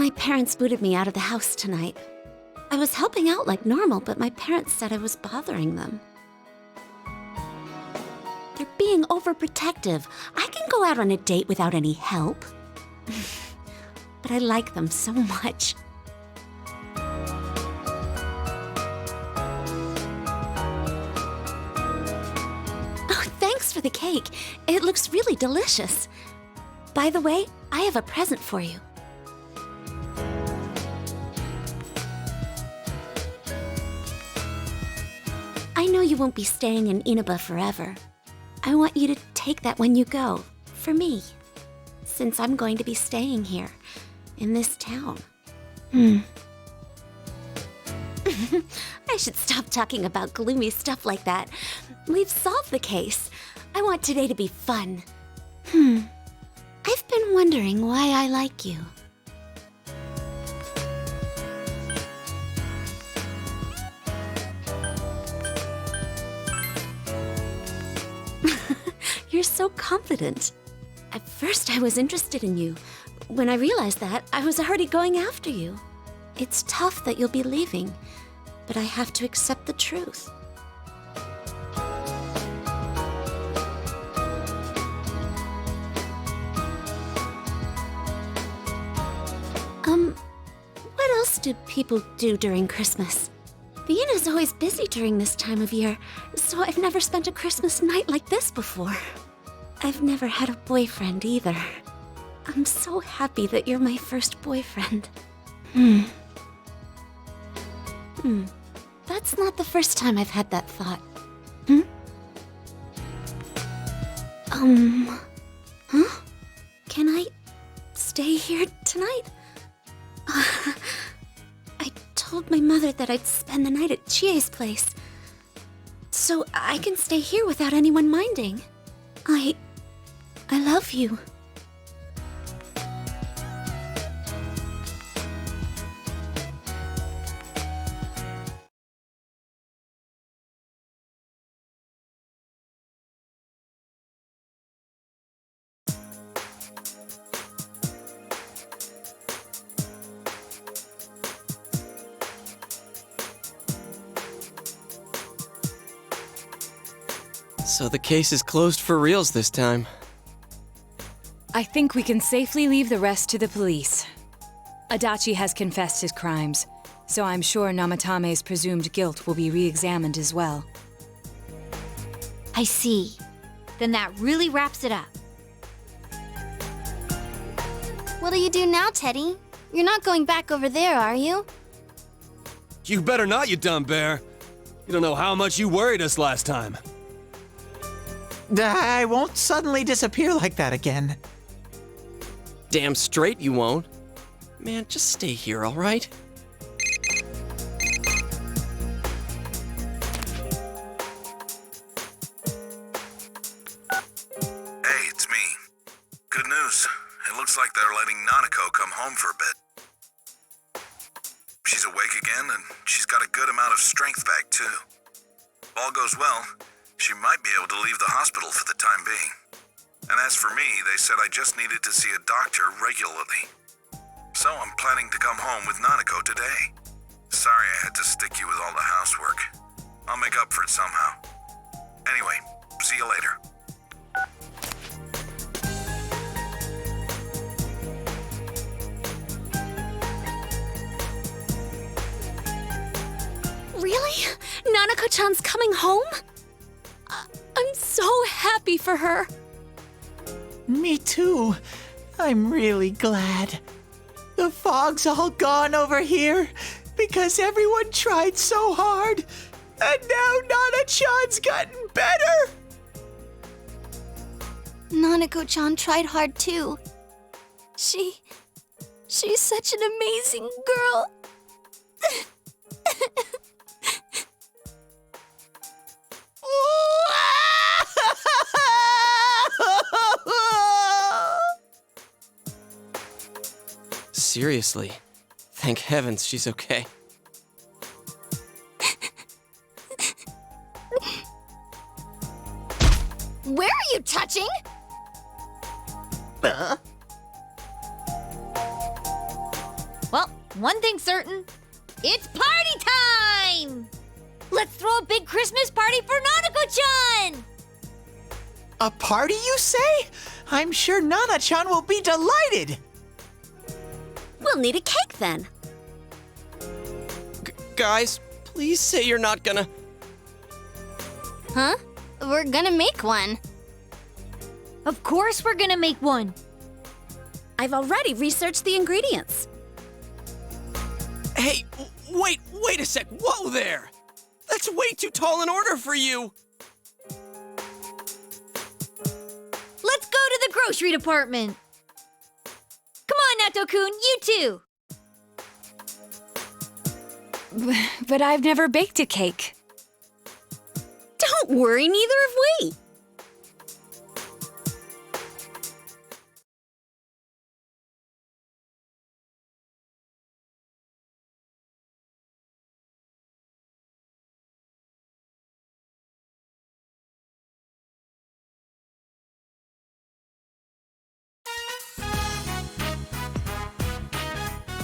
My parents booted me out of the house tonight. I was helping out like normal, but my parents said I was bothering them. They're being overprotective. I can go out on a date without any help. But I like them so much. Oh, thanks for the cake. It looks really delicious. By the way, I have a present for you. I know you won't be staying in Inaba forever. I want you to take that when you go, for me, since I'm going to be staying here, in this town. I should stop talking about gloomy stuff like that. We've solved the case. I want today to be fun. I've been wondering why I like you. You're so confident. At first, I was interested in you. When I realized that, I was already going after you. It's tough that you'll be leaving, but I have to accept the truth. What else do people do during Christmas? The inn is always busy during this time of year, so I've never spent a Christmas night like this before. I've never had a boyfriend either. I'm so happy that you're my first boyfriend. That's not the first time I've had that thought. Huh? Can I stay here tonight? I told my mother that I'd spend the night at Chie's place, so I can stay here without anyone minding. I love you. So the case is closed for reals this time. I think we can safely leave the rest to the police. Adachi has confessed his crimes, so I'm sure Namatame's presumed guilt will be re-examined as well. I see. Then that really wraps it up. What do you do now, Teddy? You're not going back over there, are you? You better not, you dumb bear. You don't know how much you worried us last time. I won't suddenly disappear like that again. Damn straight you won't. Man, just stay here, all right? Hey, it's me. Good news. It looks like they're letting Nanako come home for a bit. She's awake again, and she's got a good amount of strength back, too. If all goes well, she might be able to leave the hospital for the time being. And as for me, they said I just needed to see a doctor regularly. So I'm planning to come home with Nanako today. Sorry I had to stick you with all the housework. I'll make up for it somehow. Anyway, see you later. Really? Nanako-chan's coming home? I'm so happy for her. Me too. I'm really glad. The fog's all gone over here because everyone tried so hard. And now Nana-chan's gotten better. Nanako-chan tried hard too. She's such an amazing girl. Seriously. Thank heavens she's okay. Where are you touching? one thing's certain. It's party time! Let's throw a big Christmas party for Nanako-chan! A party, you say? I'm sure Nana-chan will be delighted. We'll need a cake then. Guys, please say you're not gonna... Huh? We're gonna make one. Of course we're gonna make one. I've already researched the ingredients. Hey, wait a sec. Whoa there! That's way too tall an order for you! Let's go to the grocery department. Come on, Nato-kun, you too. But I've never baked a cake. Don't worry, neither have we.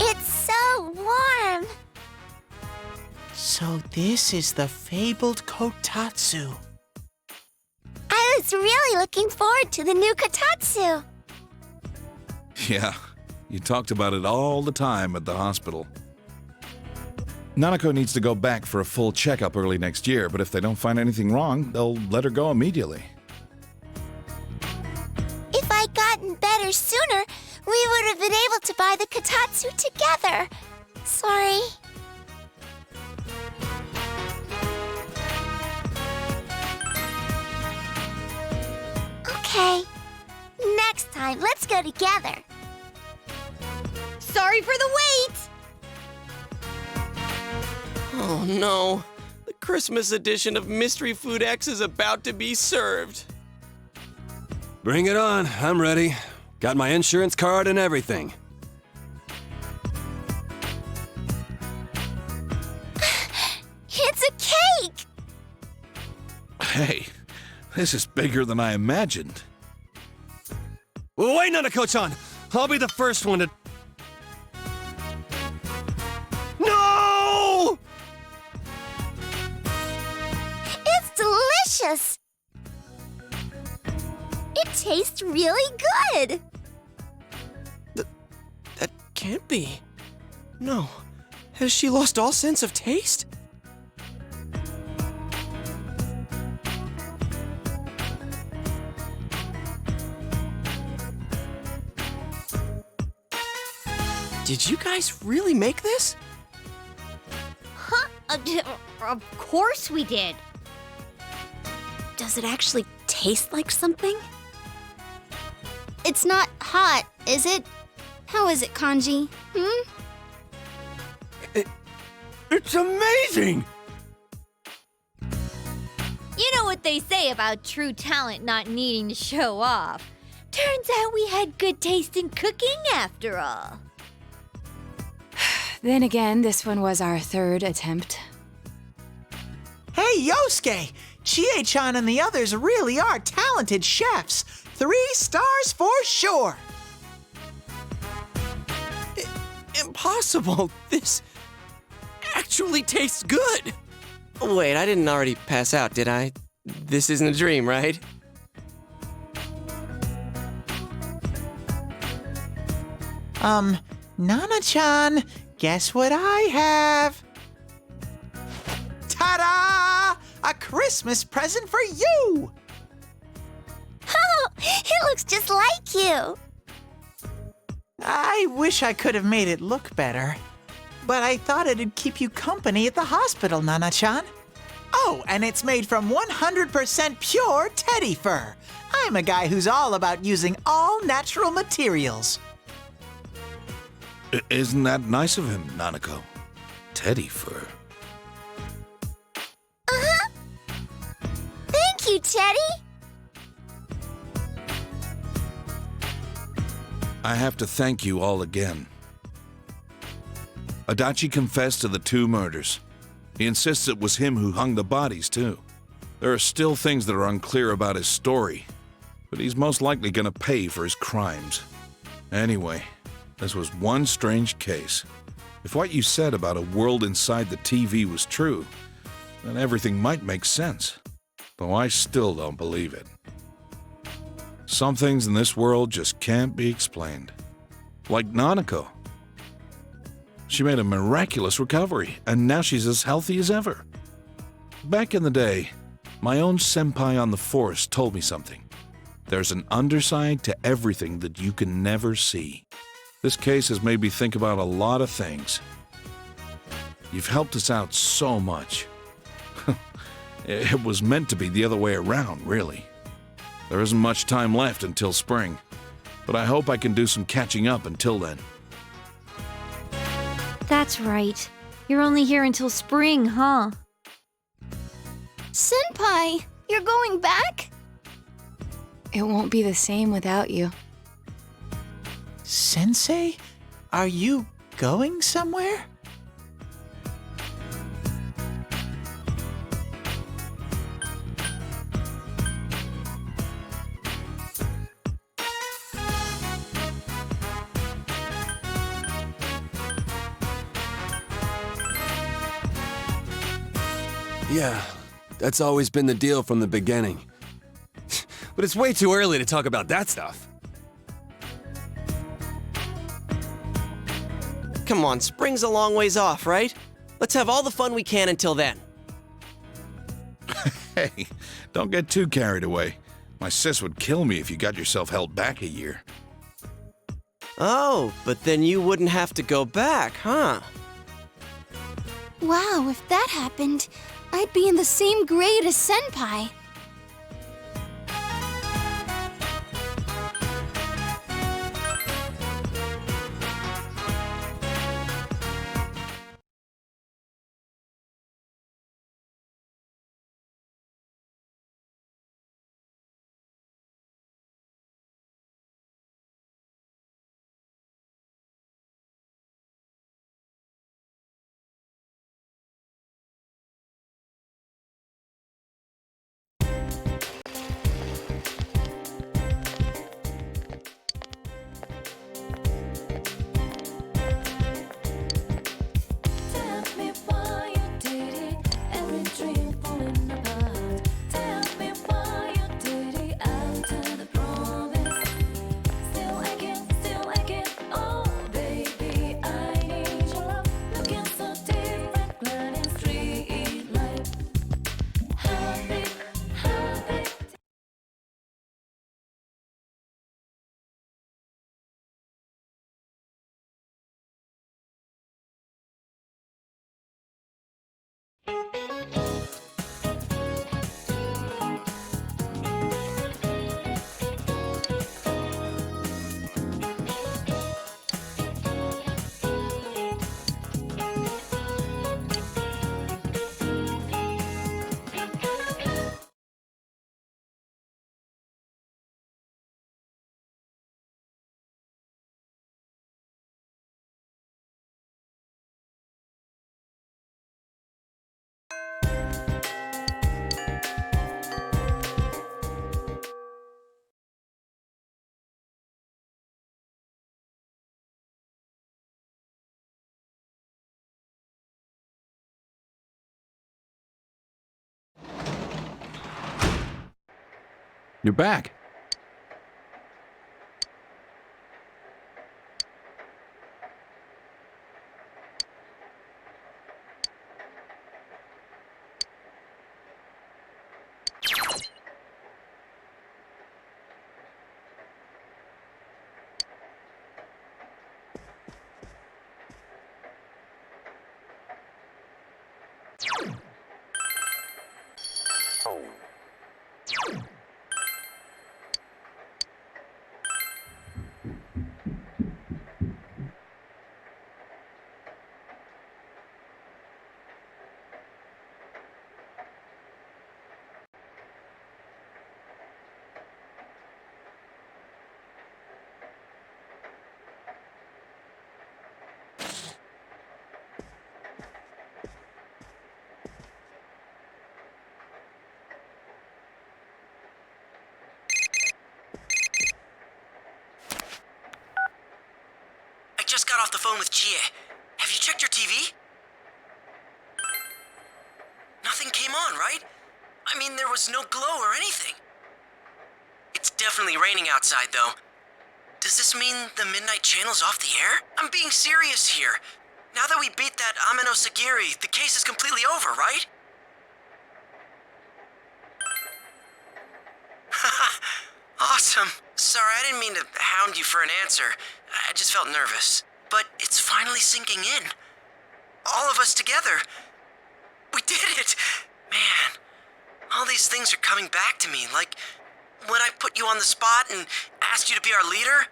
It's so warm. So this is the fabled kotatsu. I was really looking forward to the new kotatsu. Yeah, you talked about it all the time at the hospital. Nanako needs to go back for a full checkup early next year, but if they don't find anything wrong, they'll let her go immediately. If I'd gotten better sooner, we would have been able to buy the kotatsu together. Sorry. Okay. Next time, let's go together. Sorry for the wait! Oh no. The Christmas edition of Mystery Food X is about to be served. Bring it on. I'm ready. Got my insurance card and everything. It's a cake! Hey, this is bigger than I imagined. Wait, Nanako-chan! I'll be the first one to... No! It's delicious! It tastes really good! That can't be. No. Has she lost all sense of taste? Did you guys really make this? Huh? Of course we did. Does it actually taste like something? It's not hot, is it? How is it, Kanji? It's amazing! You know what they say about true talent not needing to show off. Turns out we had good taste in cooking after all. Then again, this one was our third attempt. Hey, Yosuke! Chie-chan and the others really are talented chefs. 3 stars for sure! Impossible! This actually tastes good! Wait, I didn't already pass out, did I? This isn't a dream, right? Nana-chan, guess what I have? Ta-da! A Christmas present for you! Oh, it looks just like you! I wish I could have made it look better. But I thought it'd keep you company at the hospital, Nana-chan. Oh, and it's made from 100% pure teddy fur. I'm a guy who's all about using all natural materials. Isn't that nice of him, Nanako? Teddy fur. Uh-huh. Thank you, Teddy. I have to thank you all again. Adachi confessed to the 2 murders. He insists it was him who hung the bodies, too. There are still things that are unclear about his story, but he's most likely gonna pay for his crimes. Anyway, this was one strange case. If what you said about a world inside the TV was true, then everything might make sense. Though I still don't believe it. Some things in this world just can't be explained. Like Nanako. She made a miraculous recovery, and now she's as healthy as ever. Back in the day, my own senpai on the force told me something. There's an underside to everything that you can never see. This case has made me think about a lot of things. You've helped us out so much. It was meant to be the other way around, really. There isn't much time left until spring, but I hope I can do some catching up until then. That's right. You're only here until spring, huh? Senpai, you're going back? It won't be the same without you. Sensei, are you going somewhere? Yeah, that's always been the deal from the beginning. But it's way too early to talk about that stuff. Come on, spring's a long ways off, right? Let's have all the fun we can until then. Hey, don't get too carried away. My sis would kill me if you got yourself held back a year. Oh, but then you wouldn't have to go back, huh? Wow, if that happened, I'd be in the same grade as Senpai. You're back. I just got off the phone with Jie. Have you checked your TV? Nothing came on, right? I mean, there was no glow or anything. It's definitely raining outside, though. Does this mean the Midnight Channel's off the air? I'm being serious here. Now that we beat that Amino Sagiri, the case is completely over, right? Awesome. Sorry, I didn't mean to hound you for an answer. I just felt nervous. But it's finally sinking in. All of us together. We did it! Man, all these things are coming back to me, like when I put you on the spot and asked you to be our leader.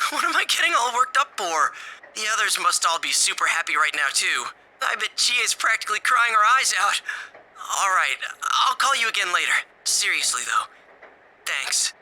What am I getting all worked up for? The others must all be super happy right now, too. I bet Chia's practically crying her eyes out. All right, I'll call you again later. Seriously, though. Thanks.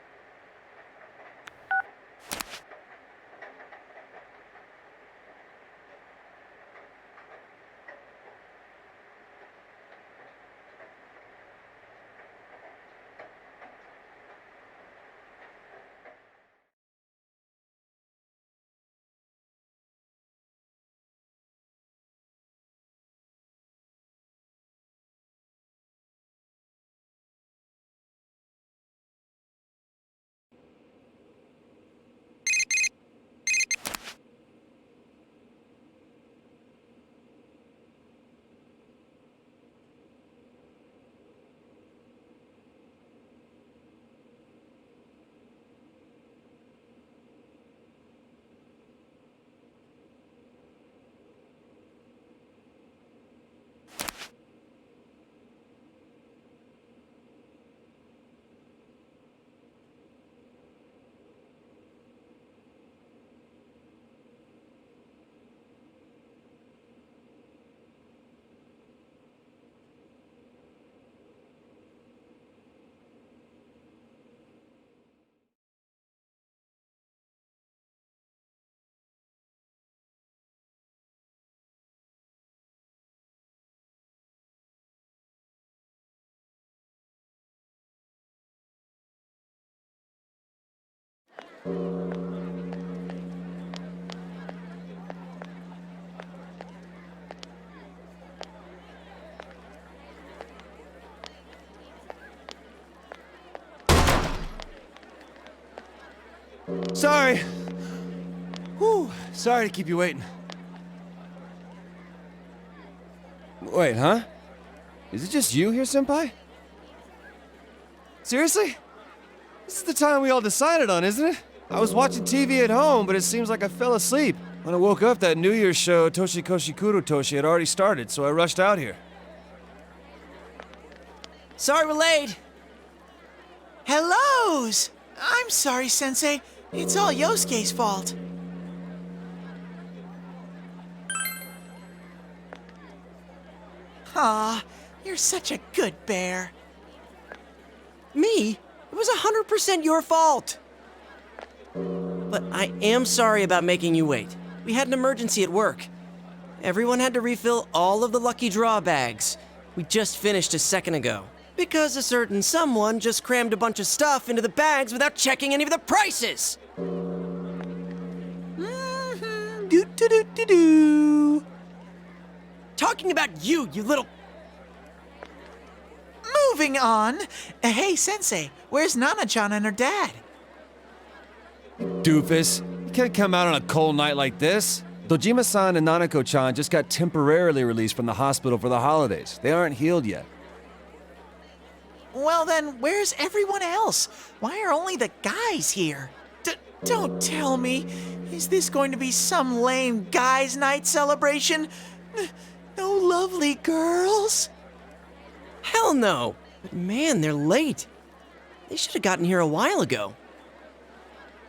Sorry. Whew, sorry to keep you waiting. Wait, huh? Is it just you here, Senpai? Seriously? This is the time we all decided on, isn't it? I was watching TV at home, but it seems like I fell asleep. When I woke up, that New Year's show, Toshikoshi Kurotoshi, had already started, so I rushed out here. Sorry we're late. Hellos! I'm sorry, Sensei. It's all Yosuke's fault. Aw, you're such a good bear. Me? It was 100% your fault. But I am sorry about making you wait. We had an emergency at work. Everyone had to refill all of the lucky draw bags. We just finished a second ago. Because a certain someone just crammed a bunch of stuff into the bags without checking any of the prices. Do-do-do-do-do. Talking about you, you little... Moving on. Hey, Sensei, where's Nana-chan and her dad? Doofus. You can't come out on a cold night like this. Dojima-san and Nanako-chan just got temporarily released from the hospital for the holidays. They aren't healed yet. Well then, where's everyone else? Why are only the guys here? Don't tell me. Is this going to be some lame guys' night celebration? No lovely girls? Hell no. But man, they're late. They should have gotten here a while ago.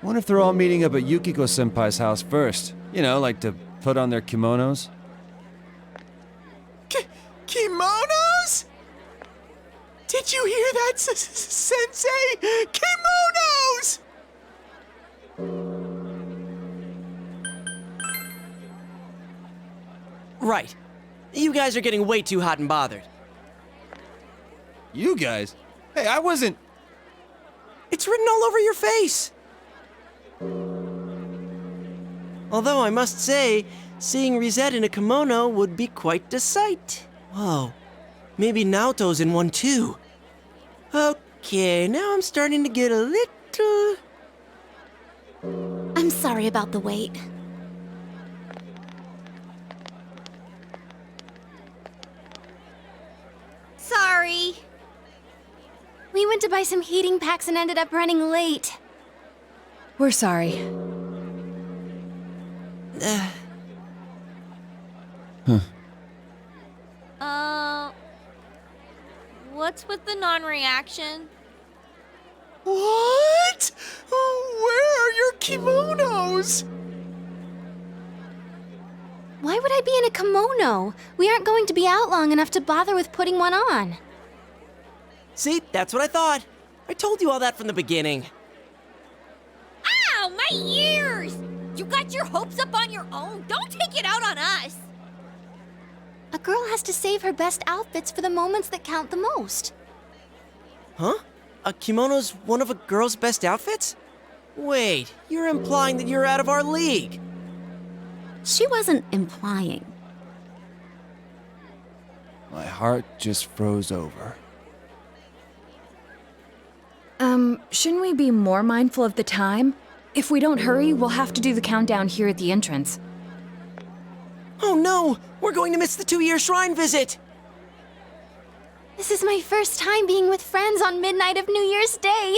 Wonder if they're all meeting up at Yukiko-senpai's house first. You know, like to put on their kimonos? Kimonos? Did you hear that, Sensei? Kimonos! Right. You guys are getting way too hot and bothered. You guys? Hey, I wasn't... It's written all over your face. Although I must say, seeing Rizette in a kimono would be quite the sight. Whoa, maybe Naoto's in one too. Okay, now I'm starting to get a little... I'm sorry about the wait. Sorry. We went to buy some heating packs and ended up running late. We're sorry. What's with the non-reaction? What? Where are your kimonos? Why would I be in a kimono? We aren't going to be out long enough to bother with putting one on. See, that's what I thought. I told you all that from the beginning. Ow, my ears! You got your hopes up on your own. Don't take it out on us. A girl has to save her best outfits for the moments that count the most. Huh? A kimono's one of a girl's best outfits? Wait, you're implying that you're out of our league. She wasn't implying. My heart just froze over. Shouldn't we be more mindful of the time? If we don't hurry, we'll have to do the countdown here at the entrance. Oh no! We're going to miss the 2-year shrine visit! This is my first time being with friends on midnight of New Year's Day.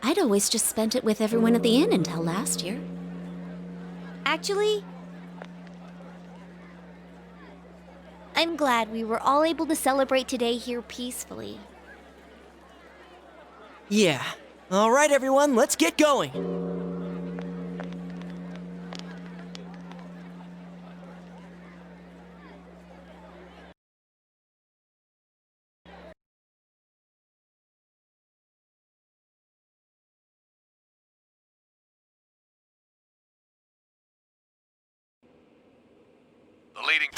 I'd always just spent it with everyone at the inn until last year. Actually, I'm glad we were all able to celebrate today here peacefully. Yeah. All right, everyone, let's get going. The leading...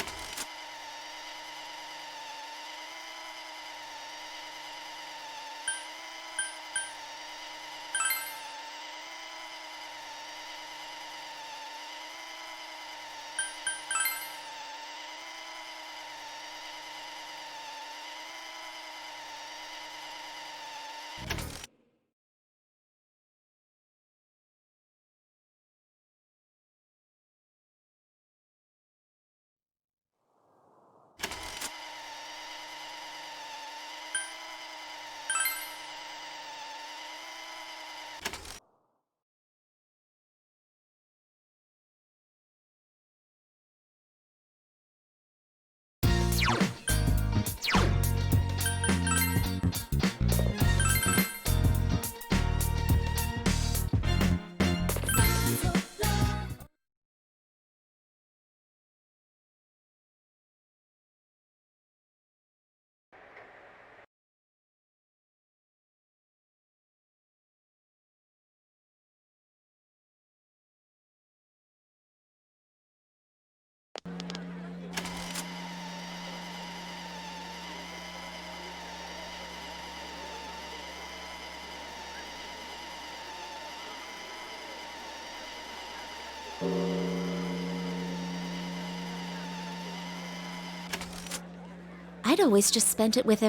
I'd always just spent it with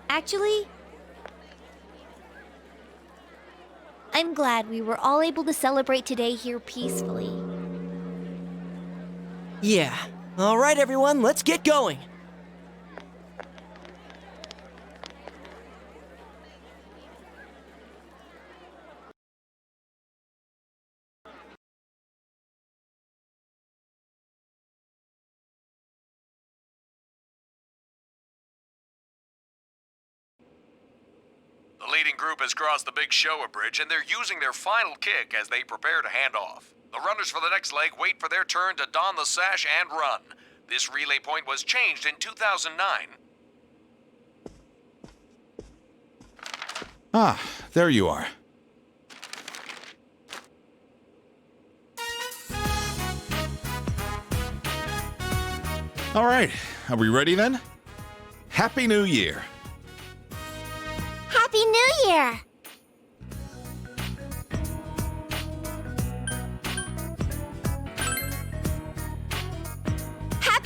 Actually, I'm glad we were all able to celebrate today here peacefully. Yeah. All right, everyone, let's get going. The leading group has crossed the Big Showa Bridge, and they're using their final kick as they prepare to hand off. The runners for the next leg wait for their turn to don the sash and run. This relay point was changed in 2009. Ah, there you are. All right, are we ready then? Happy New Year! Happy New Year!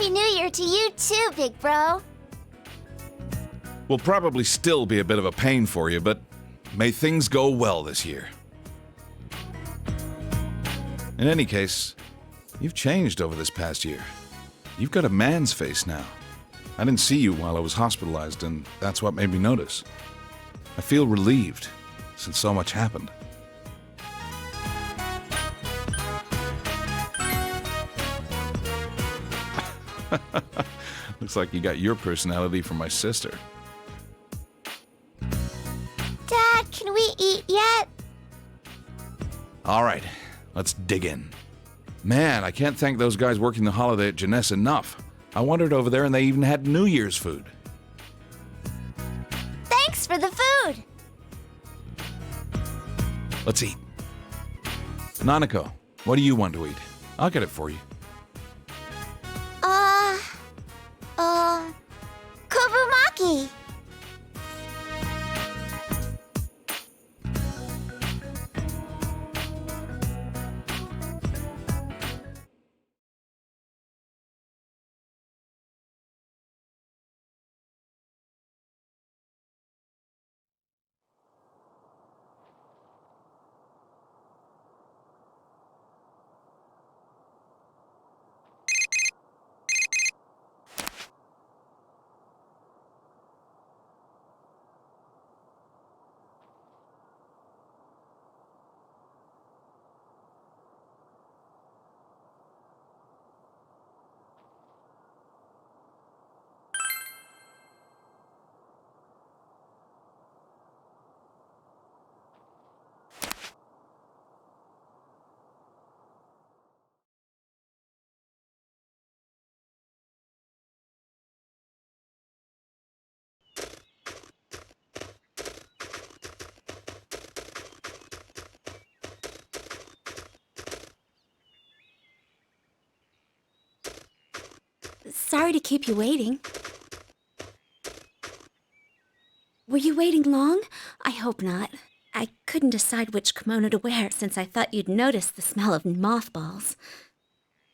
Happy New Year to you too, big bro. Will probably still be a bit of a pain for you, but may things go well this year. In any case, you've changed over this past year. You've got a man's face now. I didn't see you while I was hospitalized, and that's what made me notice. I feel relieved, since so much happened. Looks like you got your personality from my sister. Dad, can we eat yet? All right, let's dig in. Man, I can't thank those guys working the holiday at Jeunesse enough. I wandered over there and they even had New Year's food. Thanks for the food. Let's eat. Nanako, what do you want to eat? I'll get it for you. Kobumaki. Sorry to keep you waiting. Were you waiting long? I hope not. I couldn't decide which kimono to wear since I thought you'd notice the smell of mothballs.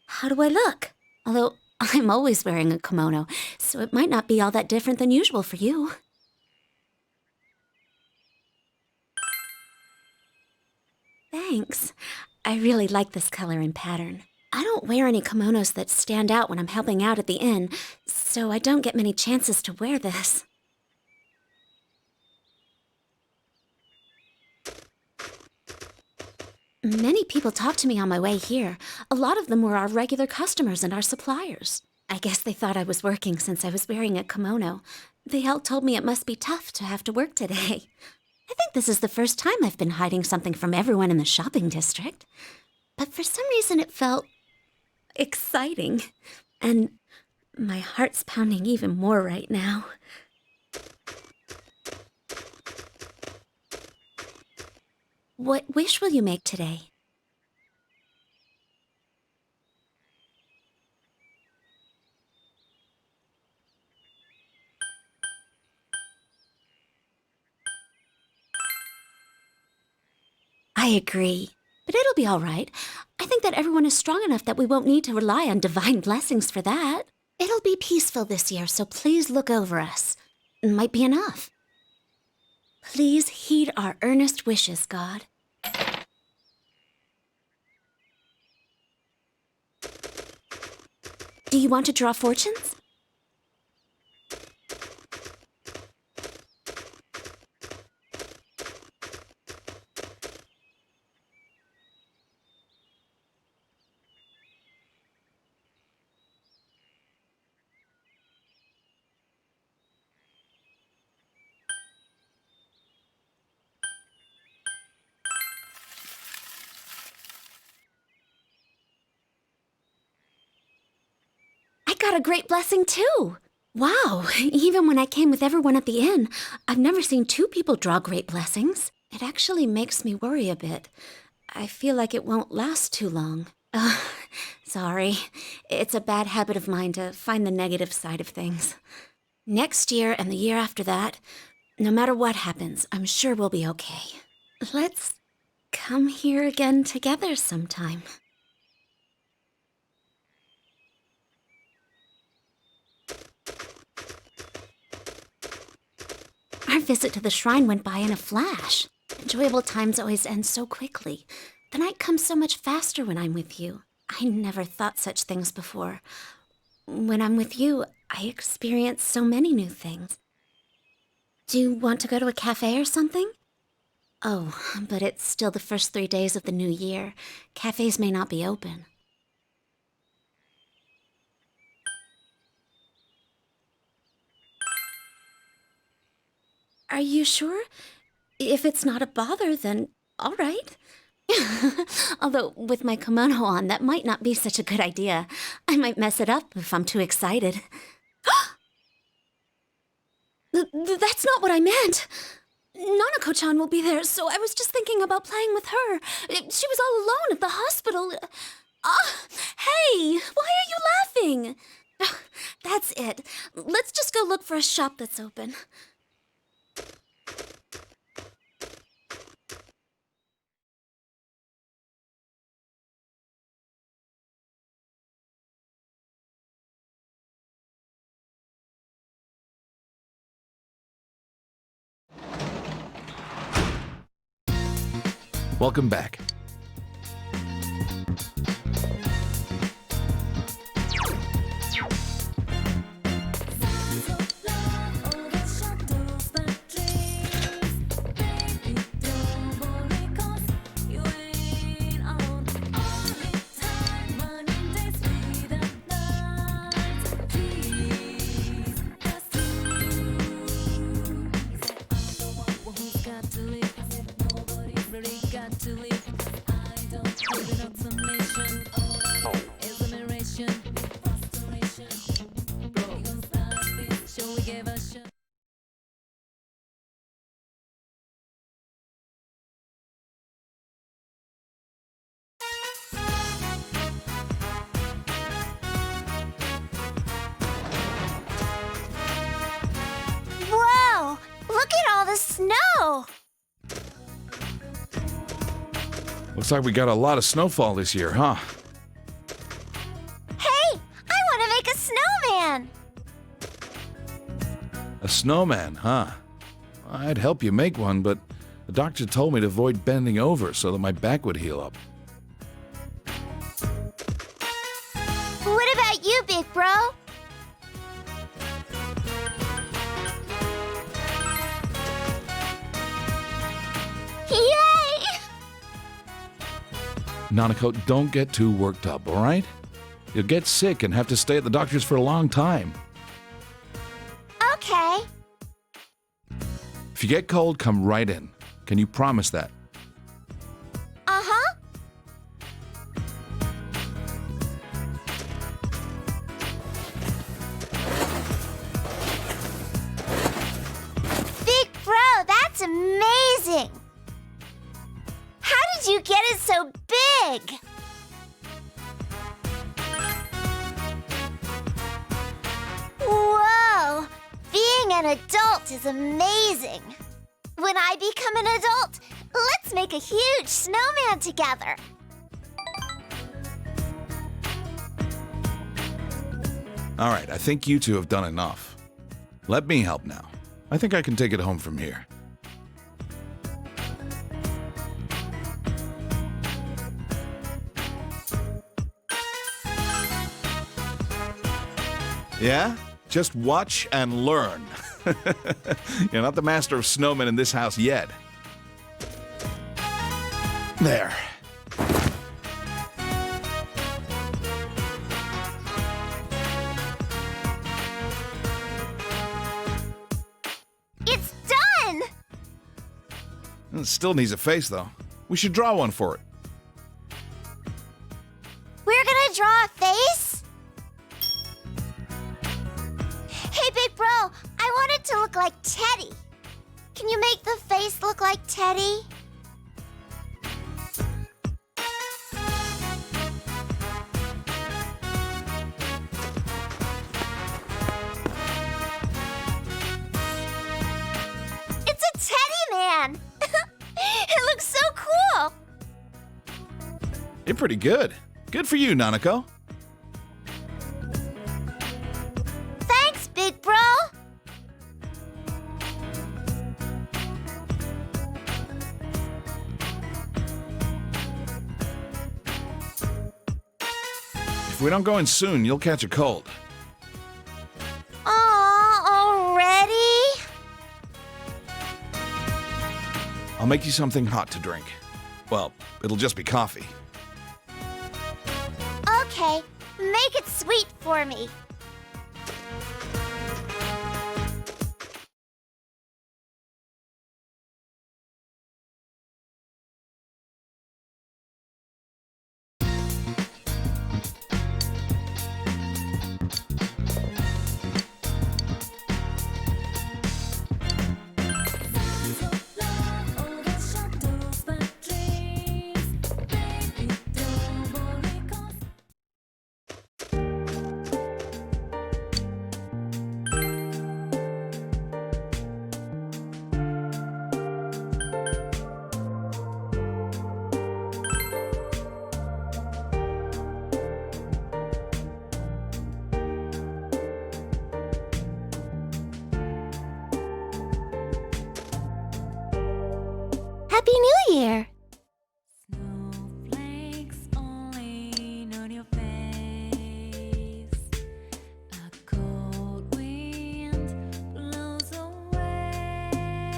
How do I look? Although I'm always wearing a kimono, so it might not be all that different than usual for you. Thanks. I really like this color and pattern. I don't wear any kimonos that stand out when I'm helping out at the inn, so I don't get many chances to wear this. Many people talked to me on my way here. A lot of them were our regular customers and our suppliers. I guess they thought I was working since I was wearing a kimono. They all told me it must be tough to have to work today. I think this is the first time I've been hiding something from everyone in the shopping district. But for some reason it felt exciting. And my heart's pounding even more right now. What wish will you make today? I agree, but it'll be all right. I think that everyone is strong enough that we won't need to rely on divine blessings for that. It'll be peaceful this year, so please look over us. It might be enough. Please heed our earnest wishes, God. Do you want to draw fortunes? Got a great blessing too. Wow, even when I came with everyone at the inn, I've never seen two people draw great blessings. It actually makes me worry a bit. I feel like it won't last too long. Sorry. It's a bad habit of mine to find the negative side of things. Next year and the year after that, no matter what happens, I'm sure we'll be okay. Let's come here again together sometime. Our visit to the shrine went by in a flash. Enjoyable times always end so quickly. The night comes so much faster when I'm with you. I never thought such things before. When I'm with you, I experience so many new things. Do you want to go to a cafe or something? Oh, but it's still the first 3 days of the new year. Cafes may not be open. Are you sure? If it's not a bother, then all right. Although, with my kimono on, that might not be such a good idea. I might mess it up if I'm too excited. That's not what I meant. Nanako-chan will be there, so I was just thinking about playing with her. She was all alone at the hospital. Hey, why are you laughing? That's it. Let's just go look for a shop that's open. Welcome back. Whoa! Look at all the snow! Looks like we got a lot of snowfall this year, huh? Hey! I want to make a snowman! A snowman, huh? I'd help you make one, but the doctor told me to avoid bending over so that my back would heal up. What about you, big bro? Yay! Nanako, don't get too worked up, all right? You'll get sick and have to stay at the doctor's for a long time. Okay. If you get cold, come right in. Can you promise that? Uh-huh. Big bro, that's amazing! How did you get it so big? Whoa! Being an adult is amazing. When I become an adult, let's make a huge snowman together. All right, I think you two have done enough. Let me help now. I think I can take it home from here. Yeah? Just watch and learn. You're not the master of snowmen in this house yet. There. It's done! It still needs a face, though. We should draw one for it. We're gonna draw a face? Hey, big bro, I want it to look like Teddy. Can you make the face look like Teddy? It's a Teddy man! It looks so cool! You're pretty good. Good for you, Nanako. Thanks, big bro! If we don't go in soon, you'll catch a cold. Aw, already? I'll make you something hot to drink. Well, it'll just be coffee. Okay, make it sweet for me. Happy New Year! Snowflakes falling on your face. A cold wind blows away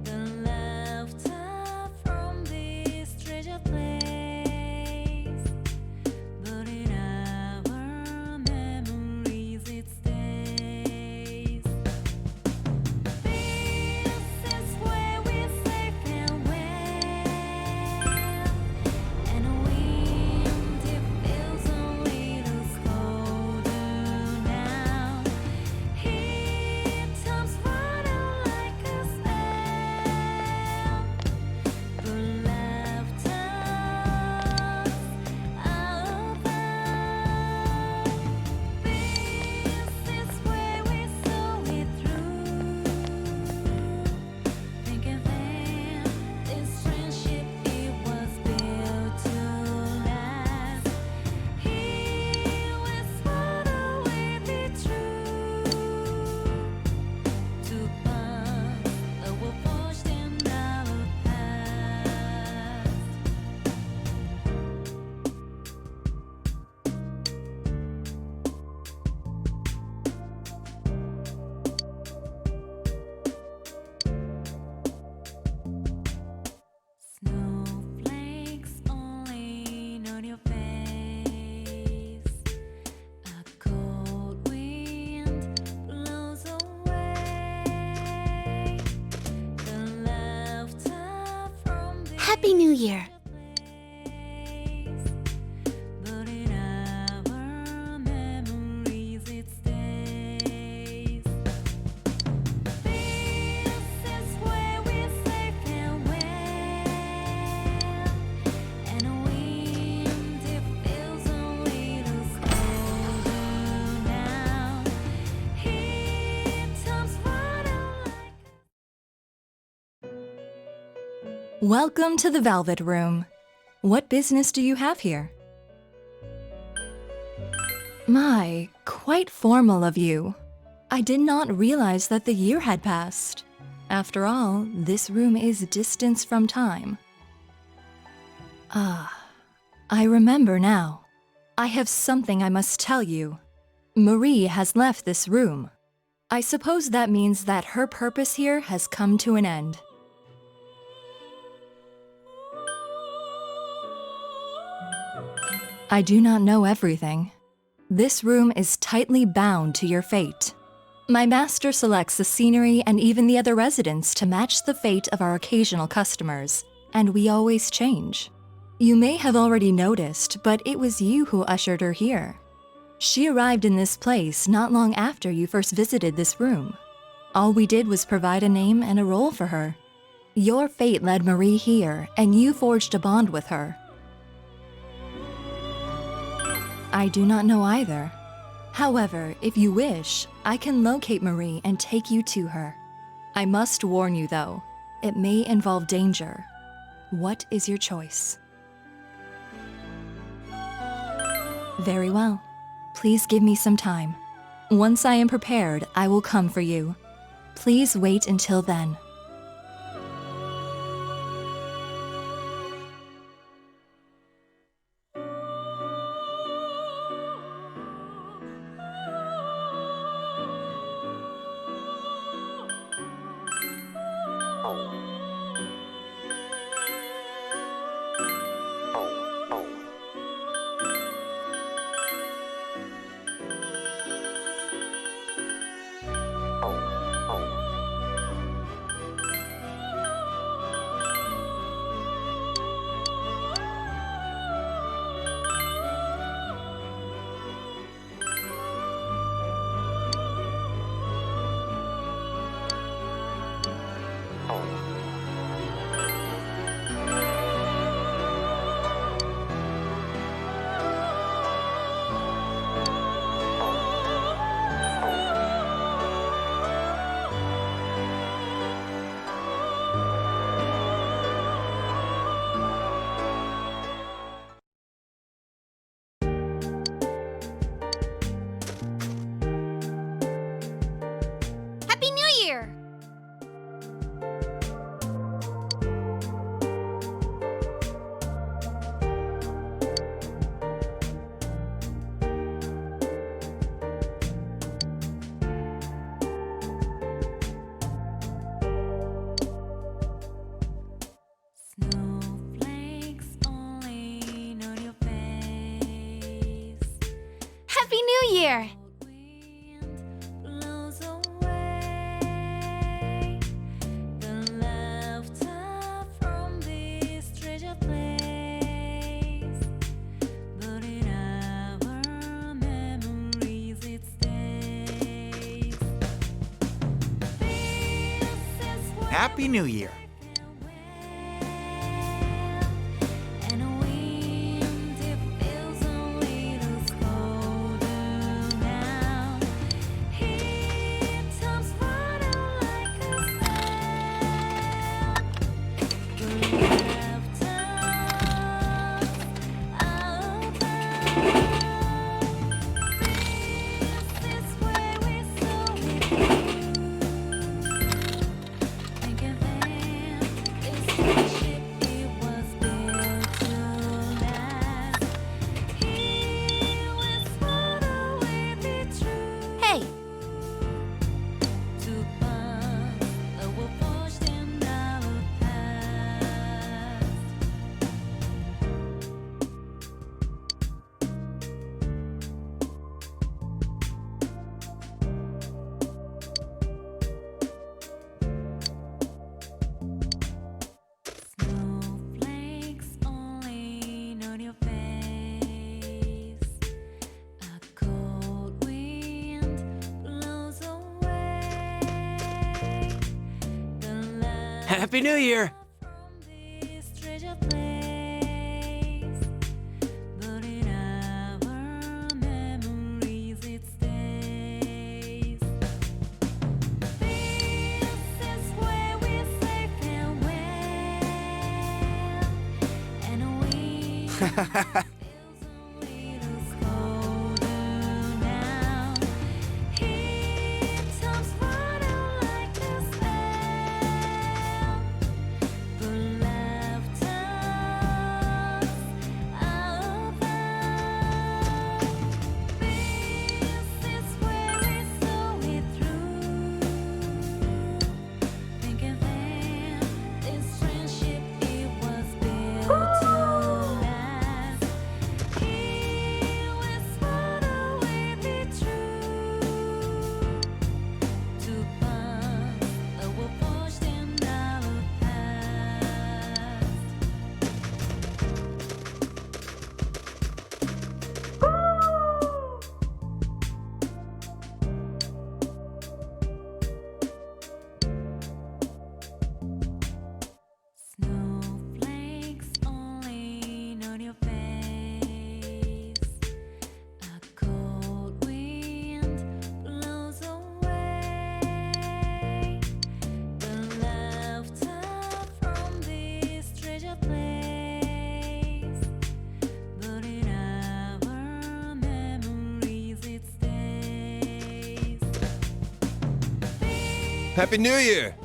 the laughter from this treasure place. But in our memories it stays. This is where we say farewell, and wind it feels a little colder now. Heat turns brighter like a spell, but laughter out loud. This is where we saw it through. Thinking then this friendship it was built to last. He whispered away the truth to us that were forged in our past. Snowflakes falling on your face. A cold wind blows away the laughter from this Happy New Year. place. But in our memories it stays. This is where we say farewell, and wind it feels a little colder now. Heat turns brighter like Welcome to the Velvet Room. What business do you have here? My, quite formal of you. I did not realize that the year had passed. After all, this room is distance from time. Ah, I remember now. I have something I must tell you. Marie has left this room. I suppose that means that her purpose here has come to an end. I do not know everything. This room is tightly bound to your fate. My master selects the scenery and even the other residents to match the fate of our occasional customers, and we always change. You may have already noticed, but it was you who ushered her here. She arrived in this place not long after you first visited this room. All we did was provide a name and a role for her. Your fate led Marie here, and you forged a bond with her. I do not know either. However, if you wish, I can locate Marie and take you to her. I must warn you though, it may involve danger. What is your choice? Very well. Please give me some time. Once I am prepared, I will come for you. Please wait until then. Year! Happy New Year. Hey, Happy New Year! Happy New Year!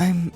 I'm...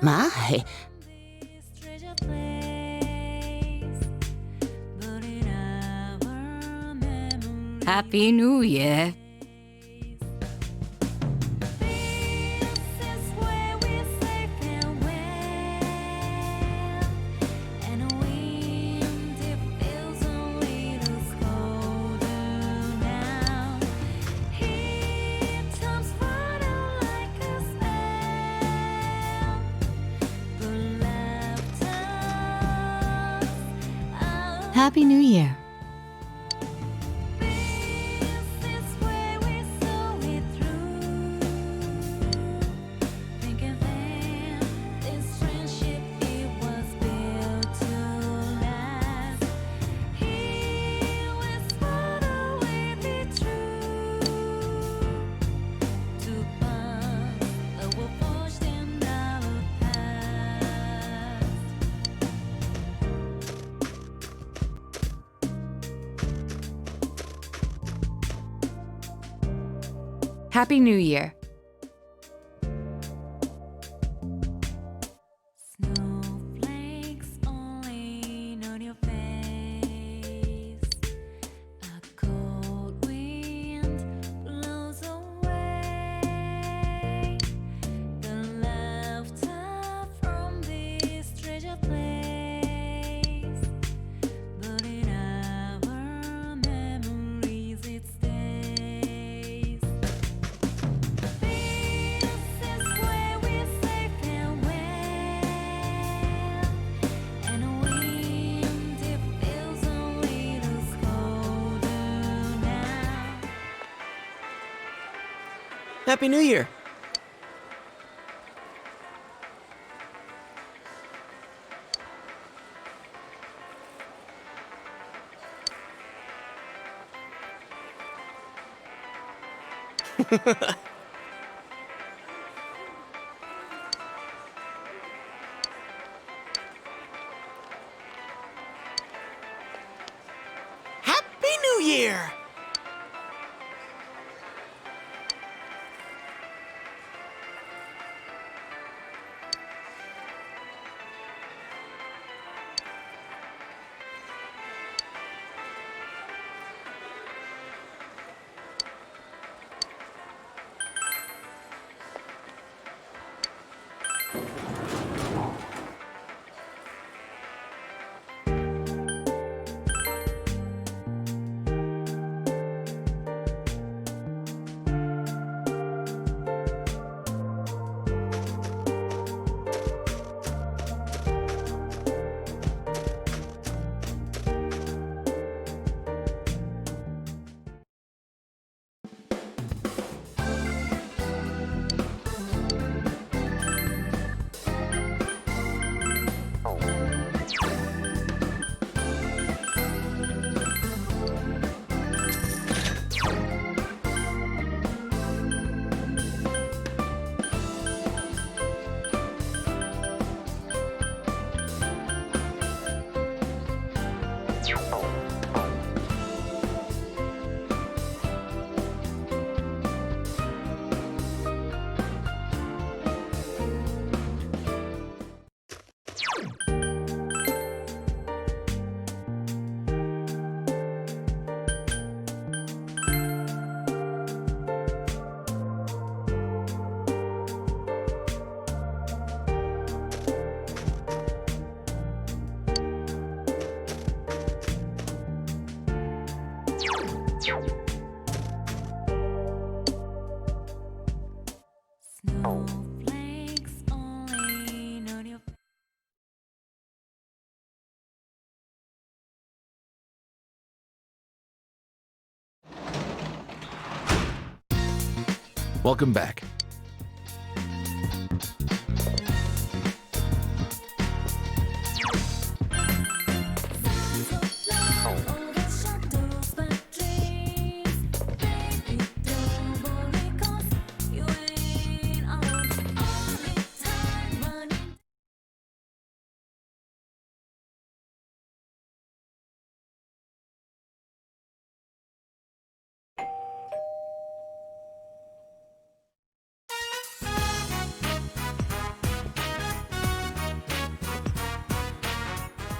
My. Happy New Year. Happy New Year. Happy New Year. Snowflakes falling on your face. A cold wind blows away the laughter from this treasure place. But in our memories it stays. This is where we say farewell, and the wind it feels a little colder now. Happy New Year. Happy New Year! Snowflakes falling on your Welcome back.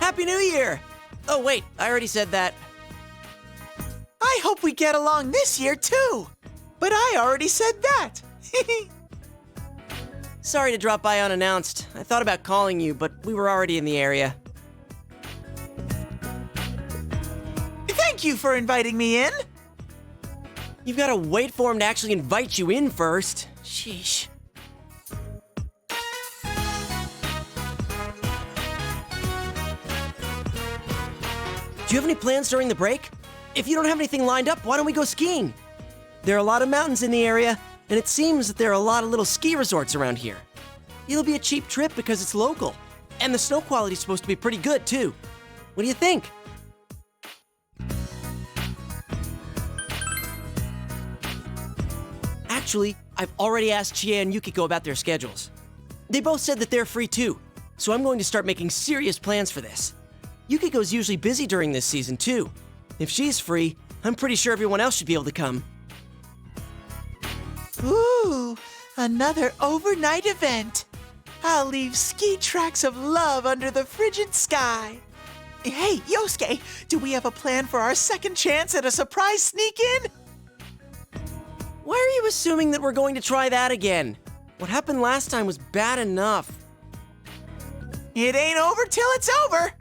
Happy New Year! Oh, wait, I already said that. I hope we get along this year too. But I already said that. Sorry to drop by unannounced. I thought about calling you, but we were already in the area. Thank you for inviting me in. You've got to wait for him to actually invite you in first. Sheesh. Do you have any plans during the break? If you don't have anything lined up, why don't we go skiing? There are a lot of mountains in the area, and it seems that there are a lot of little ski resorts around here. It'll be a cheap trip because it's local, and the snow quality's supposed to be pretty good, too. What do you think? Actually, I've already asked Chie and Yukiko about their schedules. They both said that they're free, too, so I'm going to start making serious plans for this. Yukiko's usually busy during this season, too. If she's free, I'm pretty sure everyone else should be able to come. Ooh, another overnight event. I'll leave ski tracks of love under the frigid sky. Hey, Yosuke, do we have a plan for our second chance at a surprise sneak-in? Why are you assuming that we're going to try that again? What happened last time was bad enough. It ain't over till it's over.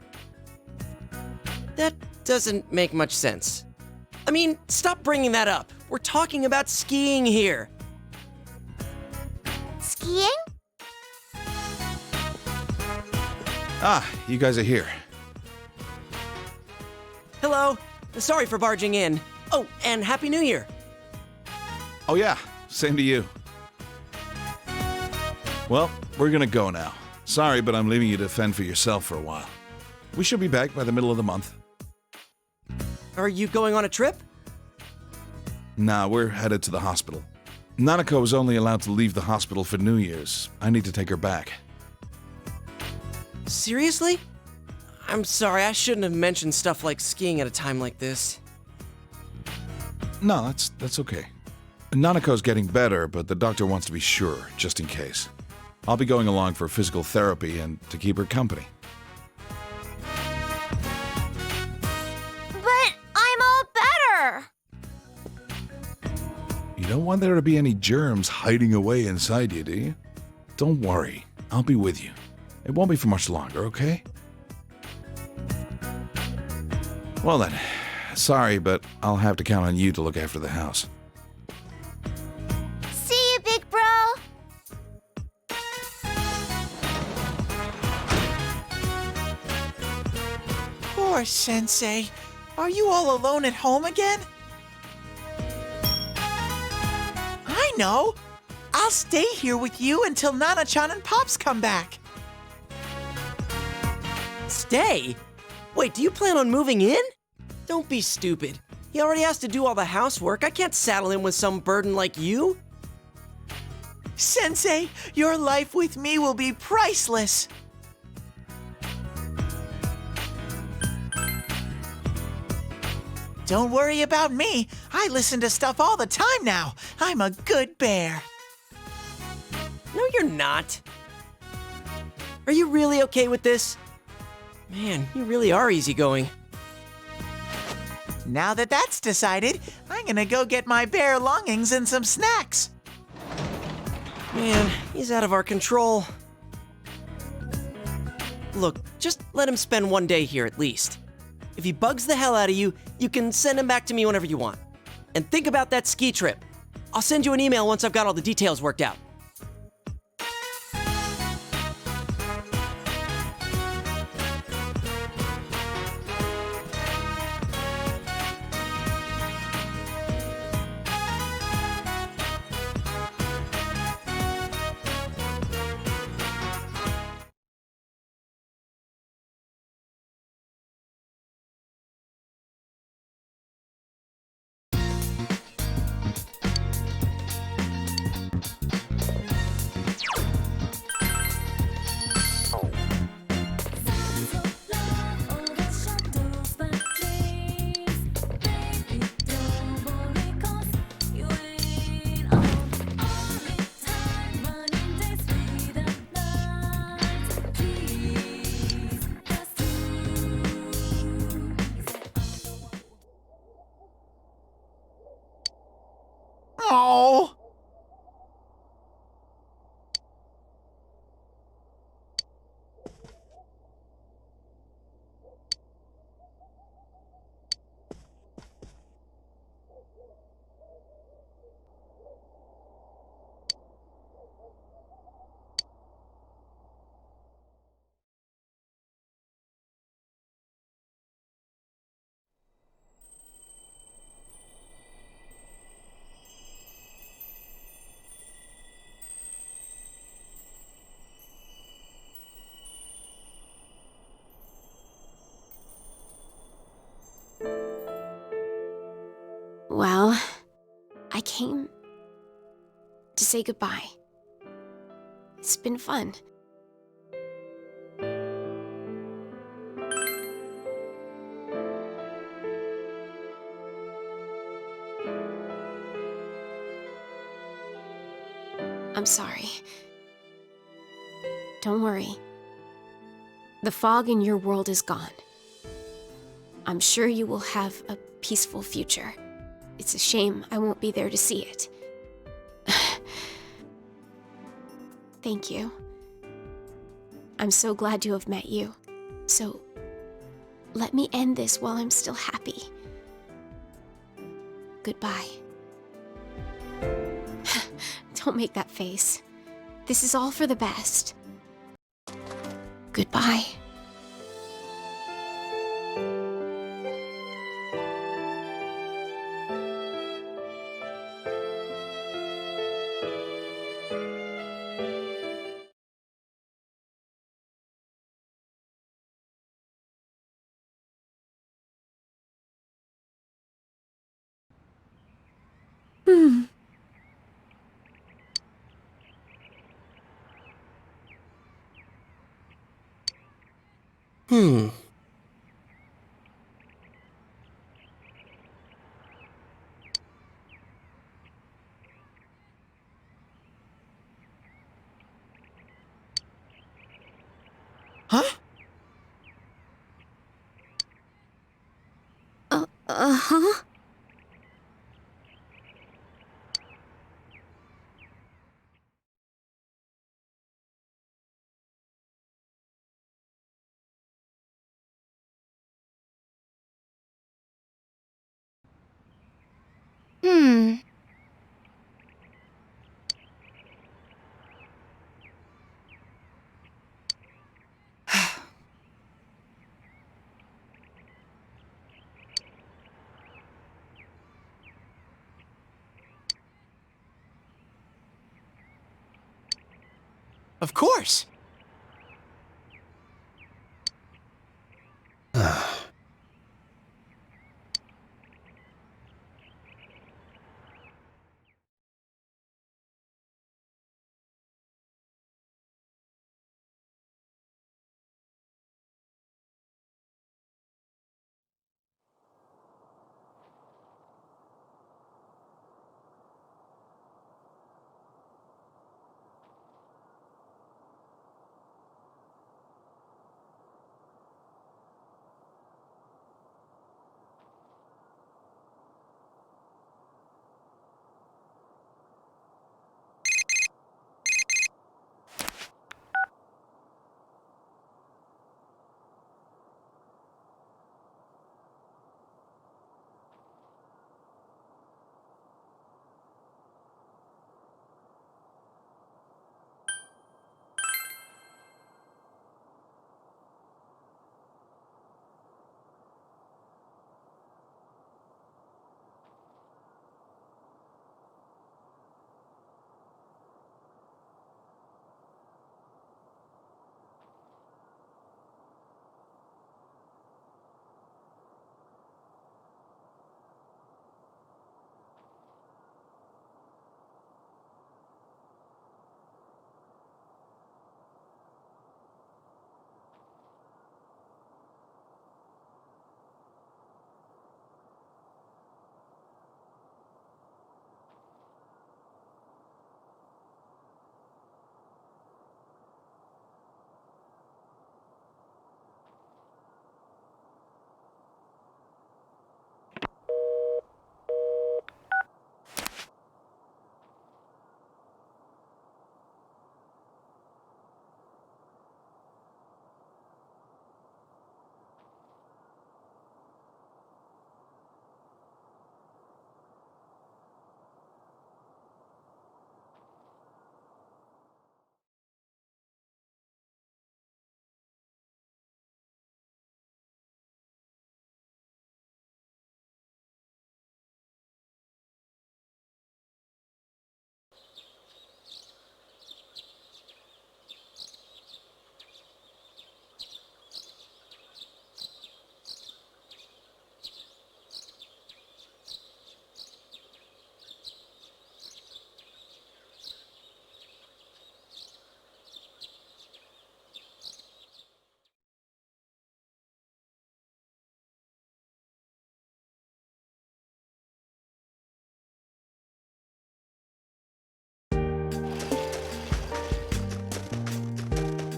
That doesn't make much sense. I mean, stop bringing that up. We're talking about skiing here. Skiing? Ah, you guys are here. Hello. Sorry for barging in. Oh, and Happy New Year. Oh yeah, same to you. Well, we're gonna go now. Sorry, but I'm leaving you to fend for yourself for a while. We should be back by the middle of the month. Are you going on a trip? Nah, we're headed to the hospital. Nanako is only allowed to leave the hospital for New Year's. I need to take her back. Seriously? I'm sorry, I shouldn't have mentioned stuff like skiing at a time like this. No, that's okay. Nanako's getting better, but the doctor wants to be sure, just in case. I'll be going along for physical therapy and to keep her company. But I'm all better. You don't want there to be any germs hiding away inside you, do you? Don't worry, I'll be with you. It won't be for much longer, okay? Well then, sorry, but I'll have to count on you to look after the house. See you, big bro. Poor Sensei. Are you all alone at home again? I know. I'll stay here with you until Nana-chan and Pops come back. Stay? Wait, do you plan on moving in? Don't be stupid. He already has to do all the housework. I can't saddle him with some burden like you. Sensei, your life with me will be priceless. Don't worry about me. I listen to stuff all the time now. I'm a good bear. No, you're not. Are you really okay with this? Man, you really are easygoing. Now that that's decided, I'm gonna go get my bear longings and some snacks. Man, he's out of our control. Look, just let him spend one day here at least. If he bugs the hell out of you, you can send him back to me whenever you want. And think about that ski trip. I'll send you an email once I've got all the details worked out. came to say goodbye. It's been fun. I'm sorry. Don't worry. The fog in your world is gone. I'm sure you will have a peaceful future. It's a shame I won't be there to see it. Thank you. I'm so glad to have met you. So, let me end this while I'm still happy. Goodbye. Don't make that face. This is all for the best. Goodbye. Huh? Uh-huh. Of course.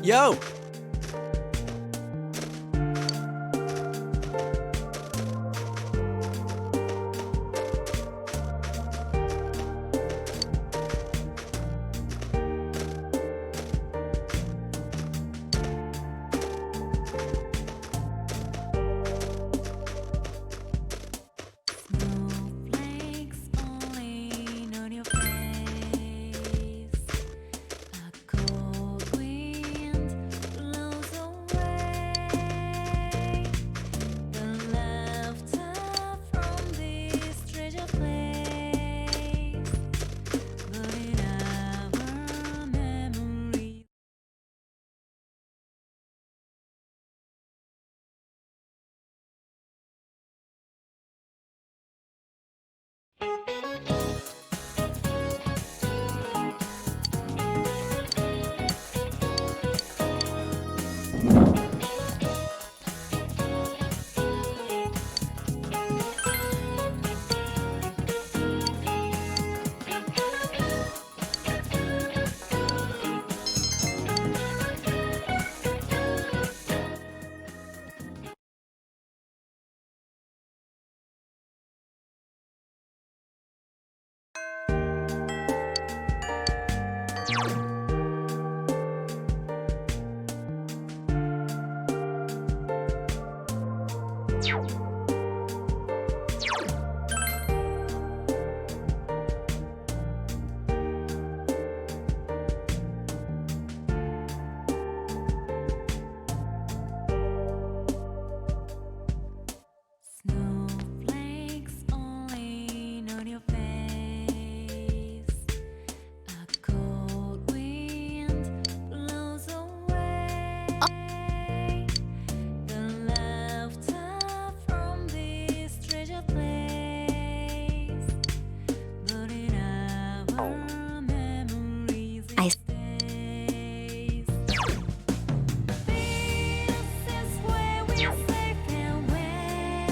Yo! Snowflakes falling on your face. A cold wind blows away the laughter from this treasure place. But in our memories. Snowflakes falling on your face. A cold wind blows away the laughter from this treasure place. But in our memories it stays. This is where we say farewell,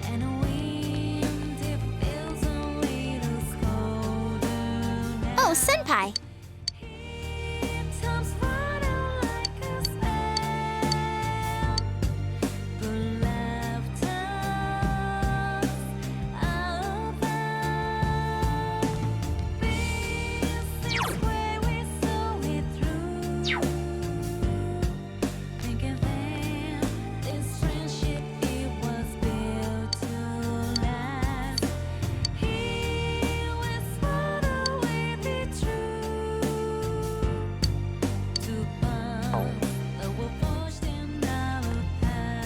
and the wind it feels a little colder now. Oh, Senpai! Time's running like a spell, but laughter's out there. This is where we saw it through. Thinking then this friendship it was built to last. Here we swore away the truth to bond that were forged in our past.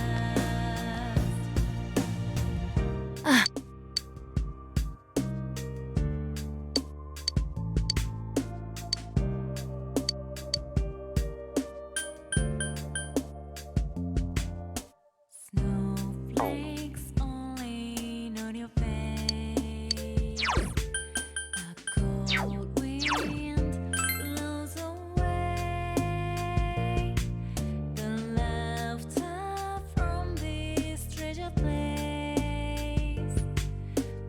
Snowflakes falling on your face. A cold wind blows away the laughter from this treasure place.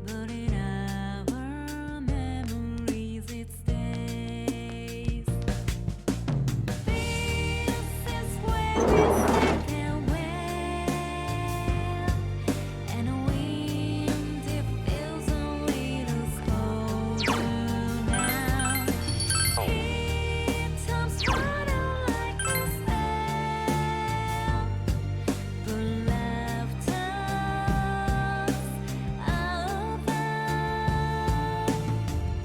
But in our memories it stays. This is where we say farewell, and the wind it feels a little colder now. Time's running like a spell, but laughter's out there.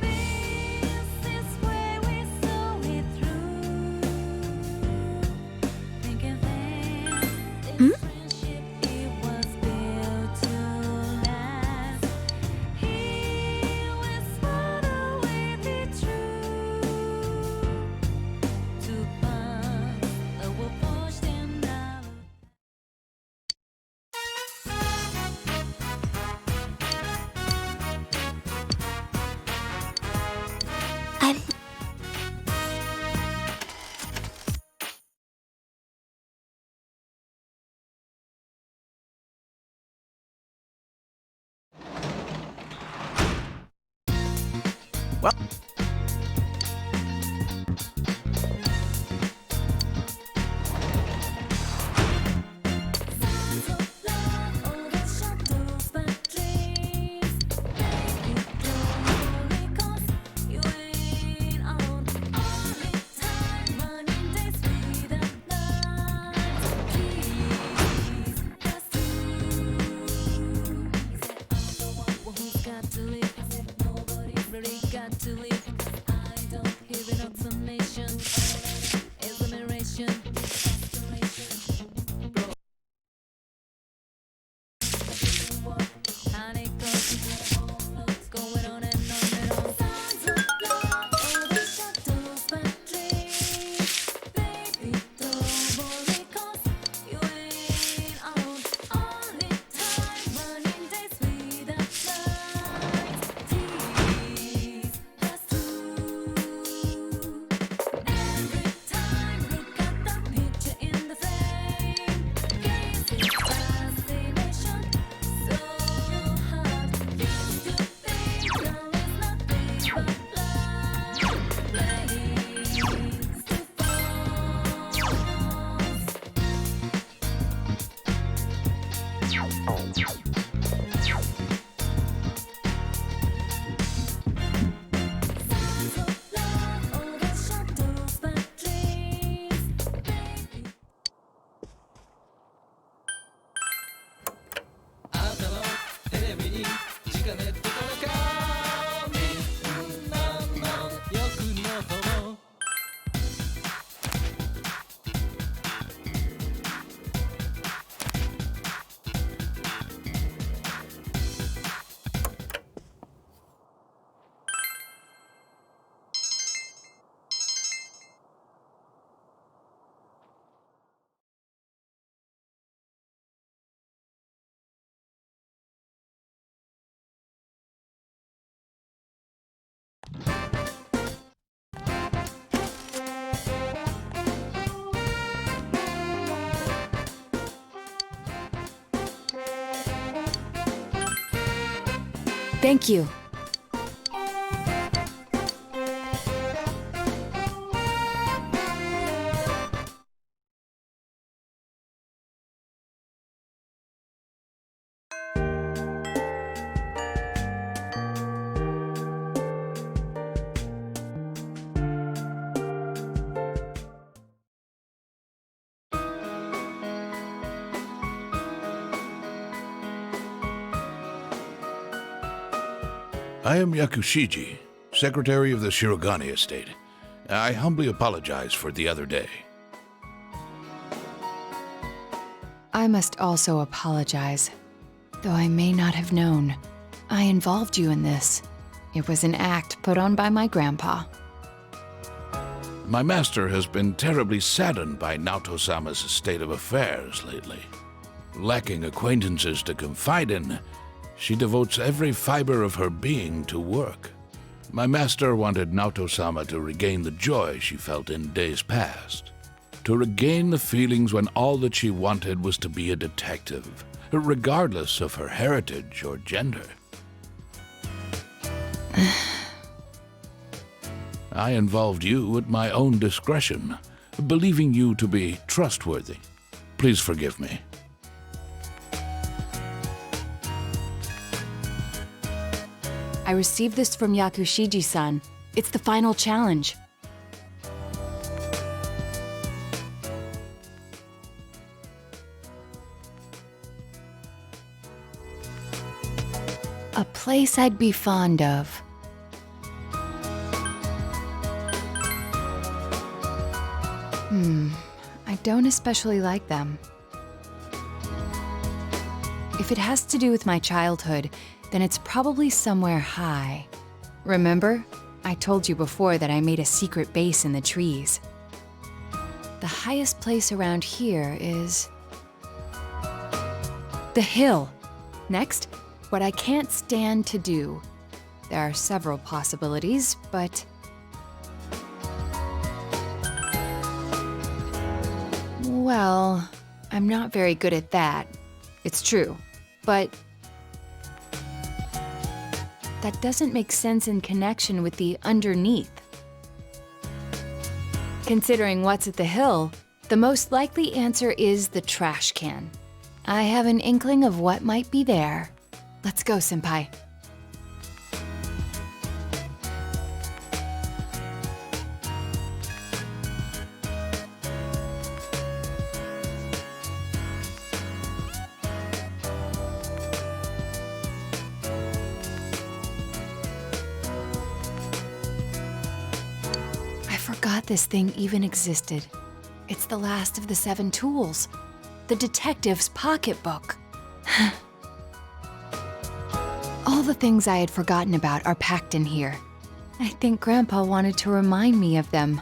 This is where we saw it through. Thinking then this friendship it was built to last. Here we swore away the truth to bonds that were forged in our I'm Thank you. I am Yakushiji, Secretary of the Shirogane Estate. I humbly apologize for the other day. I must also apologize. Though I may not have known, I involved you in this. It was an act put on by my grandpa. My master has been terribly saddened by Naoto-sama's state of affairs lately. Lacking acquaintances to confide in, she devotes every fiber of her being to work. My master wanted Naoto-sama to regain the joy she felt in days past. To regain the feelings when all that she wanted was to be a detective, regardless of her heritage or gender. I involved you at my own discretion, believing you to be trustworthy. Please forgive me. I received this from Yakushiji-san. It's the final challenge. A place I'd be fond of. I don't especially like them. If it has to do with my childhood, then it's probably somewhere high. Remember? I told you before that I made a secret base in the trees. The highest place around here is the hill. Next, what I can't stand to do. There are several possibilities, but well, I'm not very good at that. It's true, but that doesn't make sense in connection with the underneath. Considering what's at the hill, the most likely answer is the trash can. I have an inkling of what might be there. Let's go, Senpai. I forgot this thing even existed. It's the last of the 7 tools. The detective's pocketbook. All the things I had forgotten about are packed in here. I think Grandpa wanted to remind me of them.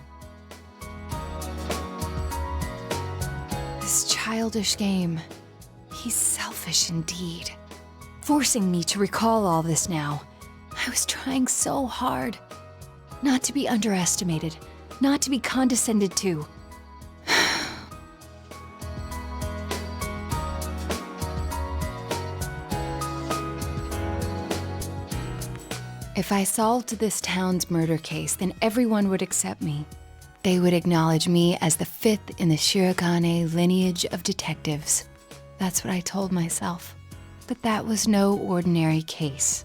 This childish game. He's selfish indeed. Forcing me to recall all this now. I was trying so hard. Not to be underestimated. Not to be condescended to. If I solved this town's murder case, then everyone would accept me. They would acknowledge me as the 5th in the Shirogane lineage of detectives. That's what I told myself. But that was no ordinary case.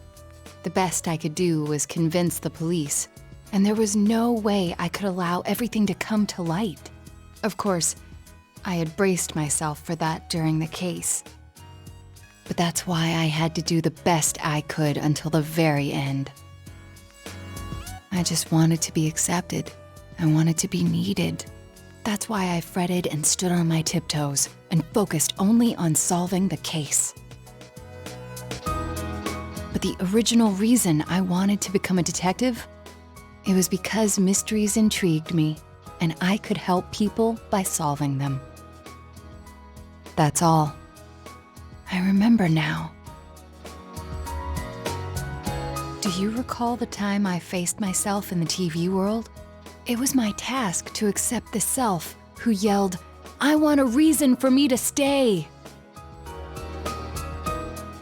The best I could do was convince the police, and there was no way I could allow everything to come to light. Of course, I had braced myself for that during the case. But that's why I had to do the best I could until the very end. I just wanted to be accepted. I wanted to be needed. That's why I fretted and stood on my tiptoes and focused only on solving the case. But the original reason I wanted to become a detective, it was because mysteries intrigued me and I could help people by solving them. That's all. I remember now. Do you recall the time I faced myself in the TV world? It was my task to accept the self who yelled, "I want a reason for me to stay."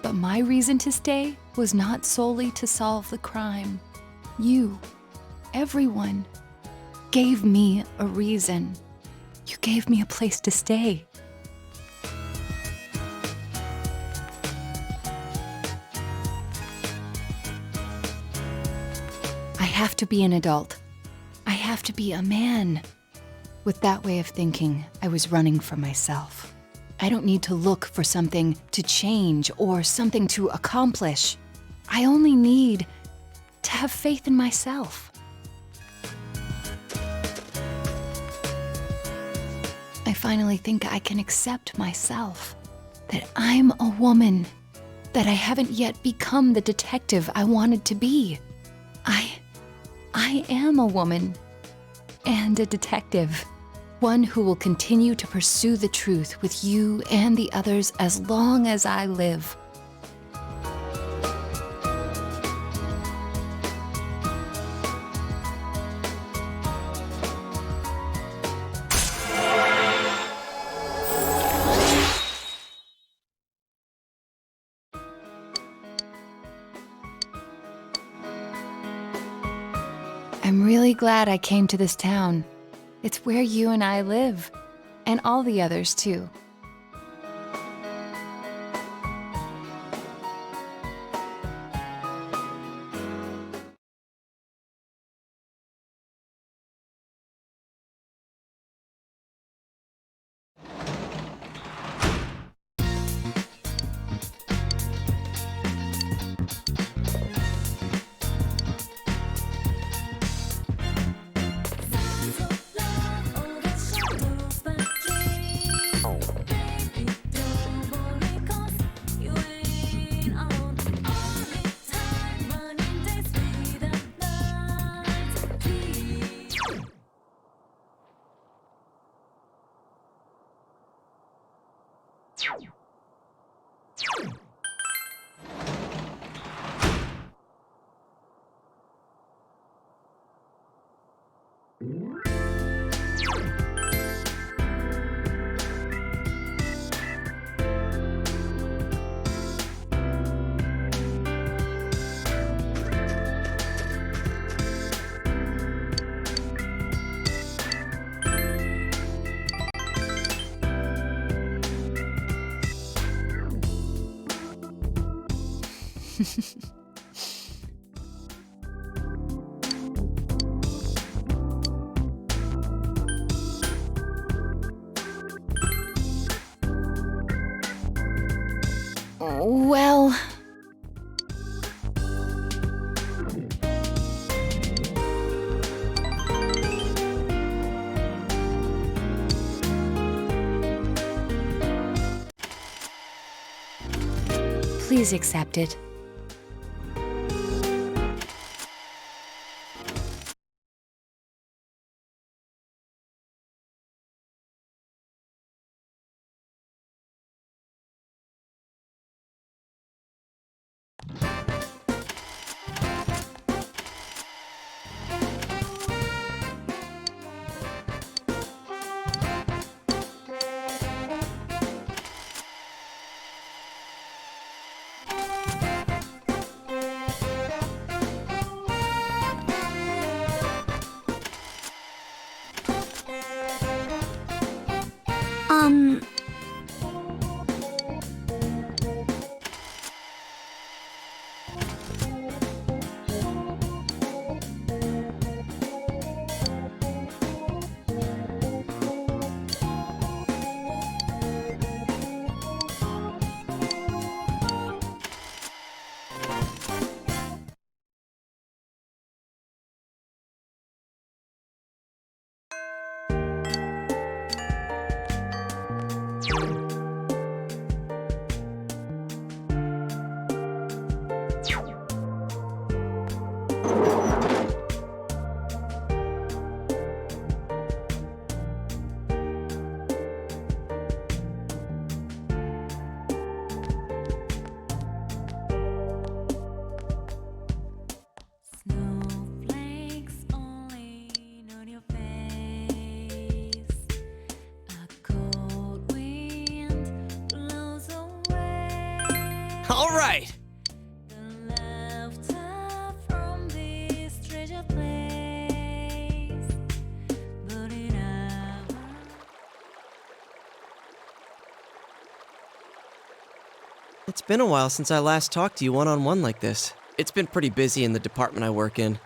But my reason to stay was not solely to solve the crime. You, everyone, gave me a reason. You gave me a place to stay. I have to be an adult. I have to be a man. With that way of thinking, I was running from myself. I don't need to look for something to change or something to accomplish. I only need to have faith in myself. I finally think I can accept myself, that I'm a woman, that I haven't yet become the detective I wanted to be. I am a woman and a detective, one who will continue to pursue the truth with you and the others as long as I live. I'm really glad I came to this town. It's where you and I live, and all the others too. Well... Please accept it. It's been a while since I last talked to you one-on-one like this. It's been pretty busy in the department I work in.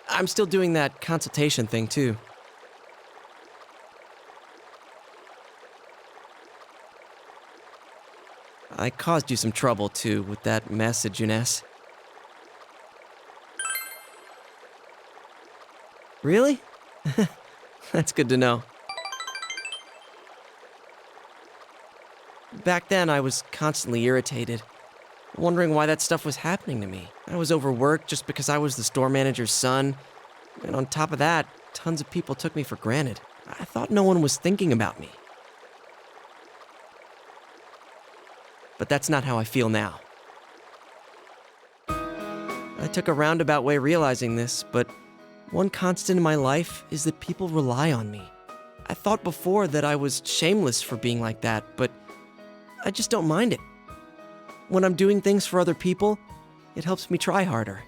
I'm still doing that consultation thing, too. I caused you some trouble, too, with that message, Eunice. Really? That's good to know. Back then, I was constantly irritated, wondering why that stuff was happening to me. I was overworked just because I was the store manager's son, and on top of that, tons of people took me for granted. I thought no one was thinking about me. But that's not how I feel now. I took a roundabout way realizing this, but one constant in my life is that people rely on me. I thought before that I was shameless for being like that, but I just don't mind it. When I'm doing things for other people, it helps me try harder.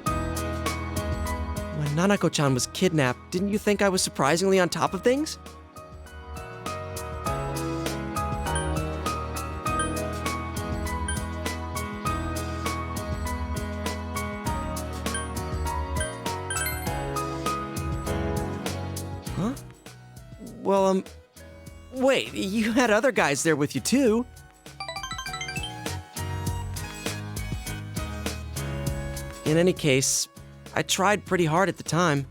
When Nanako-chan was kidnapped, didn't you think I was surprisingly on top of things? Huh? Well, wait, you had other guys there with you too. In any case, I tried pretty hard at the time.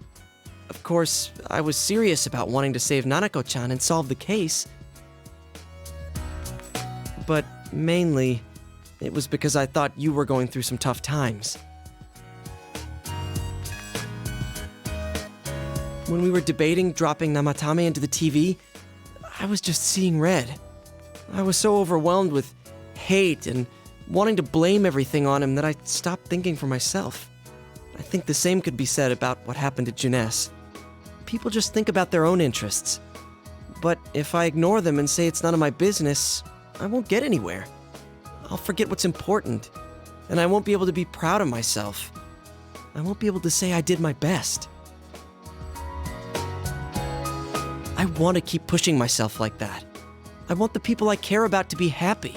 Of course, I was serious about wanting to save Nanako-chan and solve the case. But mainly, it was because I thought you were going through some tough times. When we were debating dropping Namatame into the TV, I was just seeing red. I was so overwhelmed with hate and wanting to blame everything on him that I stopped thinking for myself. I think the same could be said about what happened to Juness. People just think about their own interests. But if I ignore them and say it's none of my business, I won't get anywhere. I'll forget what's important, and I won't be able to be proud of myself. I won't be able to say I did my best. I want to keep pushing myself like that. I want the people I care about to be happy.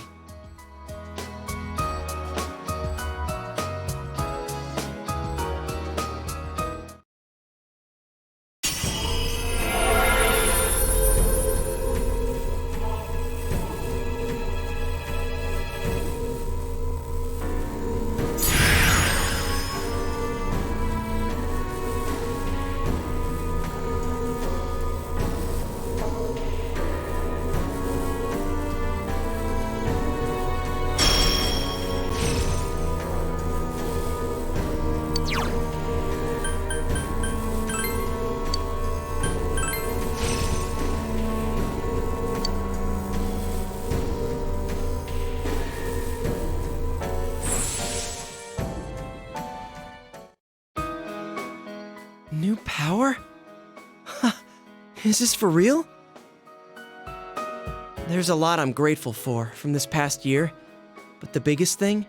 New power? Is this for real? There's a lot I'm grateful for from this past year, but the biggest thing,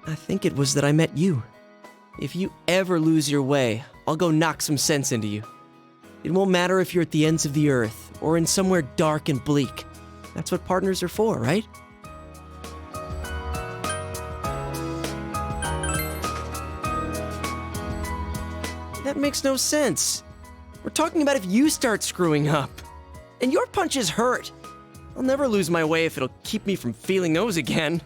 I think it was that I met you. If you ever lose your way, I'll go knock some sense into you. It won't matter if you're at the ends of the earth or in somewhere dark and bleak. That's what partners are for, right? That makes no sense. We're talking about if you start screwing up. And your punches hurt. I'll never lose my way if it'll keep me from feeling those again.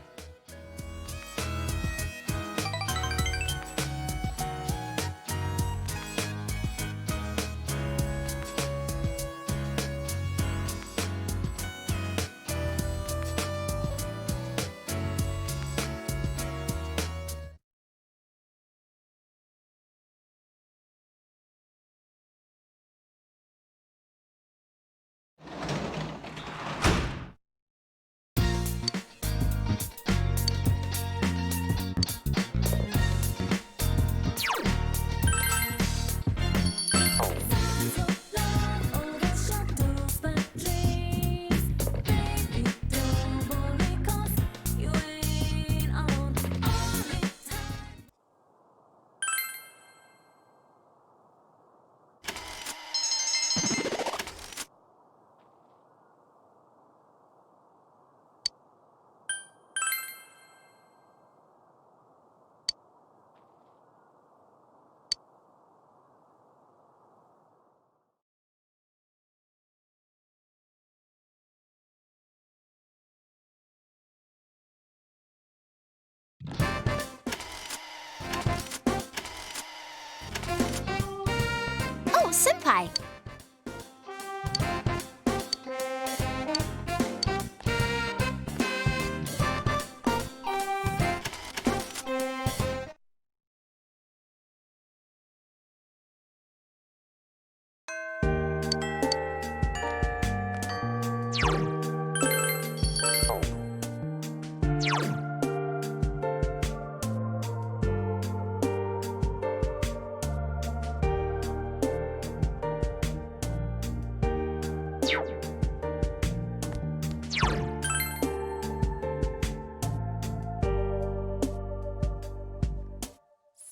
Senpai.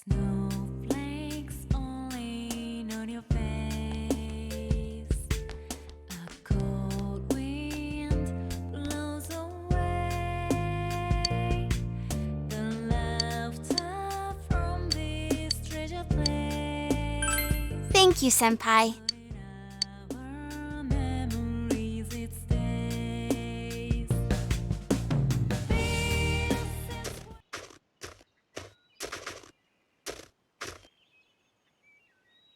Snowflakes falling on your face. A cold wind blows away the laughter from this treasure place. Thank you, Senpai. Our memories it stays.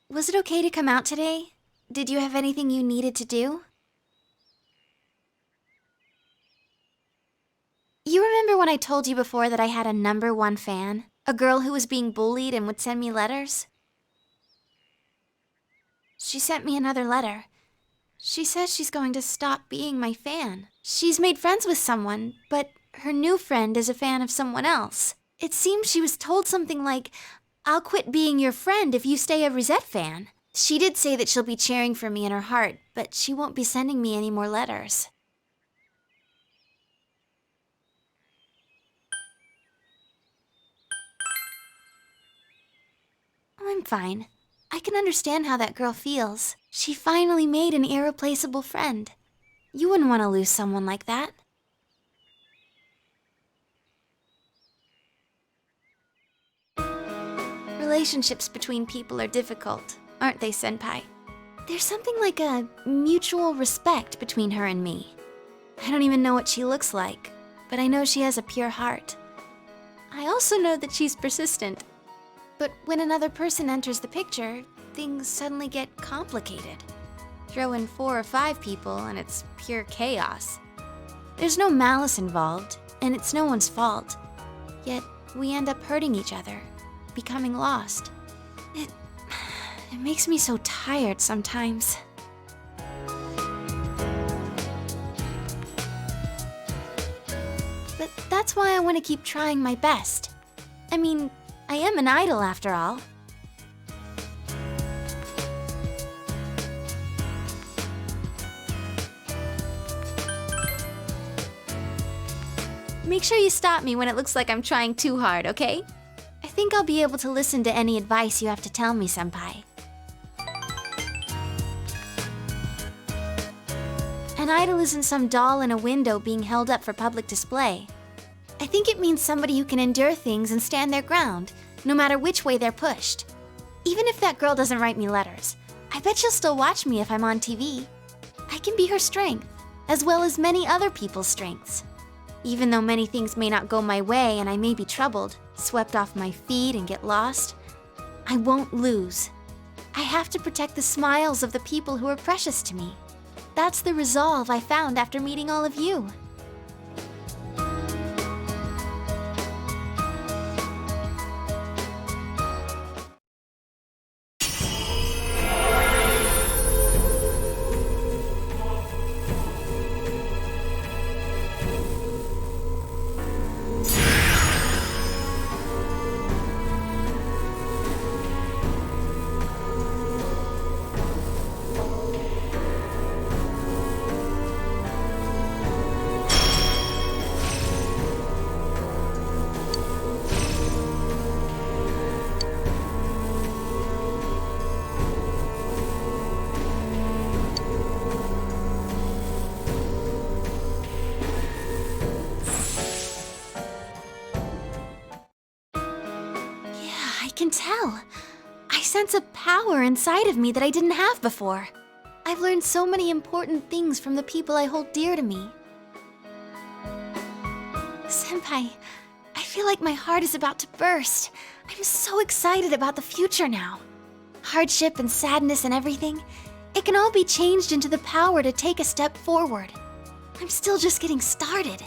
Was it okay to come out today? Did you have anything you needed to do? You remember when I told you before that I had a #1 fan? A girl who was being bullied and would send me letters? She sent me another letter. She says she's going to stop being my fan. She's made friends with someone, but her new friend is a fan of someone else. It seems she was told something like, "I'll quit being your friend if you stay a Rosette fan." She did say that she'll be cheering for me in her heart, but she won't be sending me any more letters. I'm fine. I can understand how that girl feels. She finally made an irreplaceable friend. You wouldn't want to lose someone like that. Relationships between people are difficult, aren't they, Senpai? There's something like a mutual respect between her and me. I don't even know what she looks like, but I know she has a pure heart. I also know that she's persistent. But when another person enters the picture, things suddenly get complicated. Throw in 4 or 5 people and it's pure chaos. There's no malice involved, and it's no one's fault. Yet we end up hurting each other, becoming lost. It makes me so tired sometimes. But that's why I want to keep trying my best. I mean, I am an idol after all. Make sure you stop me when it looks like I'm trying too hard, okay? I think I'll be able to listen to any advice you have to tell me, Senpai. An idol isn't some doll in a window being held up for public display. I think it means somebody who can endure things and stand their ground, no matter which way they're pushed. Even if that girl doesn't write me letters, I bet she'll still watch me if I'm on TV. I can be her strength, as well as many other people's strengths. Even though many things may not go my way and I may be troubled, swept off my feet and get lost, I won't lose. I have to protect the smiles of the people who are precious to me. That's the resolve I found after meeting all of you. I can tell. I sense a power inside of me that I didn't have before. I've learned so many important things from the people I hold dear to me. Senpai, I feel like my heart is about to burst. I'm so excited about the future now. hardship and sadness and everything, it can all be changed into the power to take a step forward. I'm still just getting started.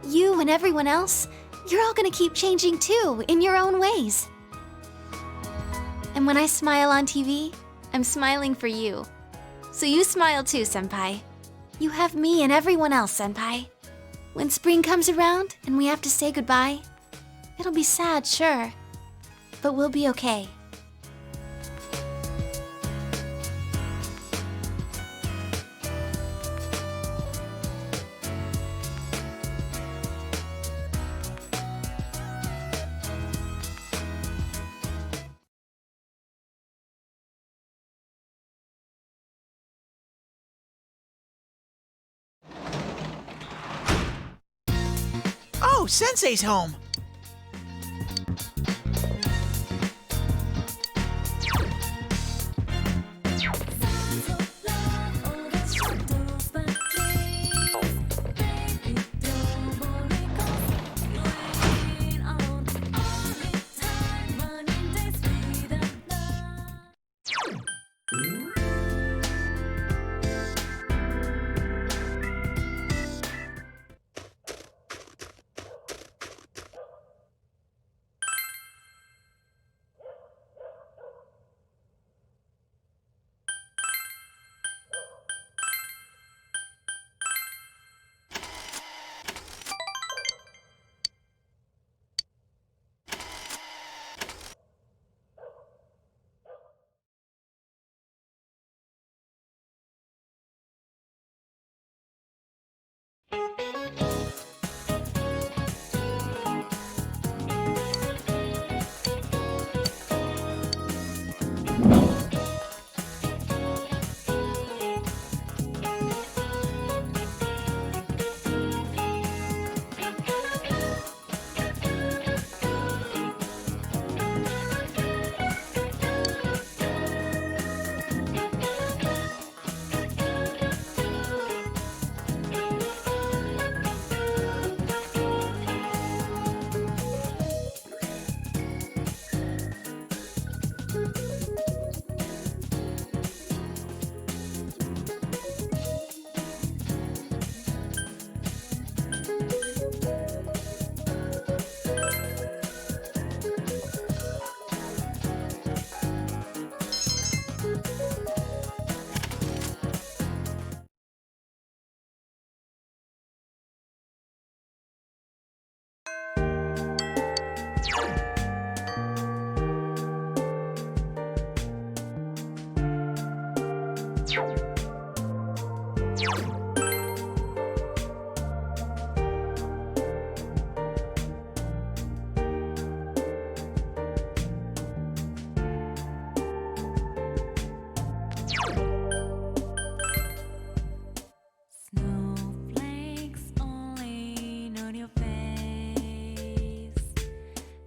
You and everyone else, you're all gonna keep changing too, in your own ways. And when I smile on TV, I'm smiling for you. So you smile too, Senpai. You have me and everyone else, Senpai. When spring comes around and we have to say goodbye, it'll be sad, sure, but we'll be okay. Oh, Sensei's home. Snowflakes only on your face.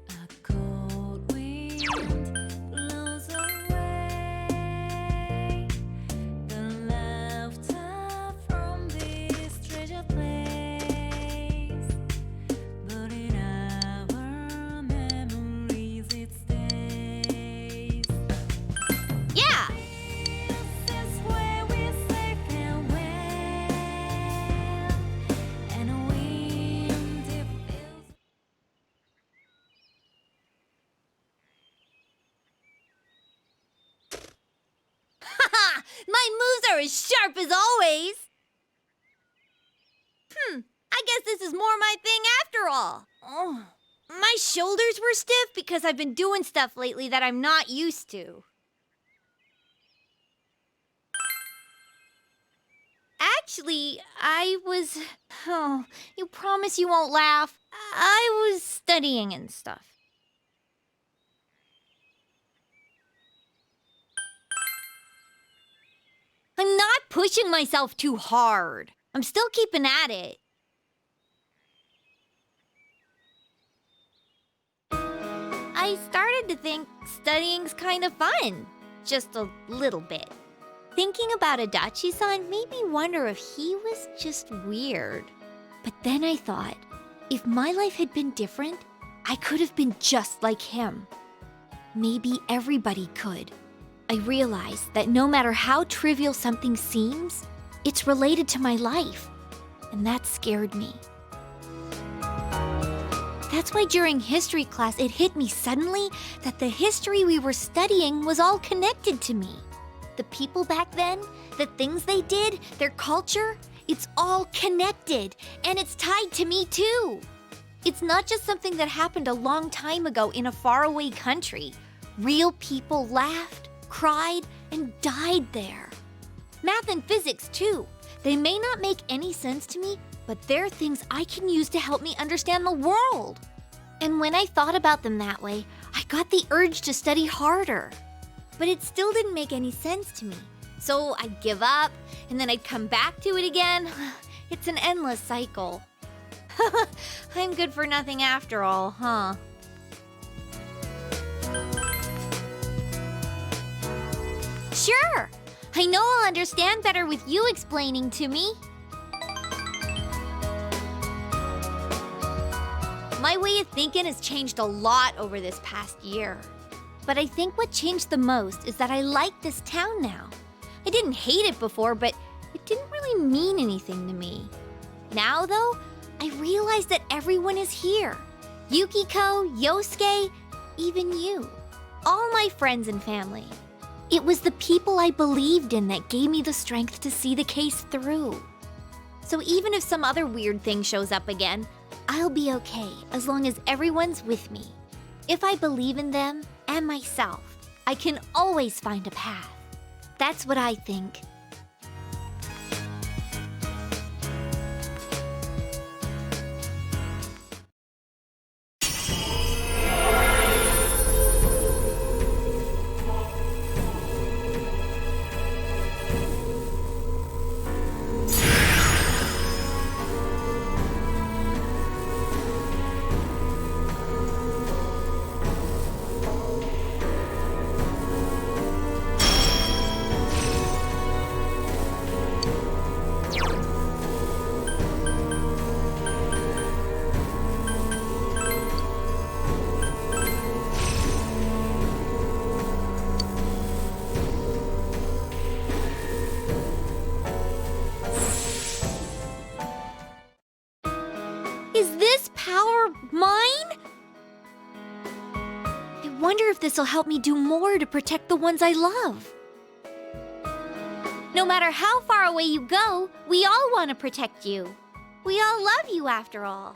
A cold wind blows away the laughter from this treasure place. But in our memories it stays. Yeah! This is where we say farewell, and a wind it feels. Haha! My moves are as sharp as always! I guess this is more my thing after all. Oh, my shoulders were stiff because I've been doing stuff lately that I'm not used to. Actually, Oh, you promise you won't laugh? I was studying and stuff. I'm not pushing myself too hard. I'm still keeping at it. I started to think studying's kind of fun. Just a little bit. Thinking about Adachi-san made me wonder if he was just weird. But then I thought, if my life had been different, I could have been just like him. Maybe everybody could. I realized that no matter how trivial something seems, it's related to my life, and that scared me. That's why during history class it hit me suddenly that the history we were studying was all connected to me. The people back then, the things they did, their culture, it's all connected, and it's tied to me too. It's not just something that happened a long time ago in a faraway country. Real people laughed, cried, and died there. Math and physics too. They may not make any sense to me, but they're things I can use to help me understand the world. And when I thought about them that way, I got the urge to study harder. But it still didn't make any sense to me. So I'd give up, and then I'd come back to it again. It's an endless cycle. I'm good for nothing after all, huh? Sure! I know I'll understand better with you explaining to me. My way of thinking has changed a lot over this past year. But I think what changed the most is that I like this town now. I didn't hate it before, but it didn't really mean anything to me. Now, though, I realize that everyone is here. Yukiko, Yosuke, even you. All my friends and family. It was the people I believed in that gave me the strength to see the case through. So even if some other weird thing shows up again, I'll be okay as long as everyone's with me. If I believe in them and myself, I can always find a path. That's what I think. Is this power mine? I wonder if this'll help me do more to protect the ones I love. No matter how far away you go, we all want to protect you. We all love you after all.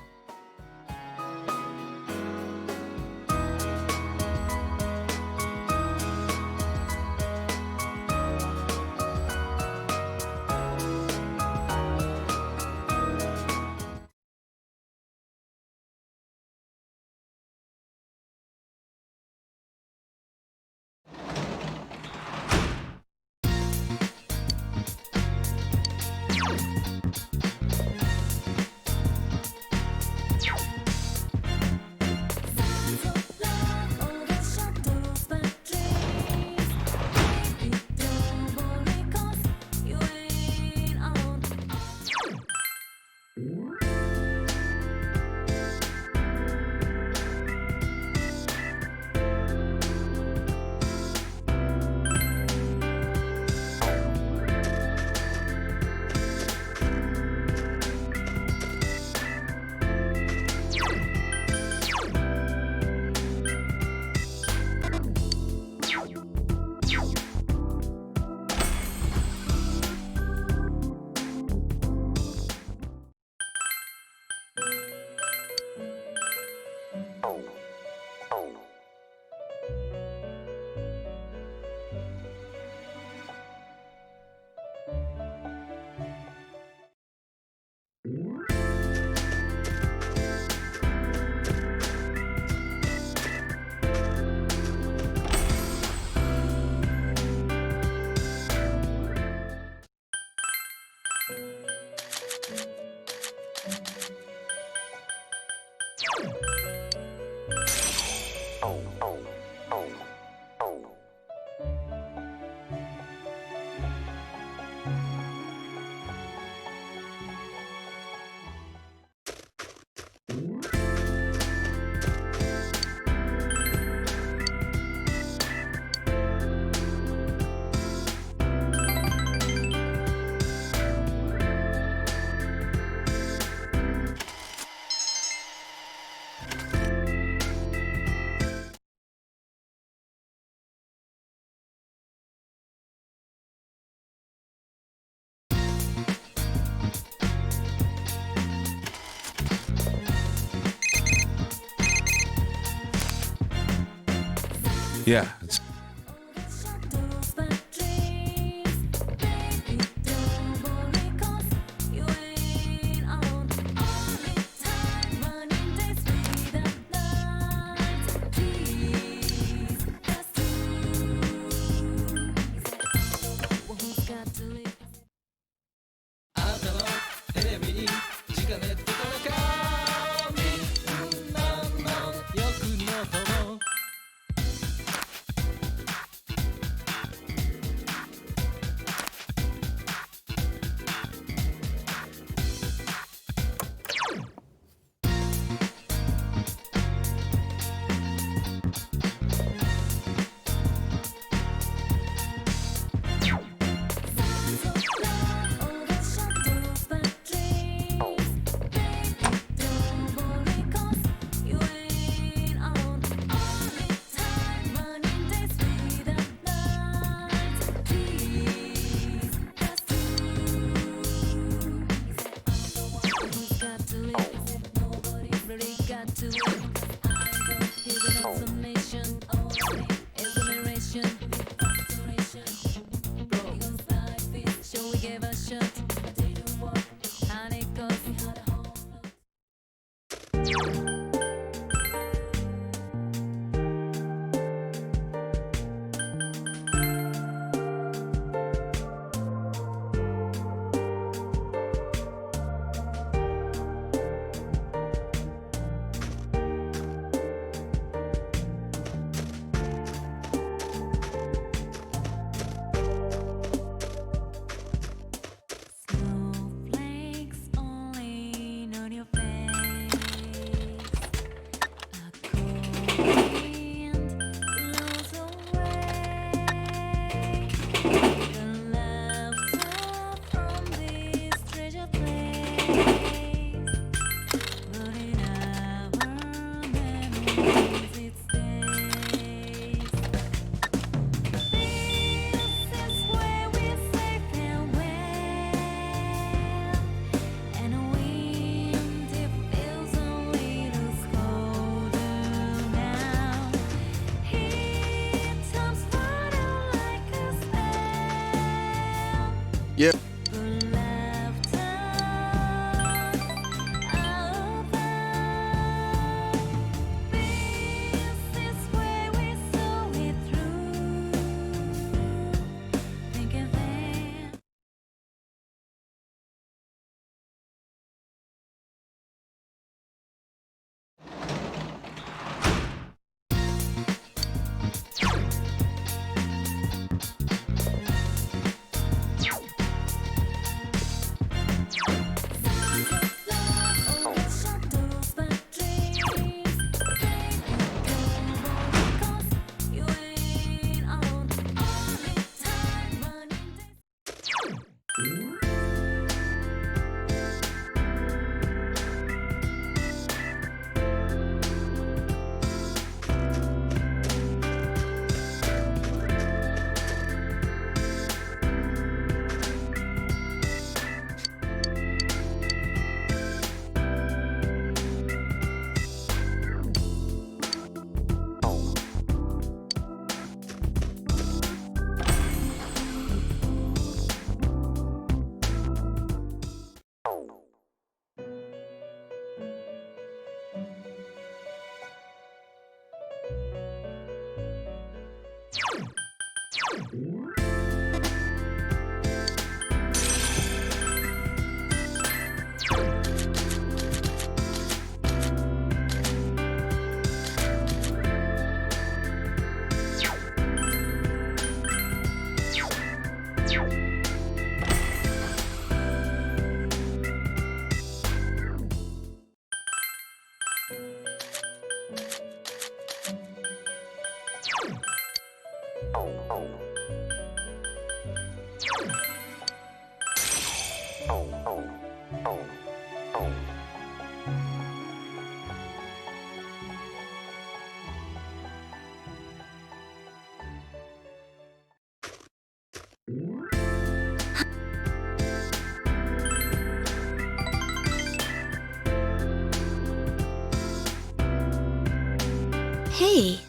Yeah, it's Yep. Hey,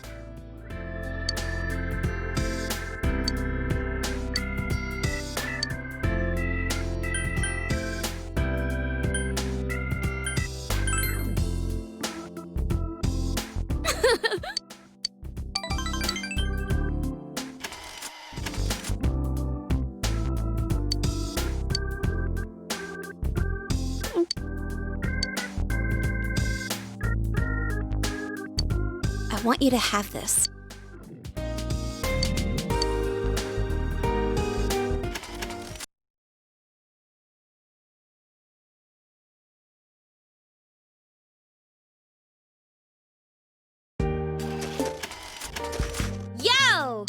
want you to have this. Yo!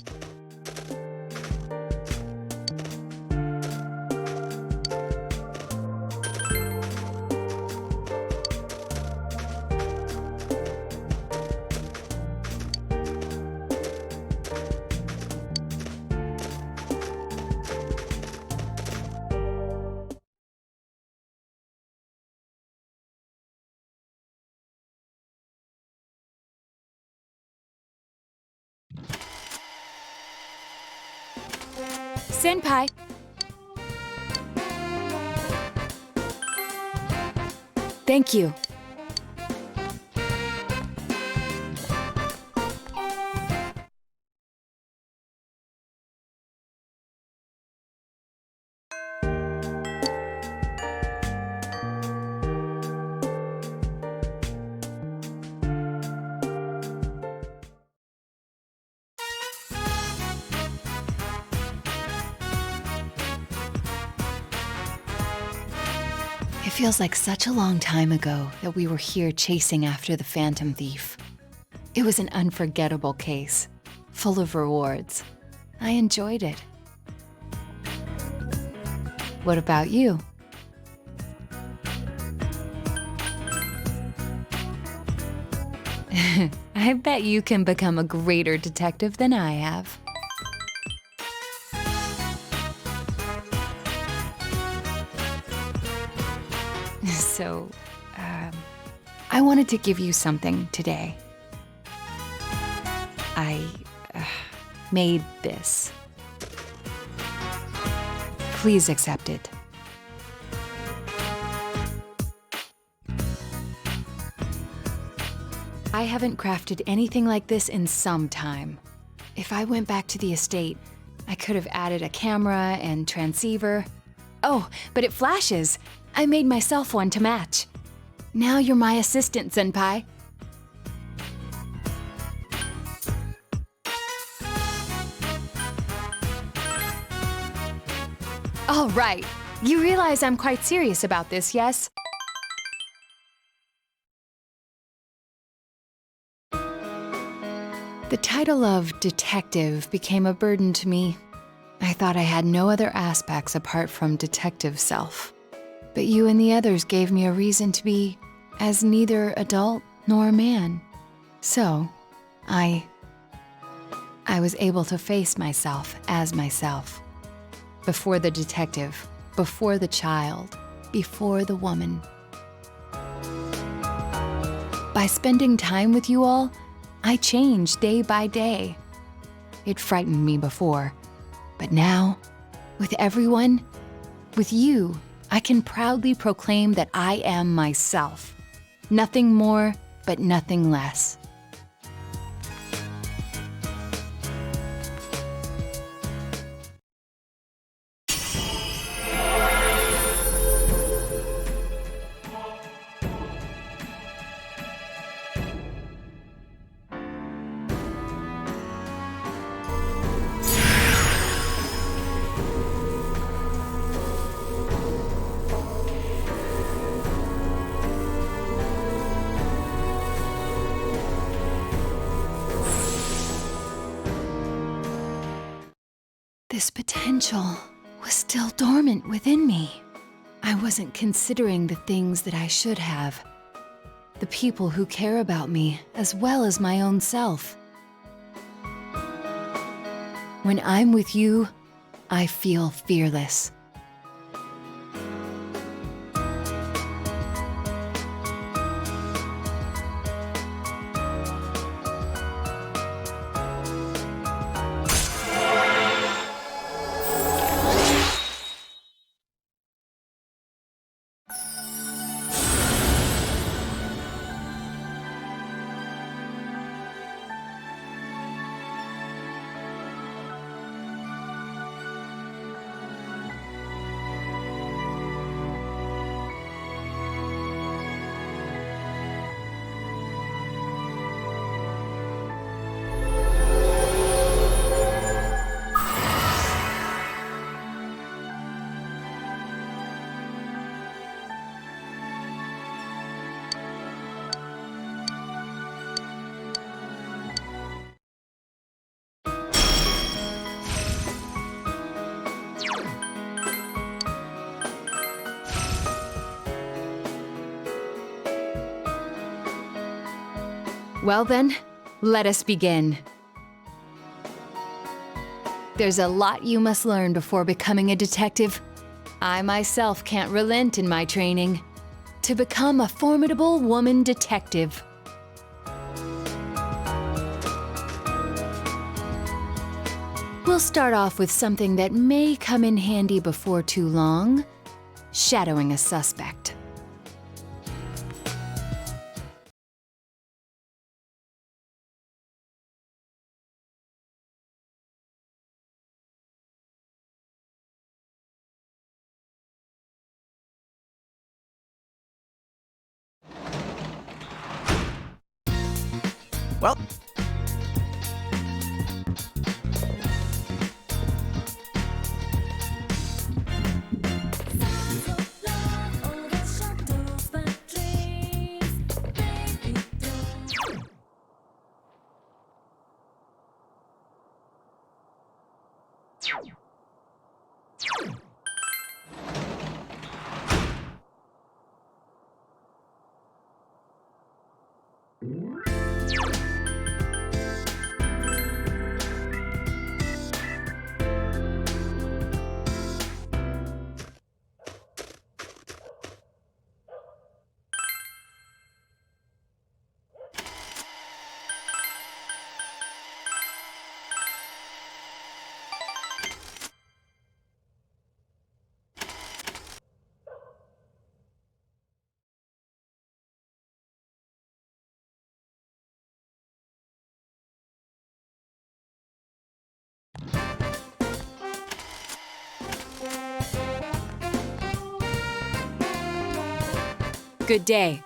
Senpai! Thank you. It feels like such a long time ago that we were here chasing after the Phantom Thief. It was an unforgettable case, full of rewards. I enjoyed it. What about you? I bet you can become a greater detective than I have. So, I wanted to give you something today. I made this. Please accept it. I haven't crafted anything like this in some time. If I went back to the estate, I could have added a camera and transceiver. Oh, but it flashes! I made myself one to match. Now you're my assistant, Senpai. All right. You realize I'm quite serious about this, yes? The title of detective became a burden to me. I thought I had no other aspects apart from detective self. But you and the others gave me a reason to be as neither adult nor man. So, I was able to face myself as myself. Before the detective, before the child, before the woman. By spending time with you all, I changed day by day. It frightened me before, but now, with everyone, with you, I can proudly proclaim that I am myself. Nothing more, but nothing less. This potential was still dormant within me. I wasn't considering the things that I should have. The people who care about me, as well as my own self. When I'm with you, I feel fearless. Well then, let us begin. There's a lot you must learn before becoming a detective. I myself can't relent in my training. To become a formidable woman detective. We'll start off with something that may come in handy before too long. Shadowing a suspect. Well, Good day.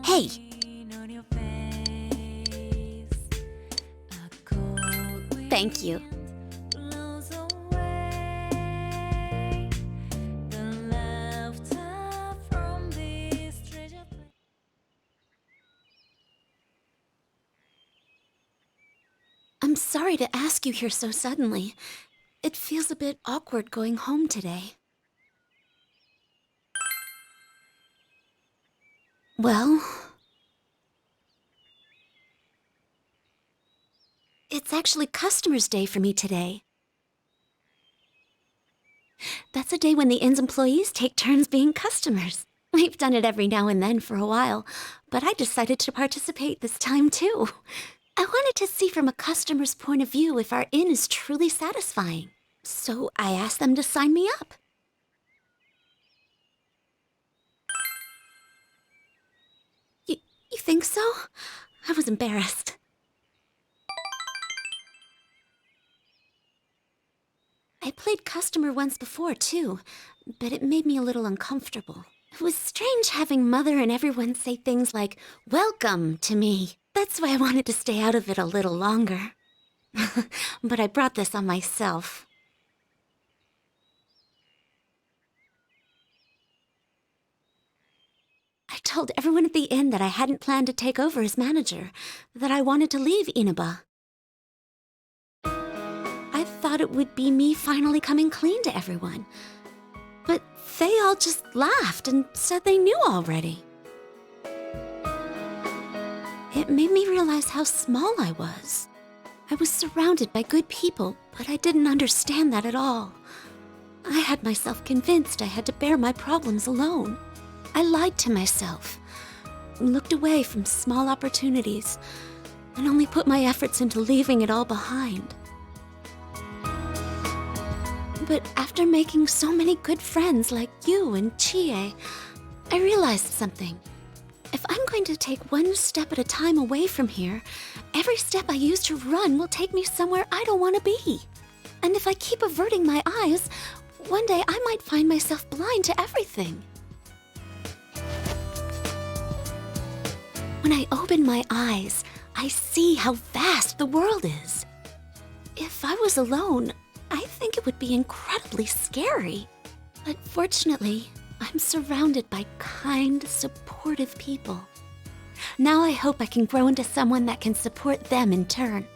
Hey, thank you. I'm sorry to ask you here so suddenly. It feels a bit awkward going home today. Well, it's actually Customers' Day for me today. That's a day when the inn's employees take turns being customers. We've done it every now and then for a while, but I decided to participate this time too. I wanted to see from a customer's point of view if our inn is truly satisfying. So I asked them to sign me up. You think so? I was embarrassed. I played customer once before, too, but it made me a little uncomfortable. It was strange having Mother and everyone say things like, "Welcome" to me. That's why I wanted to stay out of it a little longer. But I brought this on myself. I told everyone at the inn that I hadn't planned to take over as manager, that I wanted to leave Inaba. I thought it would be me finally coming clean to everyone. But they all just laughed and said they knew already. It made me realize how small I was. I was surrounded by good people, but I didn't understand that at all. I had myself convinced I had to bear my problems alone. I lied to myself, looked away from small opportunities, and only put my efforts into leaving it all behind. But after making so many good friends like you and Chie, I realized something. If I'm going to take one step at a time away from here, every step I use to run will take me somewhere I don't want to be. And if I keep averting my eyes, one day I might find myself blind to everything. When I open my eyes, I see how vast the world is. If I was alone, I think it would be incredibly scary. But fortunately, I'm surrounded by kind, supportive people. Now I hope I can grow into someone that can support them in turn.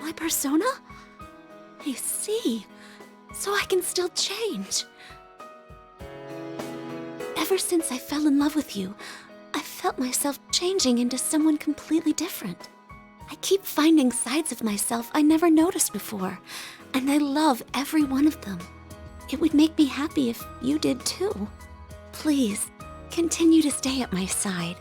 My persona? I see. So I can still change. Ever since I fell in love with you, I felt myself changing into someone completely different. I keep finding sides of myself I never noticed before, and I love every one of them. It would make me happy if you did too. Please, continue to stay at my side.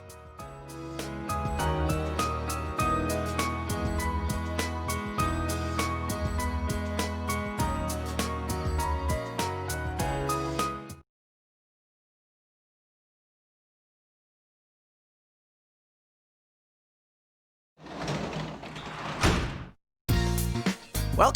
Well,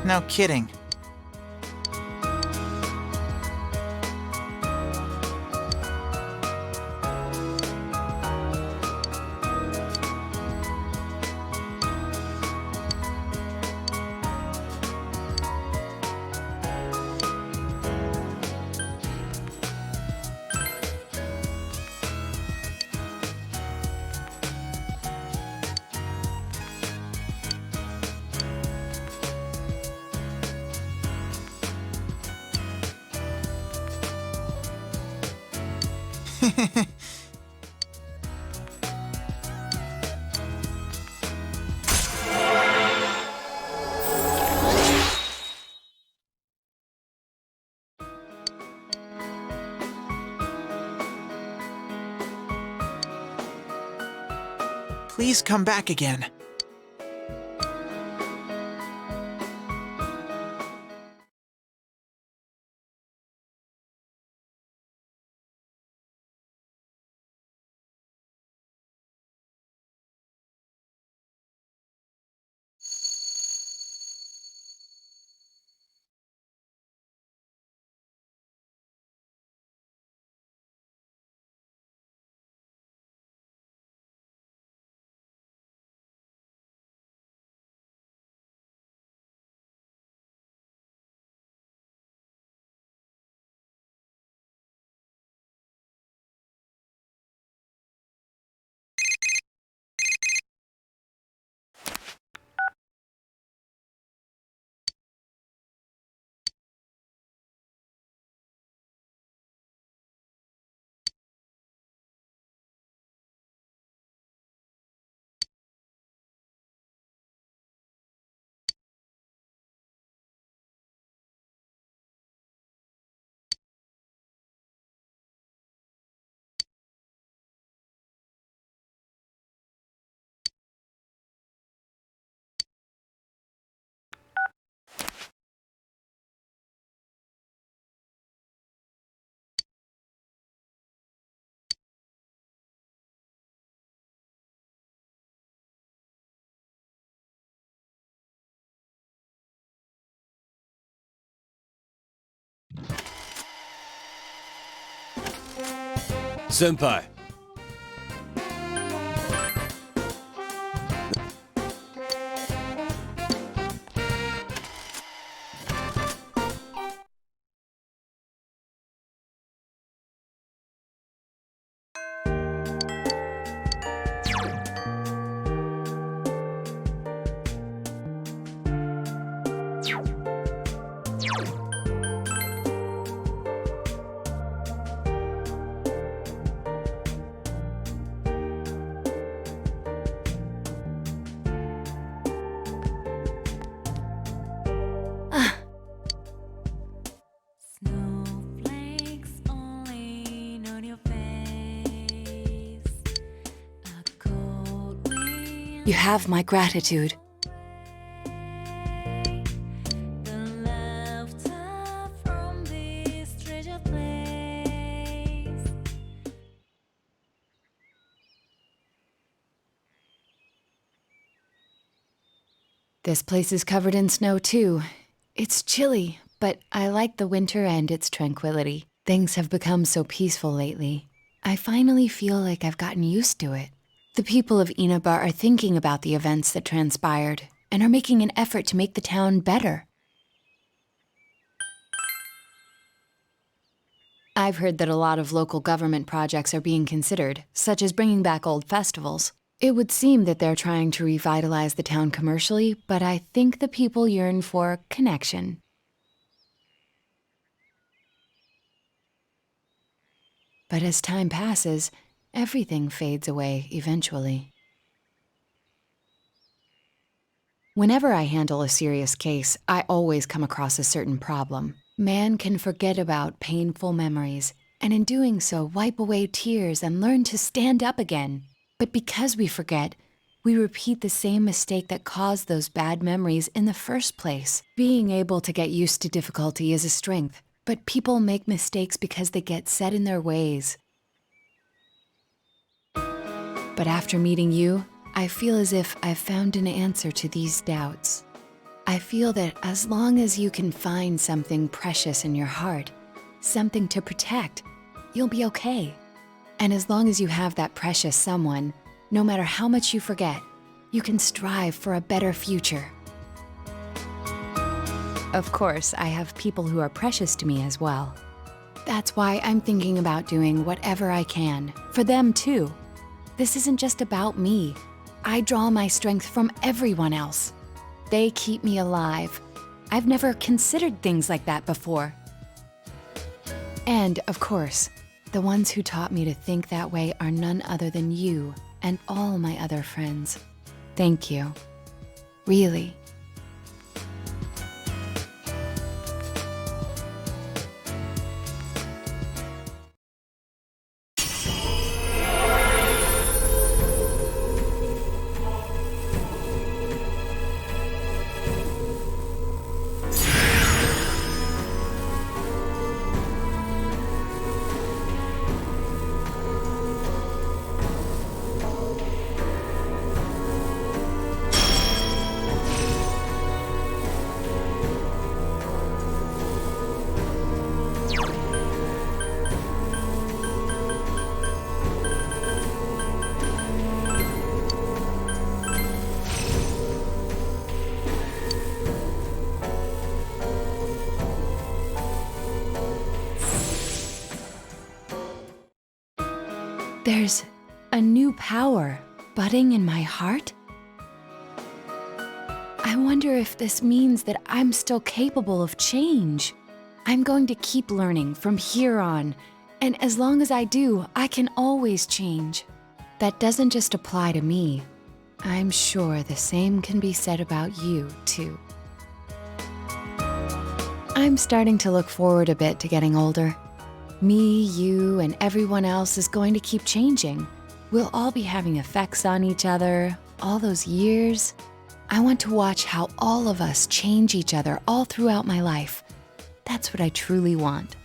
no kidding. Please come back again. Senpai. Snowflakes only on your face. A cold wind You have my gratitude. then laughter from this treasure place. This place is covered in snow too. It's chilly, but I like the winter and its tranquility. Things have become so peaceful lately. I finally feel like I've gotten used to it. The people of Inaba are thinking about the events that transpired and are making an effort to make the town better. I've heard that a lot of local government projects are being considered, such as bringing back old festivals. It would seem that they're trying to revitalize the town commercially, but I think the people yearn for connection. But as time passes, everything fades away eventually. Whenever I handle a serious case, I always come across a certain problem. Man can forget about painful memories, and in doing so, wipe away tears and learn to stand up again. But because we forget, we repeat the same mistake that caused those bad memories in the first place. Being able to get used to difficulty is a strength, but people make mistakes because they get set in their ways. But after meeting you, I feel as if I've found an answer to these doubts. I feel that as long as you can find something precious in your heart, something to protect, you'll be okay. And as long as you have that precious someone, no matter how much you forget, you can strive for a better future. Of course, I have people who are precious to me as well. That's why I'm thinking about doing whatever I can, for them too. This isn't just about me. I draw my strength from everyone else. They keep me alive. I've never considered things like that before. And, of course, the ones who taught me to think that way are none other than you and all my other friends. Thank you. Really. There's a new power budding in my heart. I wonder if this means that I'm still capable of change. I'm going to keep learning from here on, and as long as I do, I can always change. That doesn't just apply to me. I'm sure the same can be said about you, too. I'm starting to look forward a bit to getting older. Me, you, and everyone else is going to keep changing. We'll all be having effects on each other, all those years. I want to watch how all of us change each other all throughout my life. That's what I truly want.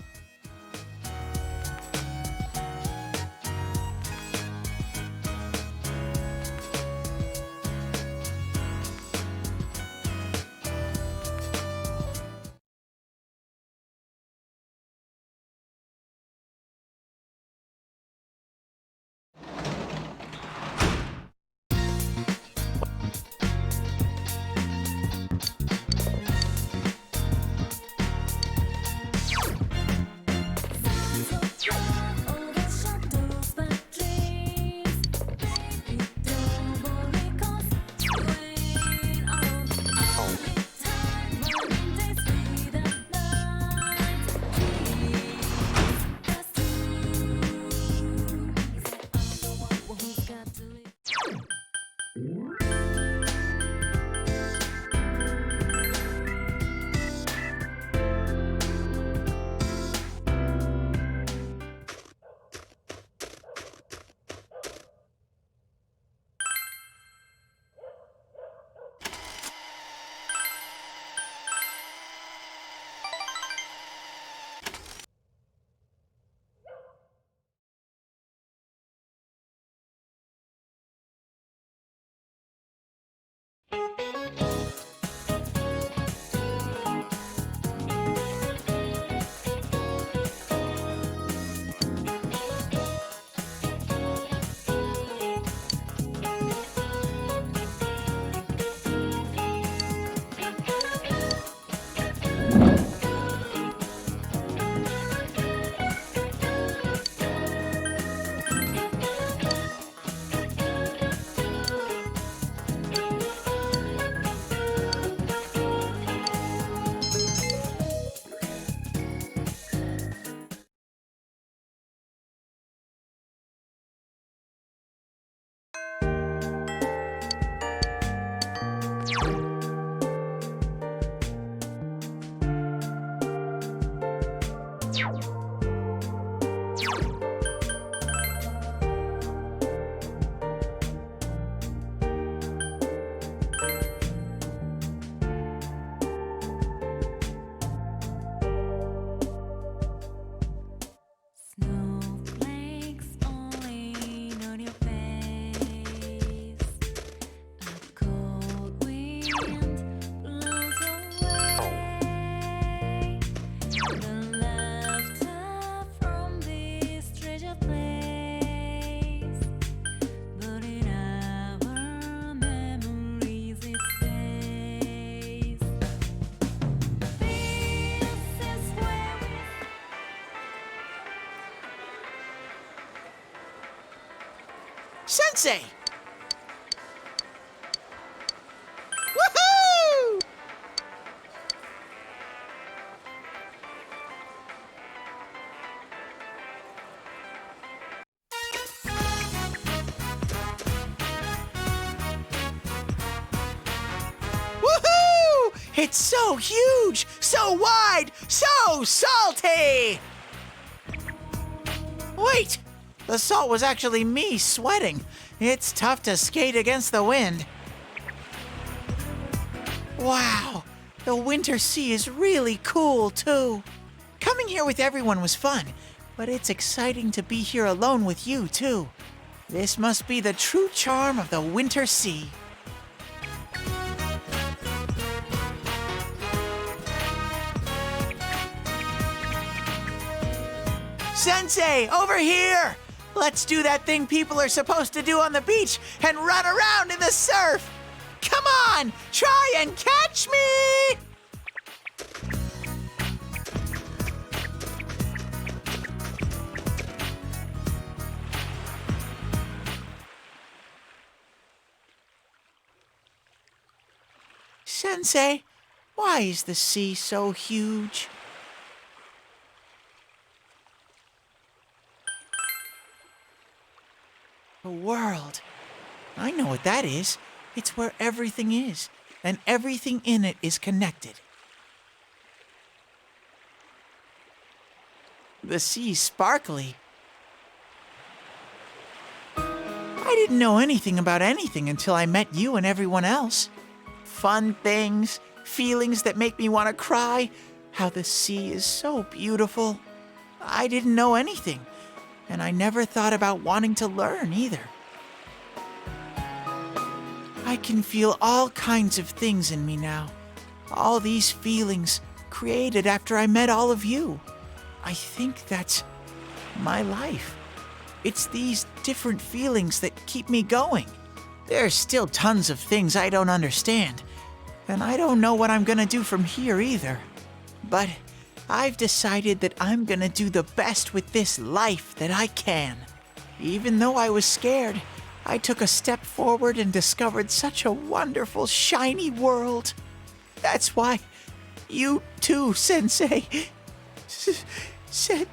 Sensei! Woohoo! Woohoo! It's so huge, so wide, so salty! Wait! The salt was actually me sweating. It's tough to skate against the wind. Wow, the winter sea is really cool too. Coming here with everyone was fun, but it's exciting to be here alone with you too. This must be the true charm of the winter sea. Sensei, over here! Let's do that thing people are supposed to do on the beach and run around in the surf! Come on, try and catch me! Sensei, why is the sea so huge? The world. I know what that is. It's where everything is, and everything in it is connected. The sea's sparkly. I didn't know anything about anything until I met you and everyone else. Fun things, feelings that make me want to cry, how the sea is so beautiful. I didn't know anything, and I never thought about wanting to learn either. I can feel all kinds of things in me now. All these feelings created after I met all of you. I think that's my life. It's these different feelings that keep me going. There's still tons of things I don't understand, and I don't know what I'm gonna do from here either. But I've decided that I'm gonna do the best with this life that I can. Even though I was scared, I took a step forward and discovered such a wonderful, shiny world. That's why you too, Sensei. Sensei!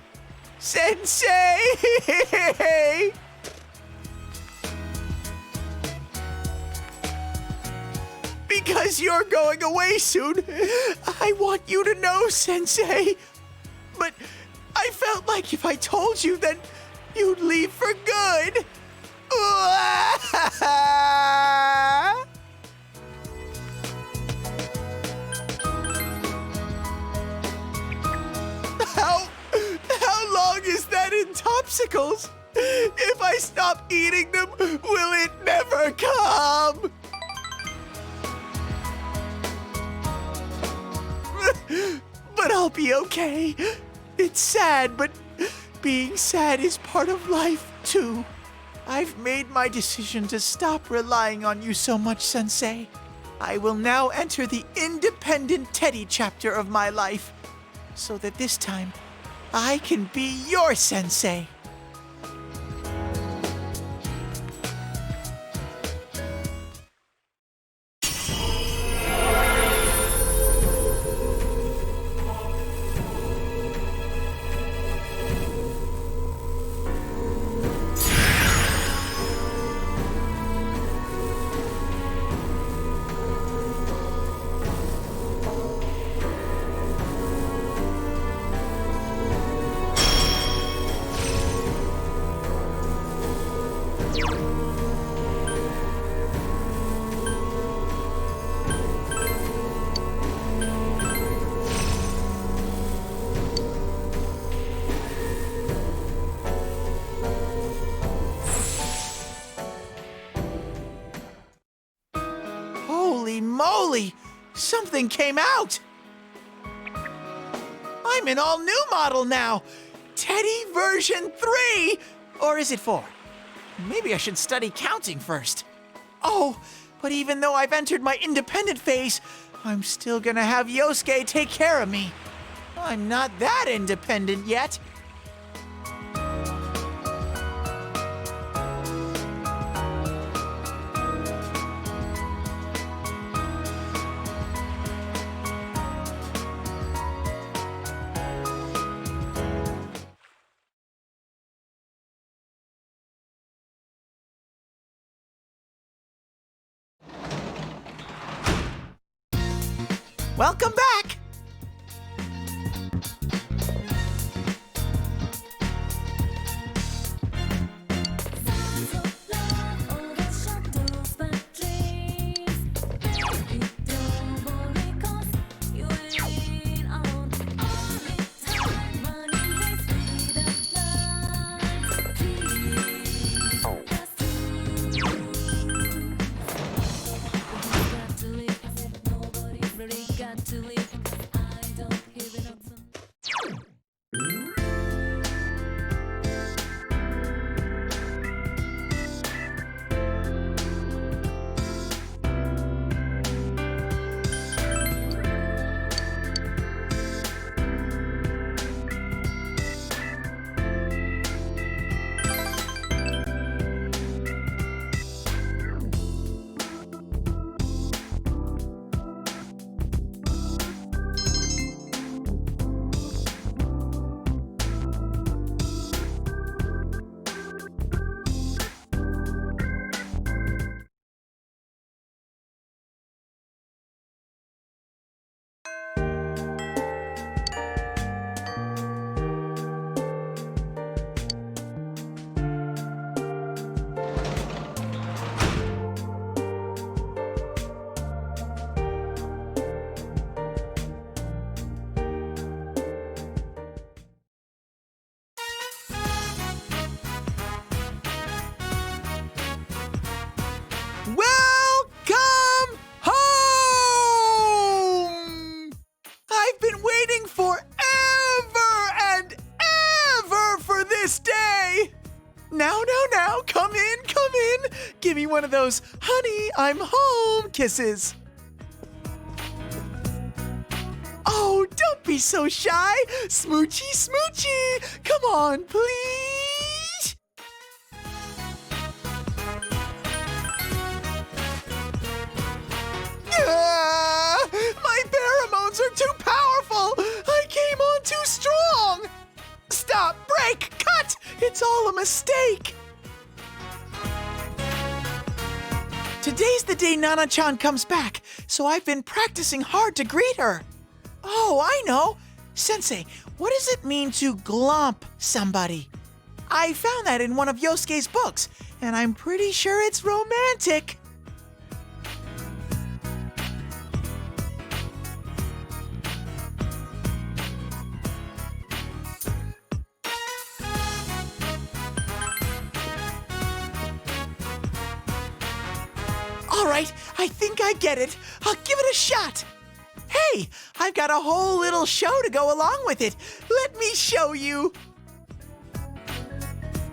Because you're going away soon, I want you to know, Sensei. But I felt like if I told you, then you'd leave for good. How long is that in Topsicles? If I stop eating them, will it never come? But I'll be okay. It's sad, but being sad is part of life, too. I've made my decision to stop relying on you so much, Sensei. I will now enter the independent Teddy chapter of my life, so that this time I can be your Sensei. Holy moly! Something came out! I'm an all-new model now! Teddy version 3! Or is it 4? Maybe I should study counting first. Oh, but even though I've entered my independent phase, I'm still gonna have Yosuke take care of me. I'm not that independent yet. Welcome back! Welcome home! I've been waiting forever and ever for this day! Now, come in. Give me one of those, honey, I'm home kisses. Oh, don't be so shy. Smoochy. Come on, please. My pheromones are too powerful. I came on too strong. Stop, break, cut. It's all a mistake. Today's the day Nana-chan comes back, so I've been practicing hard to greet her. Oh, I know. Sensei, what does it mean to glomp somebody? I found that in one of Yosuke's books, and I'm pretty sure it's romantic. All right, I think I get it. I'll give it a shot. Hey, I've got a whole little show to go along with it. Let me show you.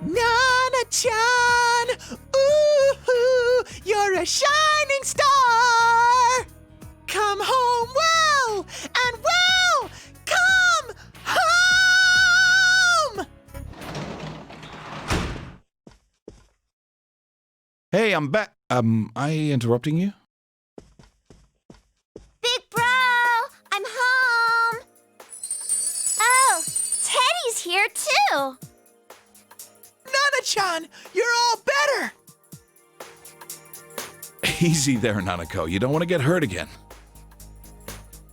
Nana-chan, ooh, you're a shining star. Come home well and well. Come home. Hey, I'm back. I interrupting you? Big bro, I'm home. Oh, Teddy's here too. Nana-chan, you're all better. Easy there, Nanako. You don't want to get hurt again.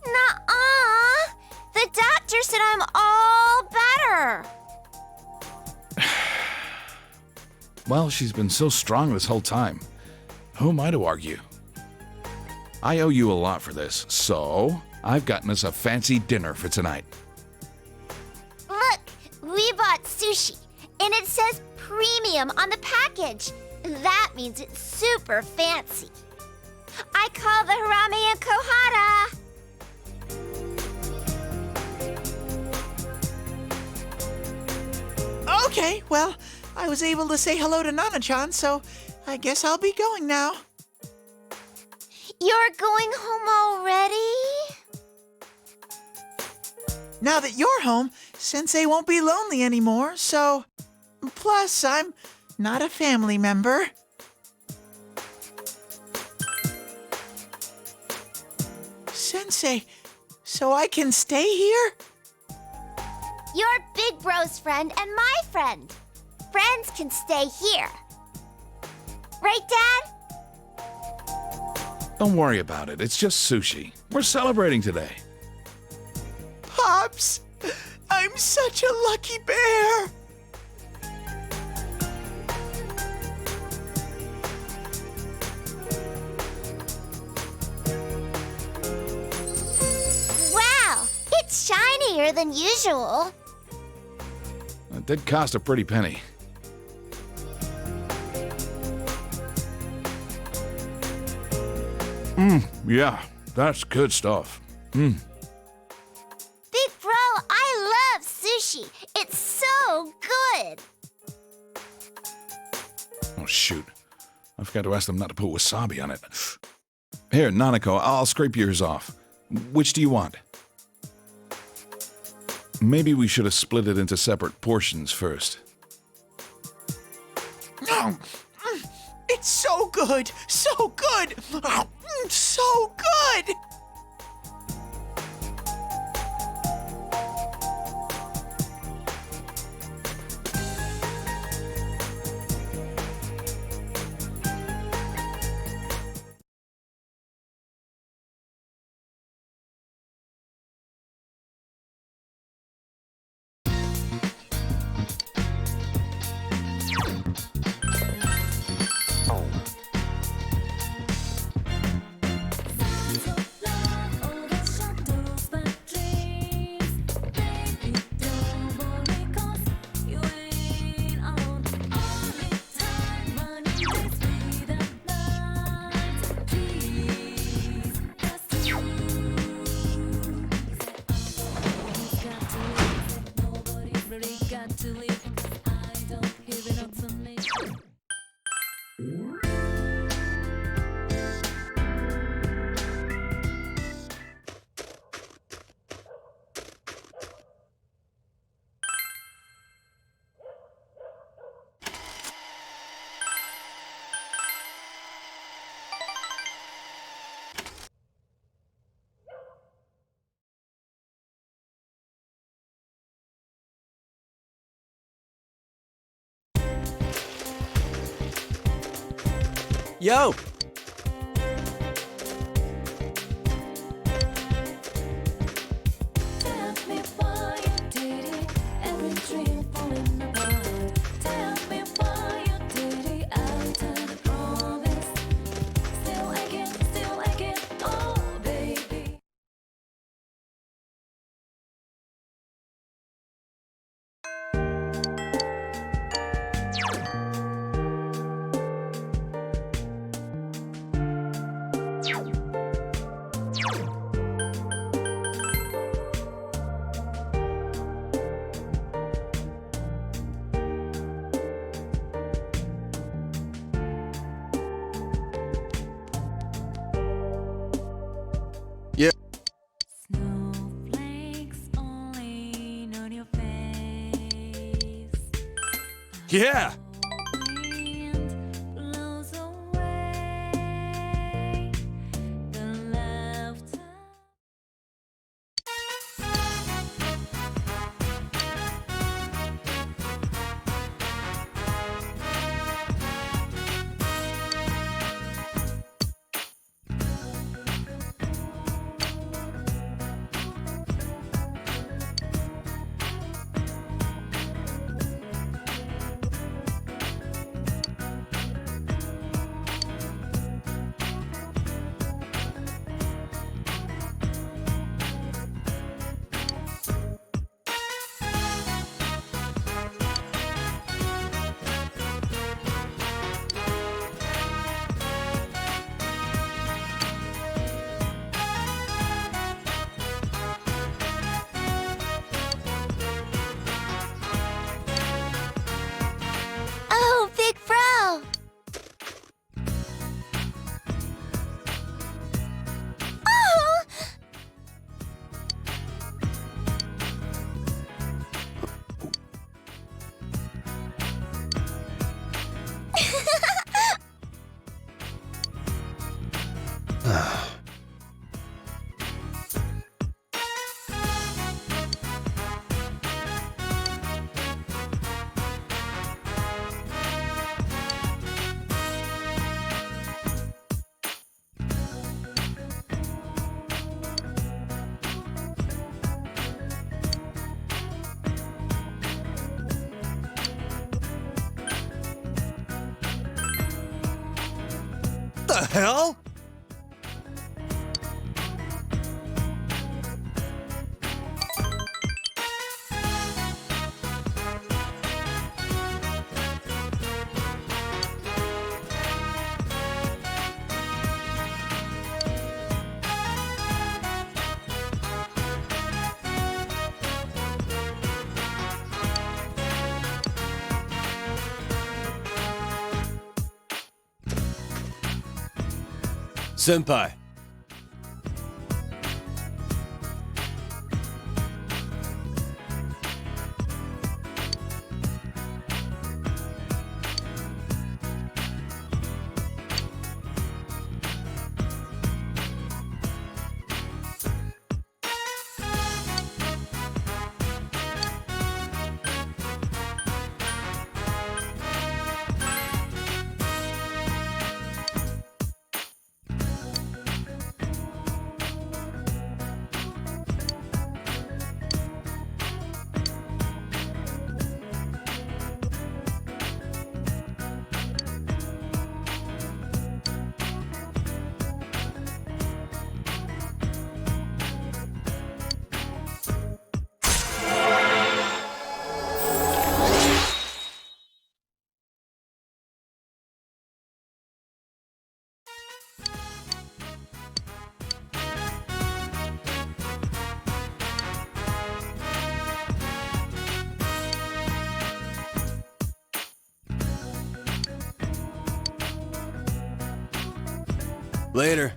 Nuh-uh. The doctor said I'm all better. Well, she's been so strong this whole time. Who am I to argue? I owe you a lot for this, so I've gotten us a fancy dinner for tonight. Look, we bought sushi, and it says premium on the package. That means it's super fancy. I call the harame and kohara. Okay, well, I was able to say hello to Nana-chan, so I guess I'll be going now. You're going home already? Now that you're home, Sensei won't be lonely anymore, so... Plus, I'm not a family member. Sensei, so I can stay here? You're Big Bro's friend and my friend. Friends can stay here. Right, Dad? Don't worry about it. It's just sushi. We're celebrating today. Pops, I'm such a lucky bear. Wow, it's shinier than usual. It did cost a pretty penny. Yeah, that's good stuff. Big Bro, I love sushi. It's so good. Oh, shoot. I forgot to ask them not to put wasabi on it. Here, Nanako, I'll scrape yours off. Which do you want? Maybe we should have split it into separate portions first. It's so good, so good, so good. Yo! Yeah. Yeah. the hell? Senpai. Later.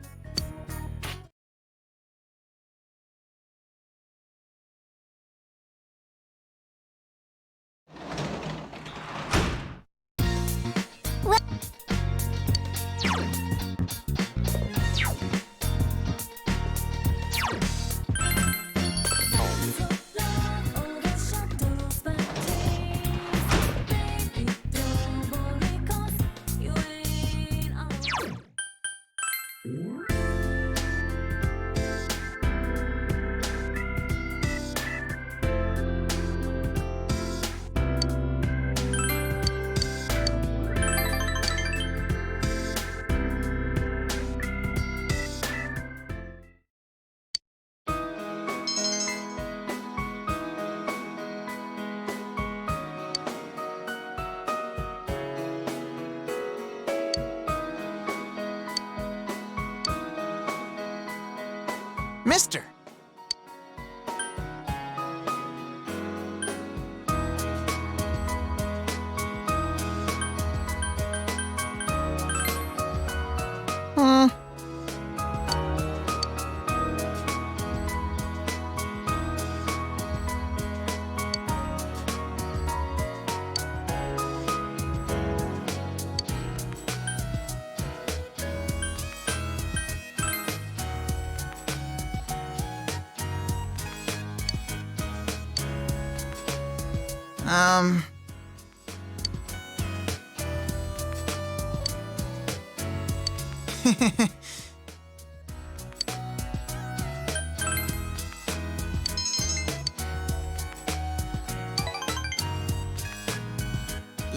Mister.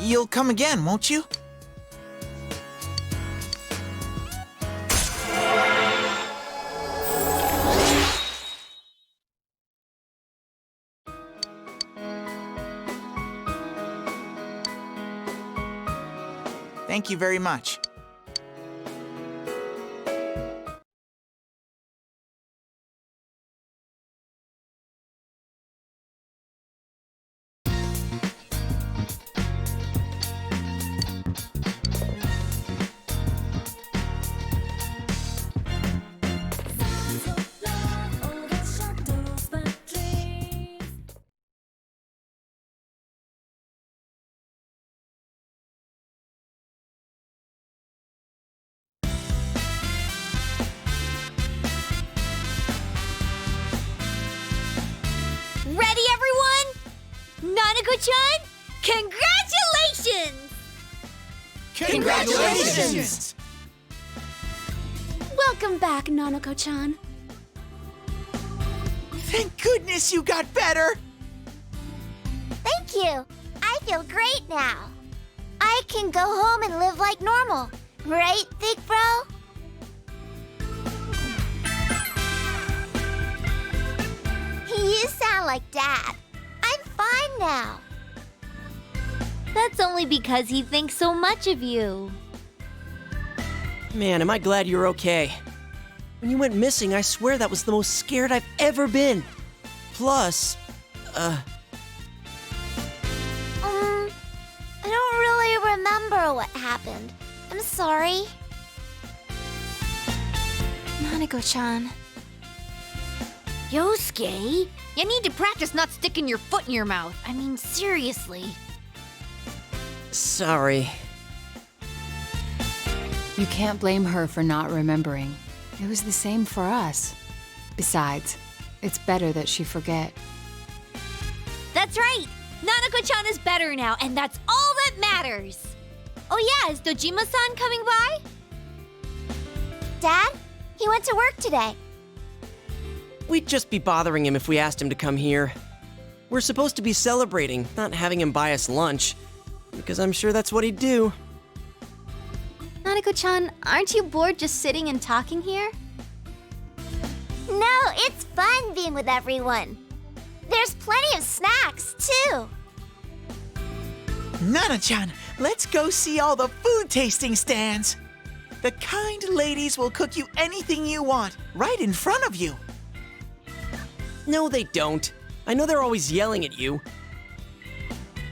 You'll come again, won't you? Thank you very much. Ready, everyone? Nanako-chan, congratulations! Congratulations! Welcome back, Nanako-chan. Thank goodness you got better! Thank you. I feel great now. I can go home and live like normal. Right, big bro? You sound like Dad. I'm fine now. That's only because he thinks so much of you. Man, am I glad you're okay. When you went missing, I swear that was the most scared I've ever been. Plus, I don't really remember what happened. I'm sorry. Nanako-chan. Yosuke, you need to practice not sticking your foot in your mouth. I mean, seriously. sorry. You can't blame her for not remembering. It was the same for us. Besides, it's better that she forget. That's right! Nanako-chan is better now, and that's all that matters! Oh yeah, is Dojima-san coming by? Dad? He went to work today. We'd just be bothering him if we asked him to come here. We're supposed to be celebrating, not having him buy us lunch. Because I'm sure that's what he'd do. Nanako-chan, aren't you bored just sitting and talking here? No, it's fun being with everyone. There's plenty of snacks, too. Nana-chan, let's go see all the food tasting stands. The kind ladies will cook you anything you want, right in front of you. No, they don't. I know they're always yelling at you.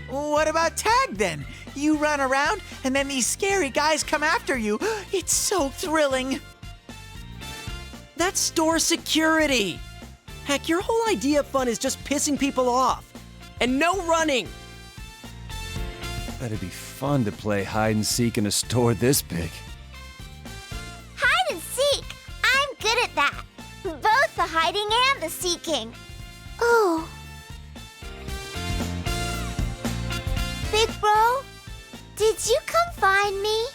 What about tag then? You run around and then these scary guys come after you. It's so thrilling. That's store security. Heck, your whole idea of fun is just pissing people off. And no running. That'd be fun to play hide and seek in a store this big. Hide and seek. I'm good at that. Both the hiding and the seeking. Oh. Big bro, did you come find me?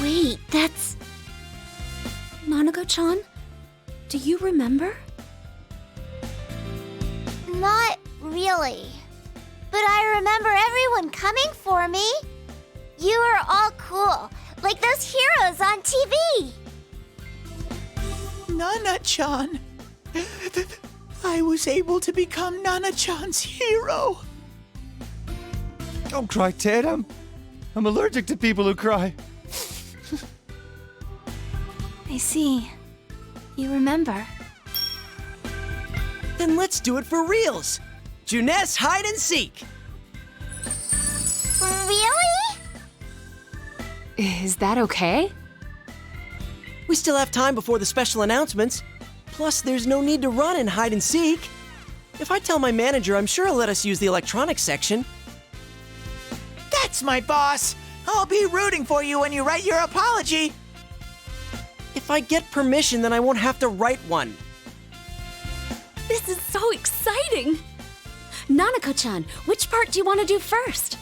Wait, that's... Nanako-chan? Do you remember? Not really. But I remember everyone coming for me. You were all cool, like those heroes on TV. Nana-chan. I was able to become Nana-chan's hero. Don't cry, Ted. I'm allergic to people who cry. I see. You remember. Then let's do it for reals. Juness hide and seek. Really? Is that okay? We still have time before the special announcements. Plus, there's no need to run and hide and seek. If I tell my manager, I'm sure he'll let us use the electronics section. That's my boss. I'll be rooting for you when you write your apology. If I get permission, then I won't have to write one. This is so exciting! Nanako-chan, which part do you want to do first?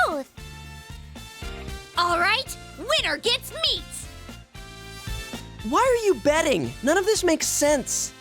Both. All right, winner gets meat! Why are you betting? None of this makes sense.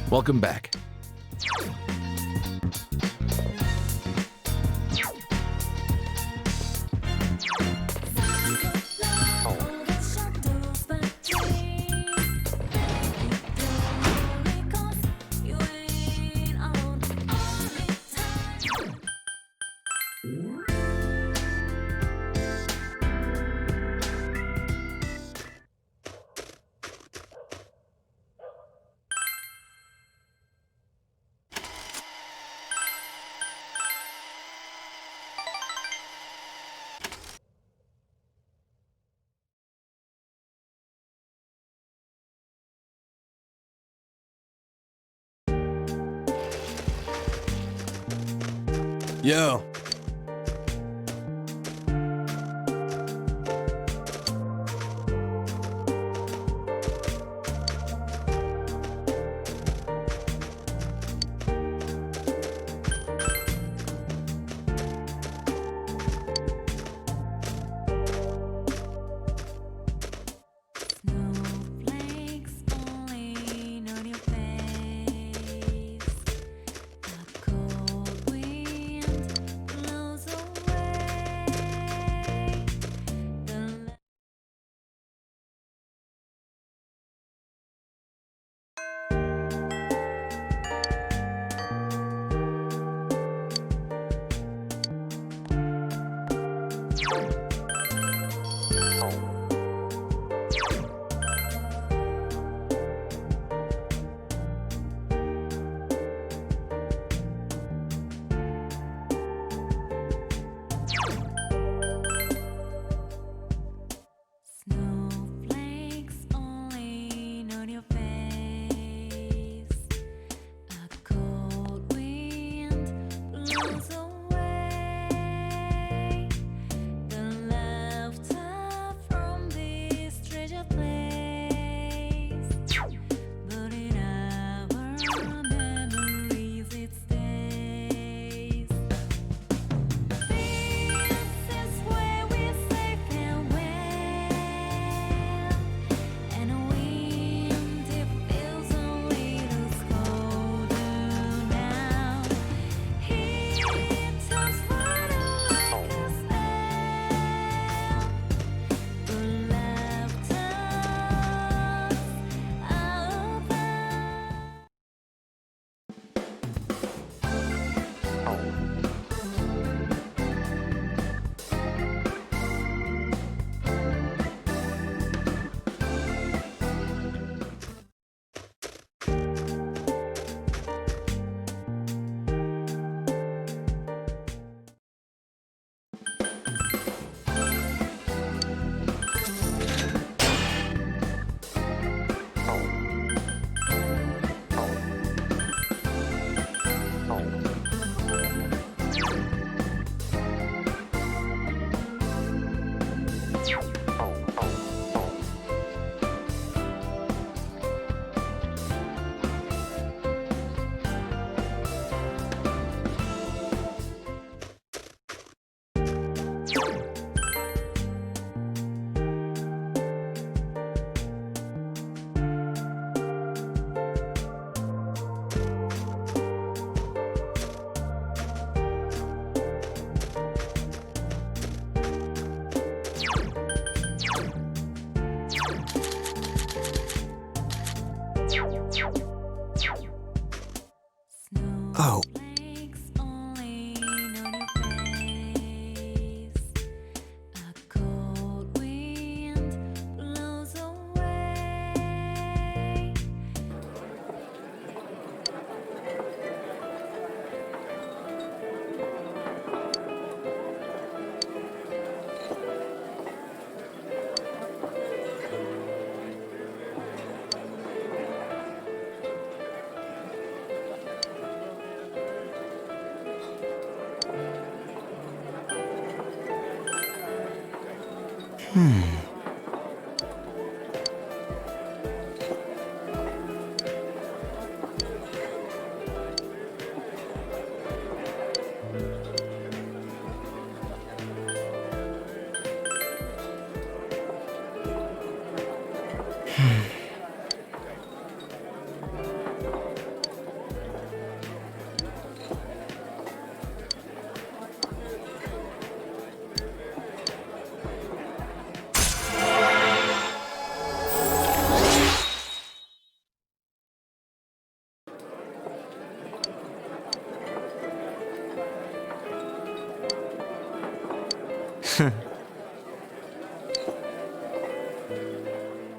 Welcome back. Yo.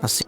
I'll see.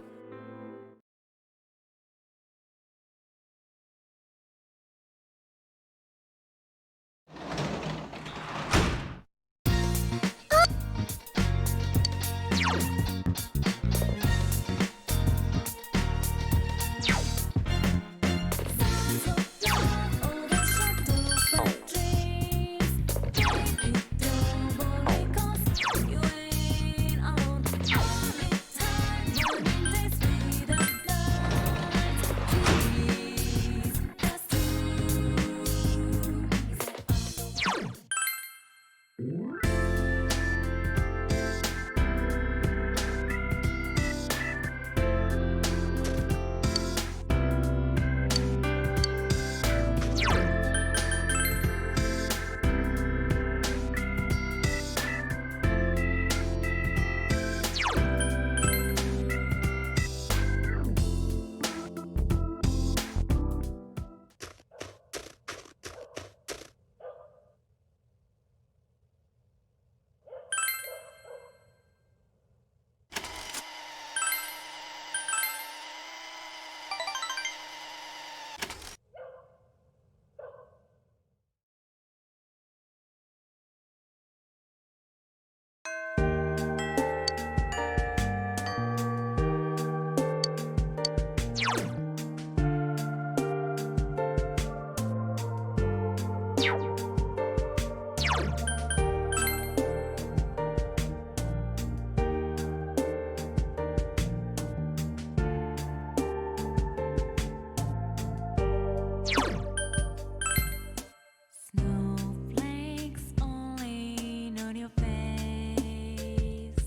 Snowflakes falling on your face.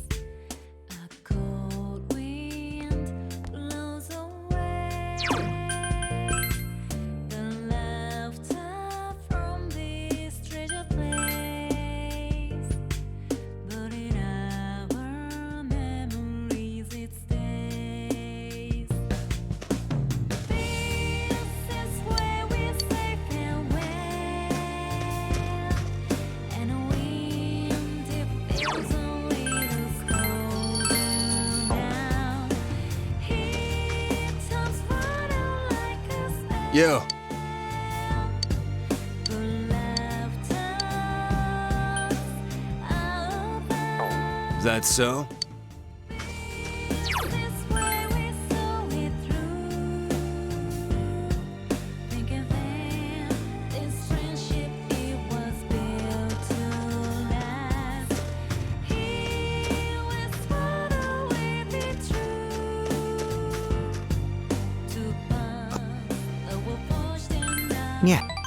A cold wind blows away the laughter from this treasure place. But in our memories it stays. This is where we say farewell, and a wind it feels a little colder now. It turns brighter like a spell. Yo, The laughter out is that so? this way we saw it through. Thinking then this friendship it was built to last. He whispered away the truth to pass that were forged in our Yeah. past.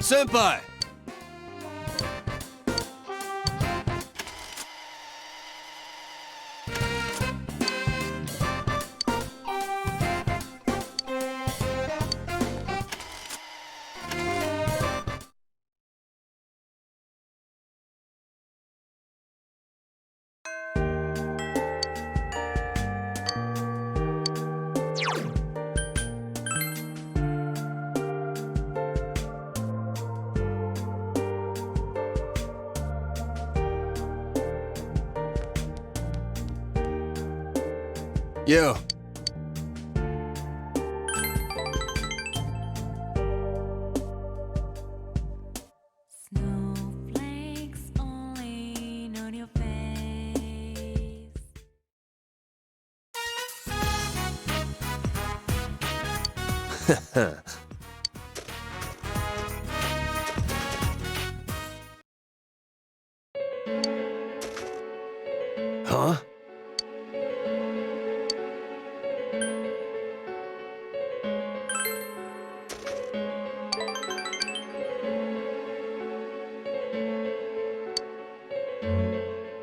Senpai! Yo. Snowflakes falling on your face. Huh?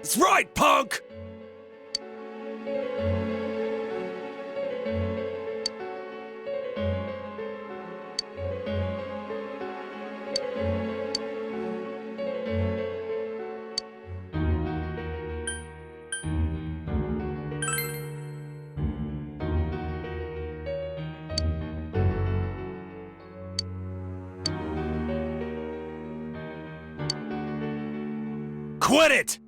That's right, punk! Quit it!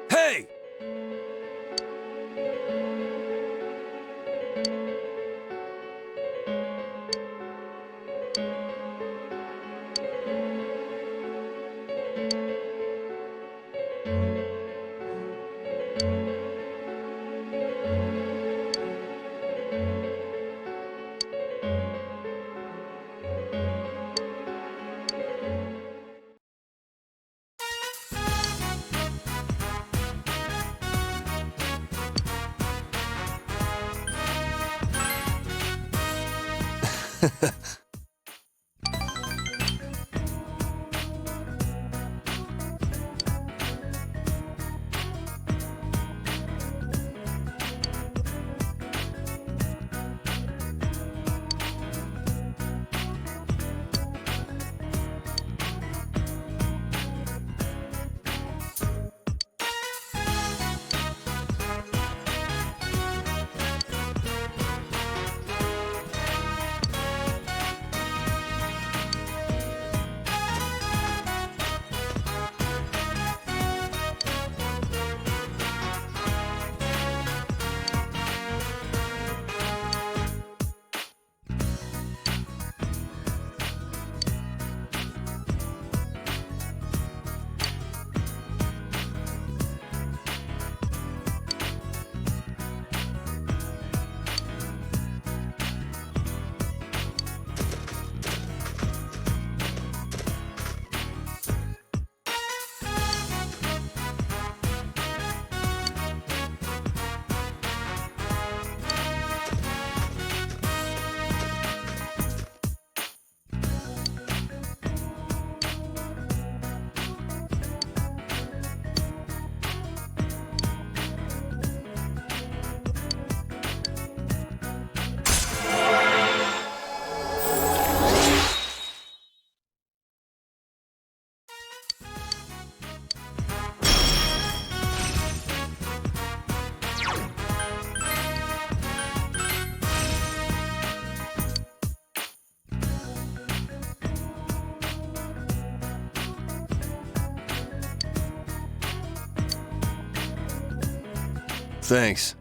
Hey! Thanks.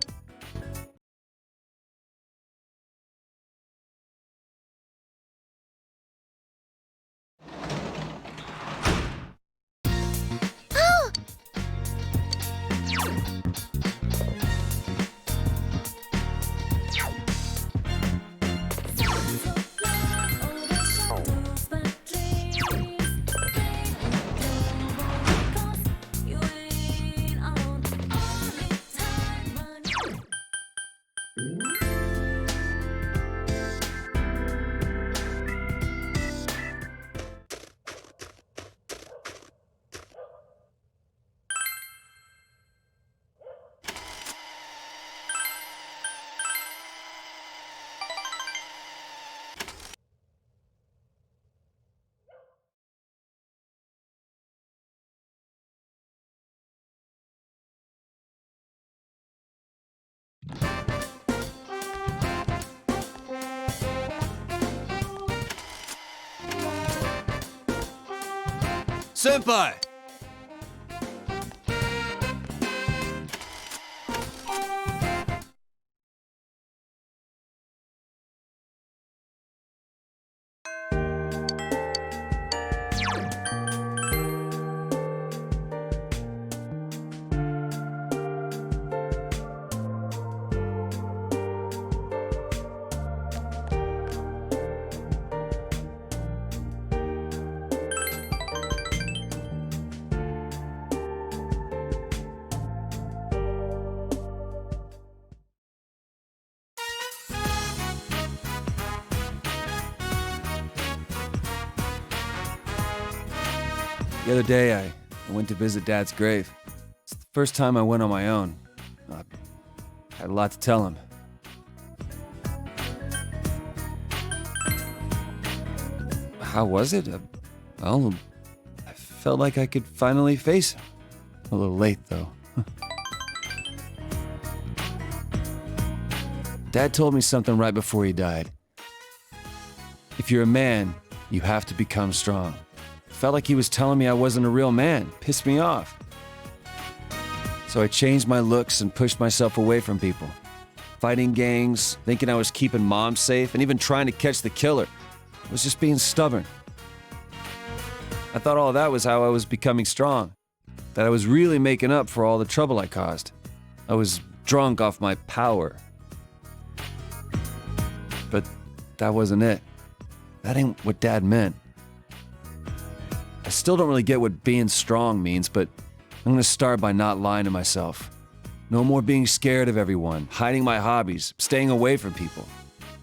Senpai! The other day, I went to visit Dad's grave. It's the first time I went on my own. I had a lot to tell him. How was it? Well, I felt like I could finally face him. A little late, though. Dad told me something right before he died. If you're a man, you have to become strong. Felt like he was telling me I wasn't a real man. Pissed me off. So I changed my looks and pushed myself away from people. Fighting gangs, thinking I was keeping Mom safe, and even trying to catch the killer. I was just being stubborn. I thought all of that was how I was becoming strong. That I was really making up for all the trouble I caused. I was drunk off my power. But that wasn't it. That ain't what Dad meant. I still don't really get what being strong means, but I'm gonna start by not lying to myself. No more being scared of everyone, hiding my hobbies, staying away from people.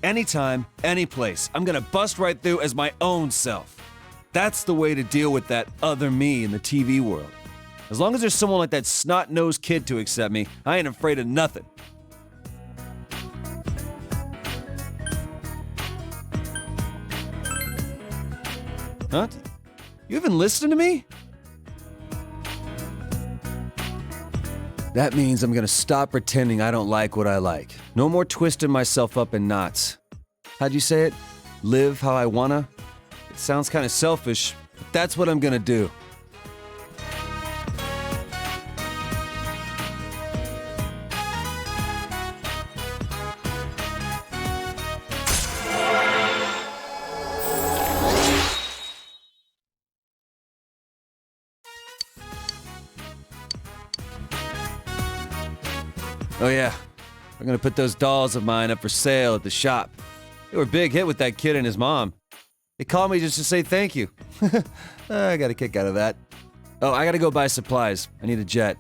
Anytime, any place, I'm gonna bust right through as my own self. That's the way to deal with that other me in the TV world. As long as there's someone like that snot-nosed kid to accept me, I ain't afraid of nothing. Huh? You even listen to me? That means I'm gonna stop pretending I don't like what I like. No more twisting myself up in knots. How'd you say it? Live how I wanna? It sounds kind of selfish, but that's what I'm gonna do. Oh yeah, I'm gonna put those dolls of mine up for sale at the shop. They were a big hit with that kid and his mom. They called me just to say thank you. I got a kick out of that. Oh, I gotta go buy supplies. I need a jet.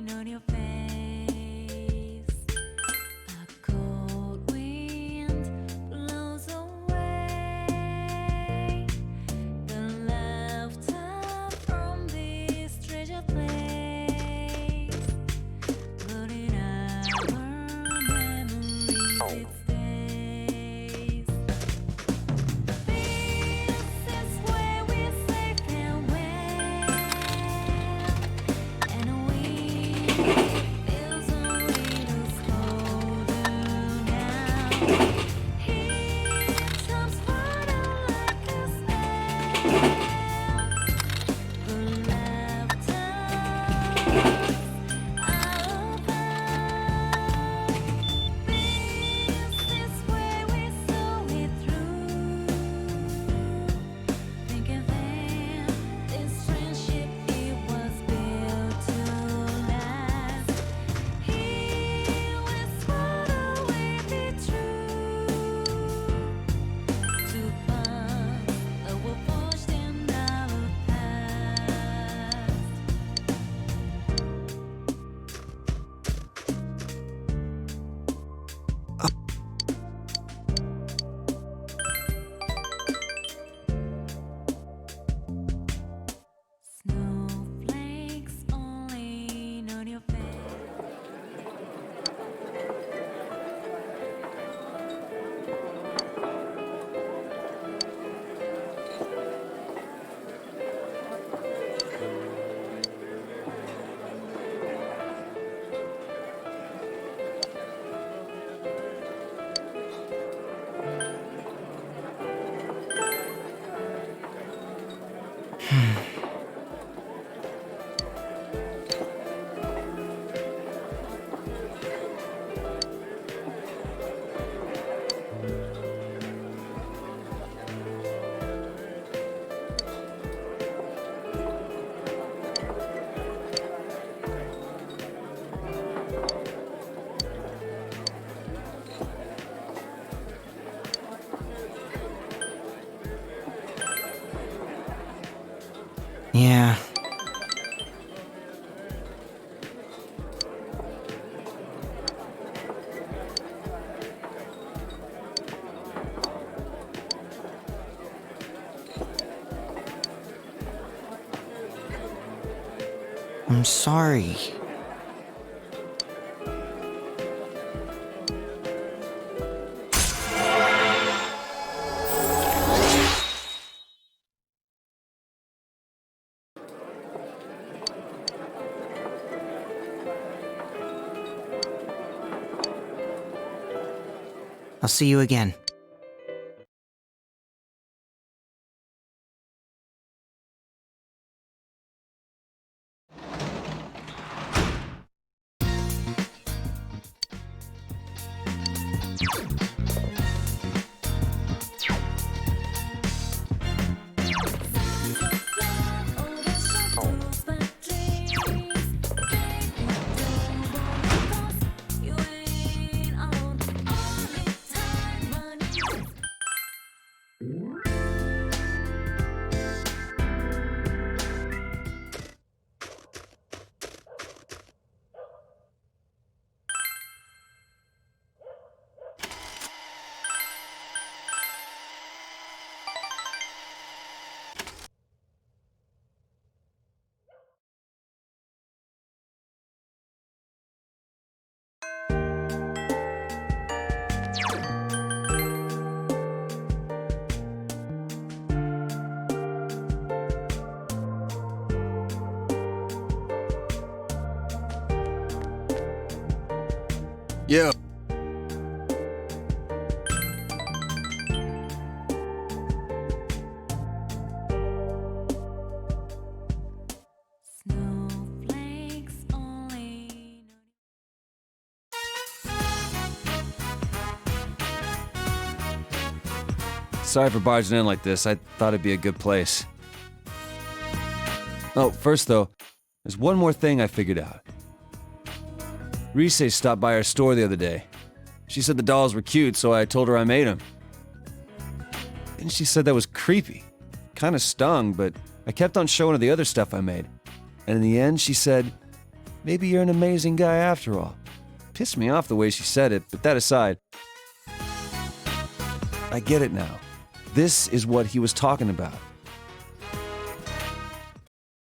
On your face, a cold wind Yeah. I'm sorry. I'll see you again. Yeah. Sorry for barging in like this. I thought it'd be a good place. Oh, first though, there's one more thing I figured out. Rise stopped by our store the other day. She said the dolls were cute, so I told her I made them. And she said that was creepy. Kinda stung, but I kept on showing her the other stuff I made. And in the end, she said, maybe you're an amazing guy after all. Pissed me off the way she said it, but that aside, I get it now. This is what he was talking about.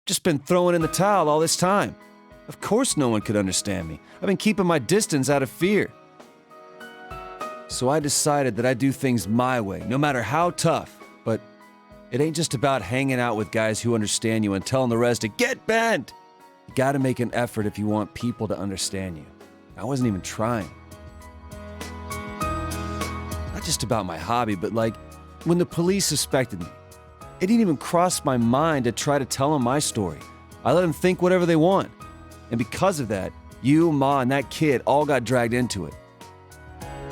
Just been throwing in the towel all this time. Of course no one could understand me. I've been keeping my distance out of fear. So I decided that I'd do things my way, no matter how tough. But it ain't just about hanging out with guys who understand you and telling the rest to get bent. You gotta make an effort if you want people to understand you. I wasn't even trying. Not just about my hobby, but like when the police suspected me. It didn't even cross my mind to try to tell them my story. I let them think whatever they want. And because of that, you, Ma, and that kid all got dragged into it.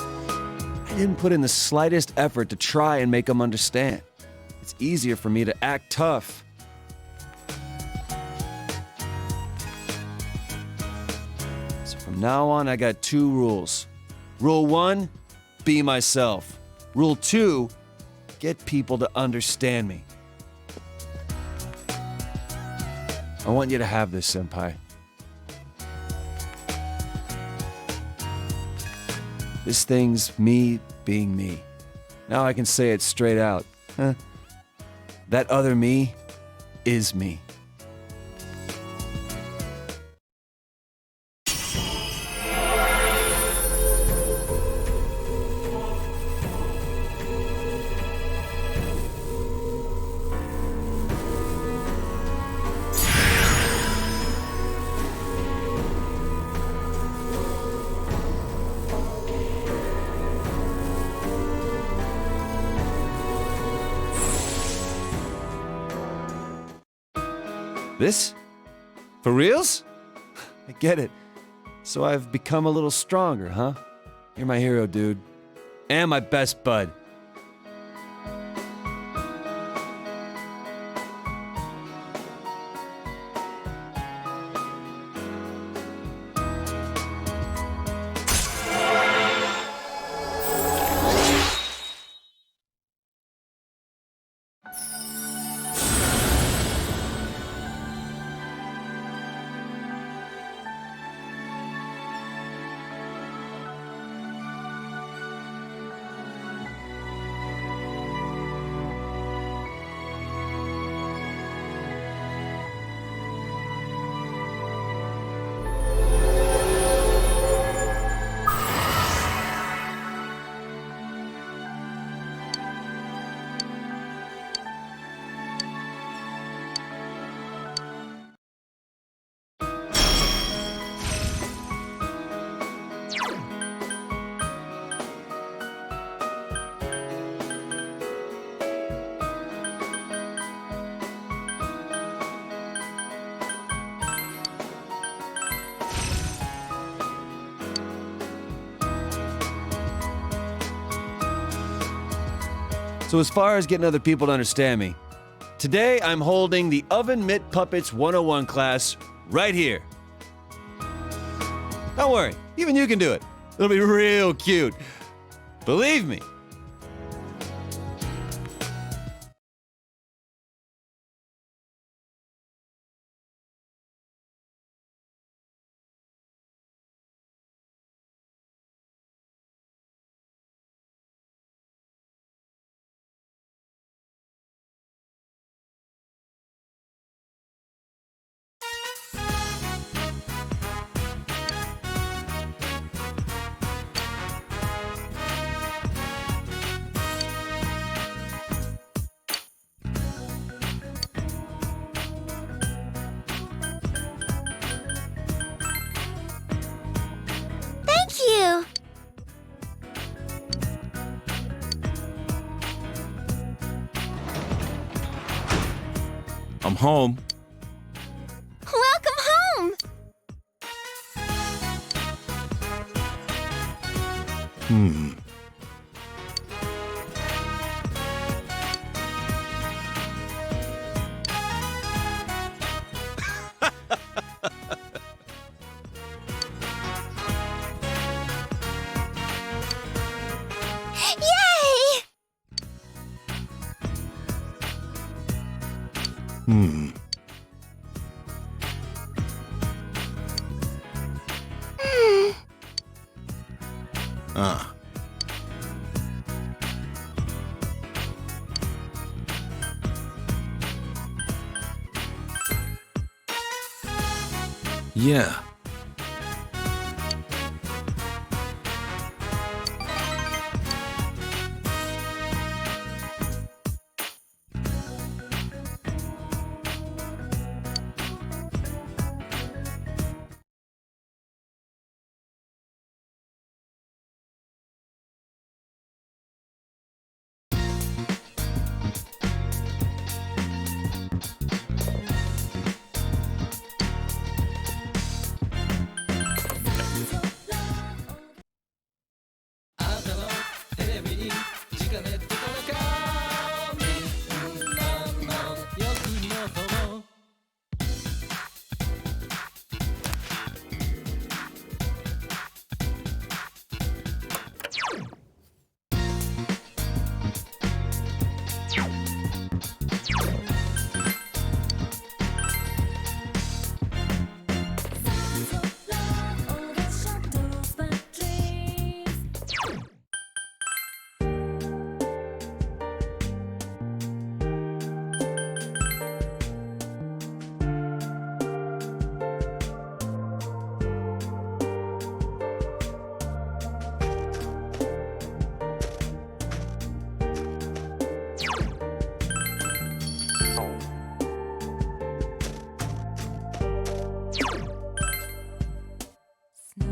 I didn't put in the slightest effort to try and make them understand. It's easier for me to act tough. So from now on, I got 2 rules. Rule 1, be myself. Rule 2, get people to understand me. I want you to have this, Senpai. This thing's me being me. Now I can say it straight out. That other me is me. This? For reals? I get it. So I've become a little stronger, huh? You're my hero, dude. And my best bud. So as far as getting other people to understand me, today I'm holding the Oven Mitt Puppets 101 class right here. Don't worry, even you can do it. It'll be real cute. Believe me. Thank you! I'm home. Welcome home! Yay! Yeah.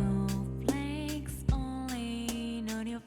Snowflakes falling on your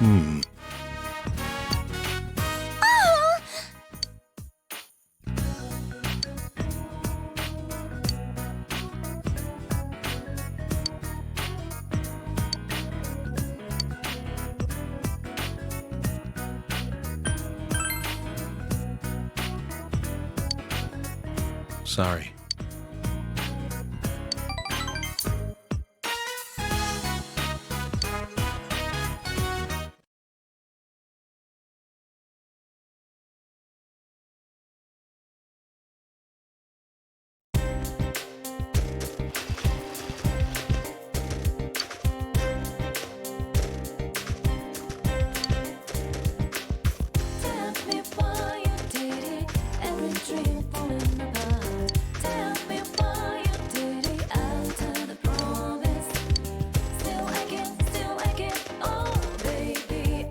Oh! Sorry. Tell me why you did it, every dream falling apart. Tell me why you did it after the promise. Still I can't, oh baby.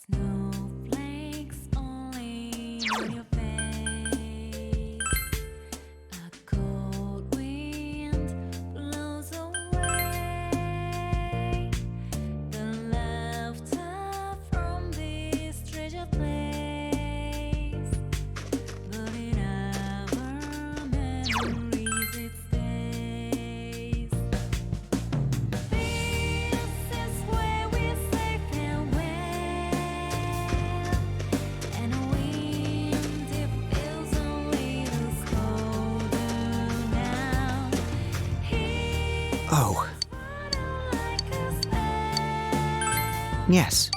Snowflakes only on your face. A cold wind blows away the laughter from this treasure place. But in our memories it stays. This is where we say farewell, and a wind it feels a little colder now. Oh. Yes.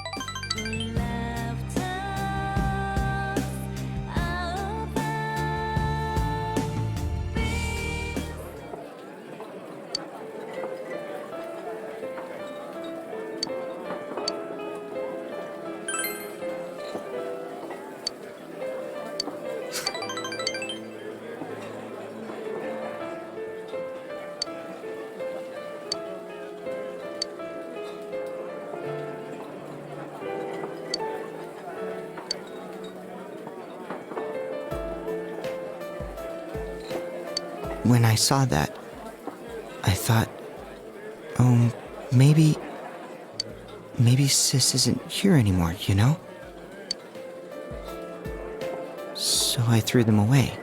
When I saw that, I thought, oh, maybe Sis isn't here anymore, you know? So I threw them away.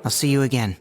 I'll see you again.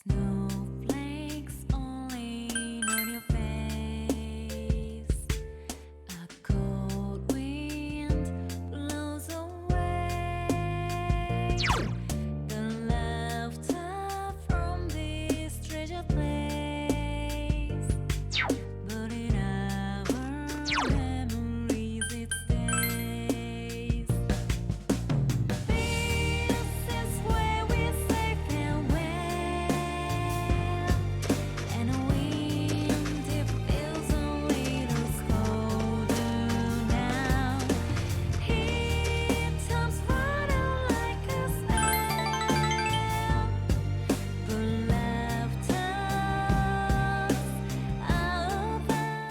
Snowflakes only on your face. A cold wind blows away the laughter from this treasure place. But in our memories it stays. This is where we say farewell, and the wind it feels a little colder now. It turns brighter like a spell, but laughter out there.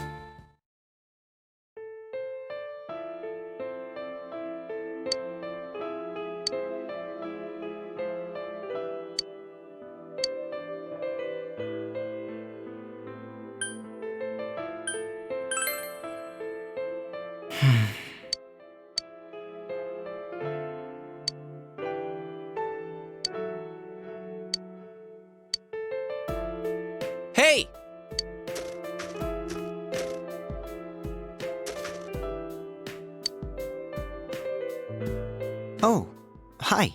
Hey! Oh, hi.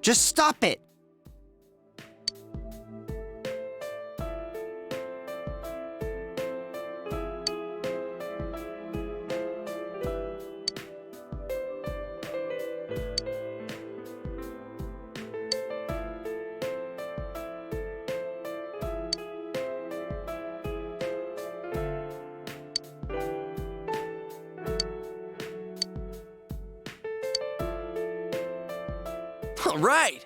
Just stop it! All right.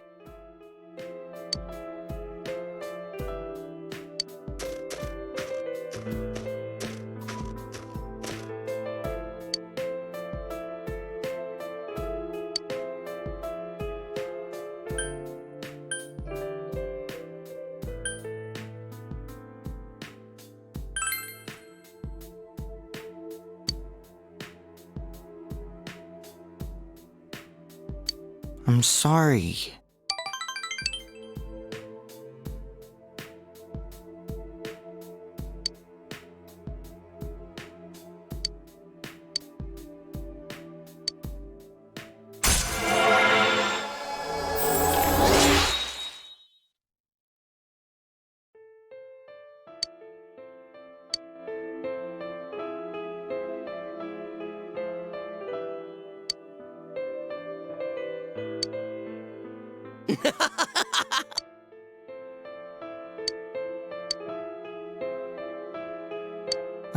I'm sorry.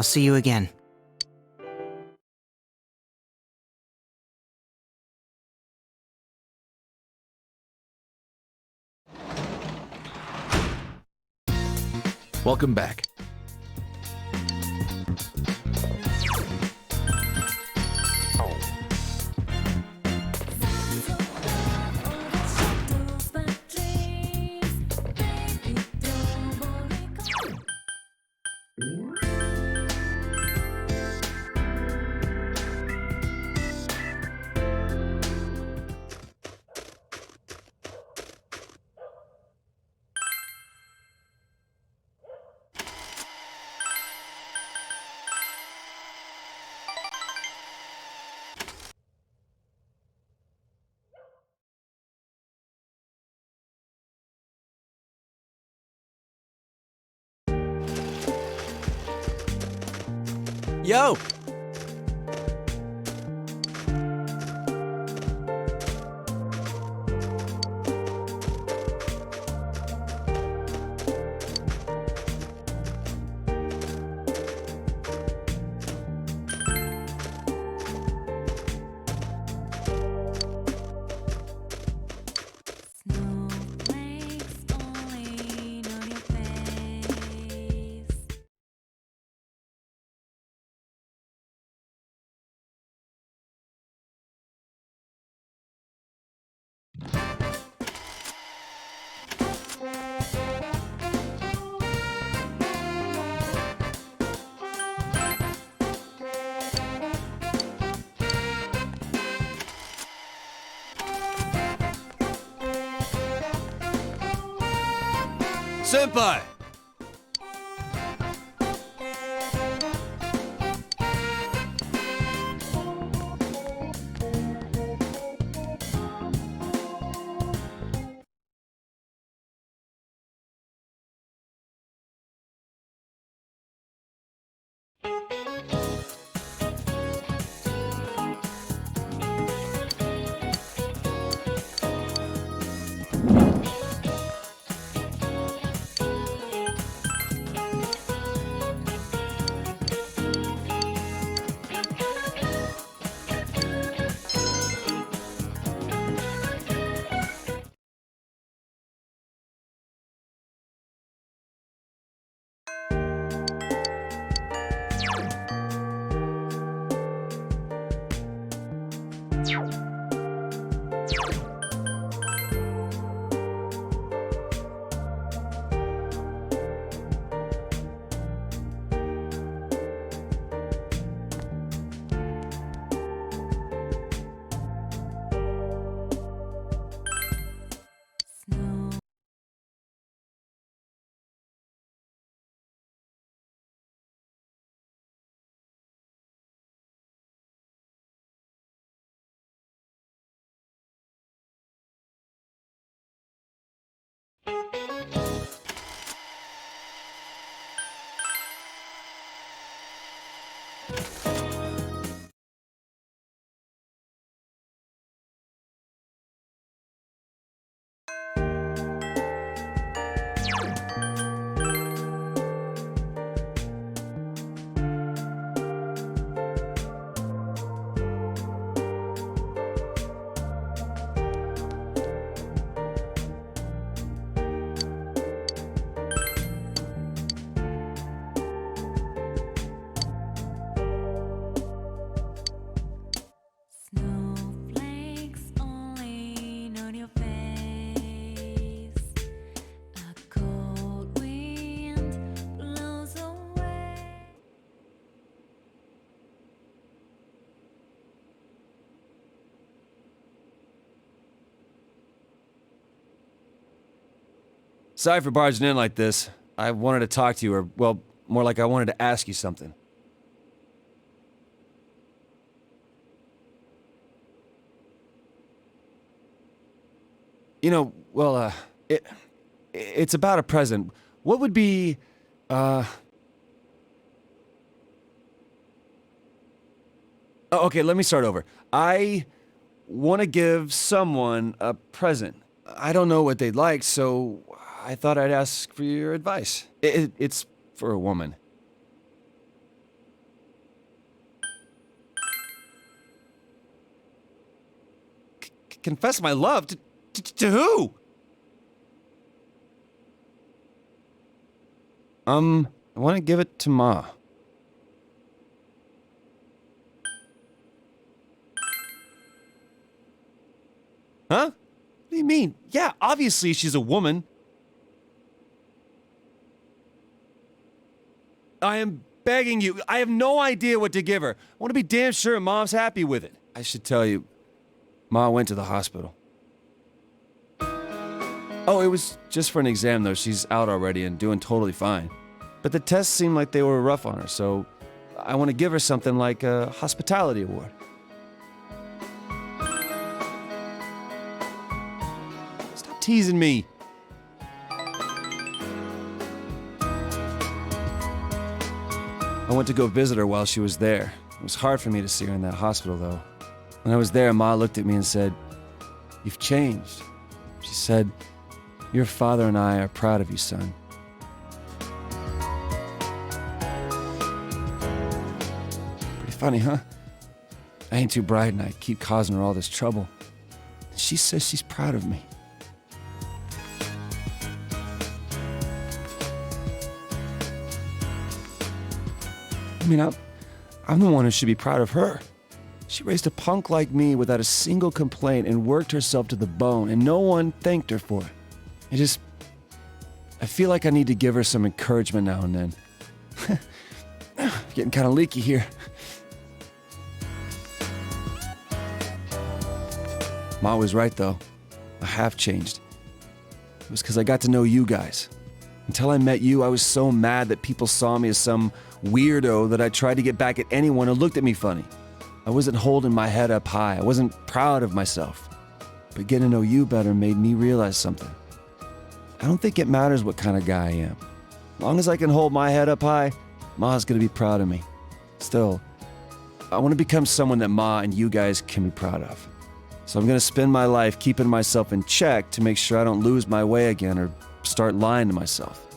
I'll see you again. Welcome back. Yo! Senpai! Sorry for barging in like this. I wanted to talk to you, or, well, more like I wanted to ask you something. You know, well, it's about a present. What would be, Oh, okay, let me start over. I want to give someone a present. I don't know what they'd like, so I thought I'd ask for your advice. It's for a woman. Confess my love? To who? I want to give it to Ma. Huh? What do you mean? Yeah, obviously she's a woman. I am begging you. I have no idea what to give her. I want to be damn sure Mom's happy with it. I should tell you, Ma went to the hospital. Oh, it was just for an exam, though. She's out already and doing totally fine. But the tests seemed like they were rough on her, so I want to give her something like a hospitality award. Stop teasing me. I went to go visit her while she was there. It was hard for me to see her in that hospital, though. When I was there, Ma looked at me and said, "You've changed." She said, "Your father and I are proud of you, son." Pretty funny, huh? I ain't too bright and I keep causing her all this trouble. She says she's proud of me. I mean, I'm the one who should be proud of her. She raised a punk like me without a single complaint and worked herself to the bone, and no one thanked her for it. I feel like I need to give her some encouragement now and then. Getting kind of leaky here. Ma was right, though. I have changed. It was because I got to know you guys. Until I met you, I was so mad that people saw me as some weirdo that I tried to get back at anyone who looked at me funny. I wasn't holding my head up high. I wasn't proud of myself. But getting to know you better made me realize something. I don't think it matters what kind of guy I am. As long as I can hold my head up high, Ma's gonna be proud of me. Still, I want to become someone that Ma and you guys can be proud of. So I'm gonna spend my life keeping myself in check to make sure I don't lose my way again or start lying to myself.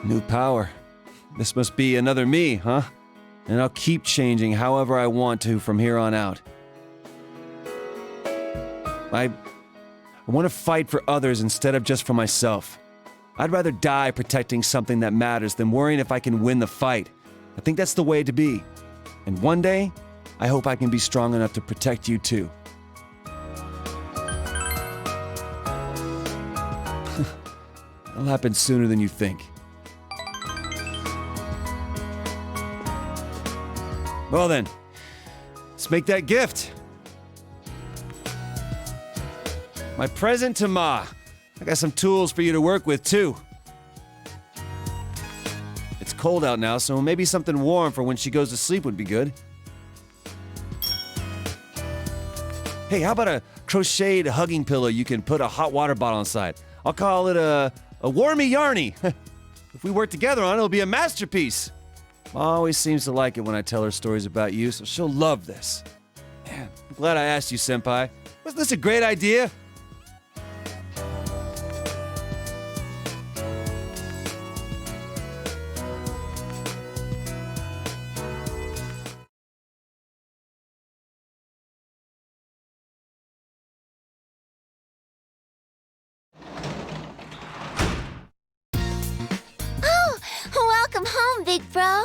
New power. This must be another me, huh? And I'll keep changing however I want to from here on out. I want to fight for others instead of just for myself. I'd rather die protecting something that matters than worrying if I can win the fight. I think that's the way to be. And one day, I hope I can be strong enough to protect you too. It'll happen sooner than you think. Well then, let's make that gift. My present to Ma. I got some tools for you to work with too. It's cold out now, so maybe something warm for when she goes to sleep would be good. Hey, how about a crocheted hugging pillow you can put a hot water bottle inside? I'll call it a warmy yarny. If we work together on it, it'll be a masterpiece. Ma always seems to like it when I tell her stories about you, so she'll love this. Man, I'm glad I asked you, Senpai. Wasn't this a great idea? Oh, welcome home, big bro.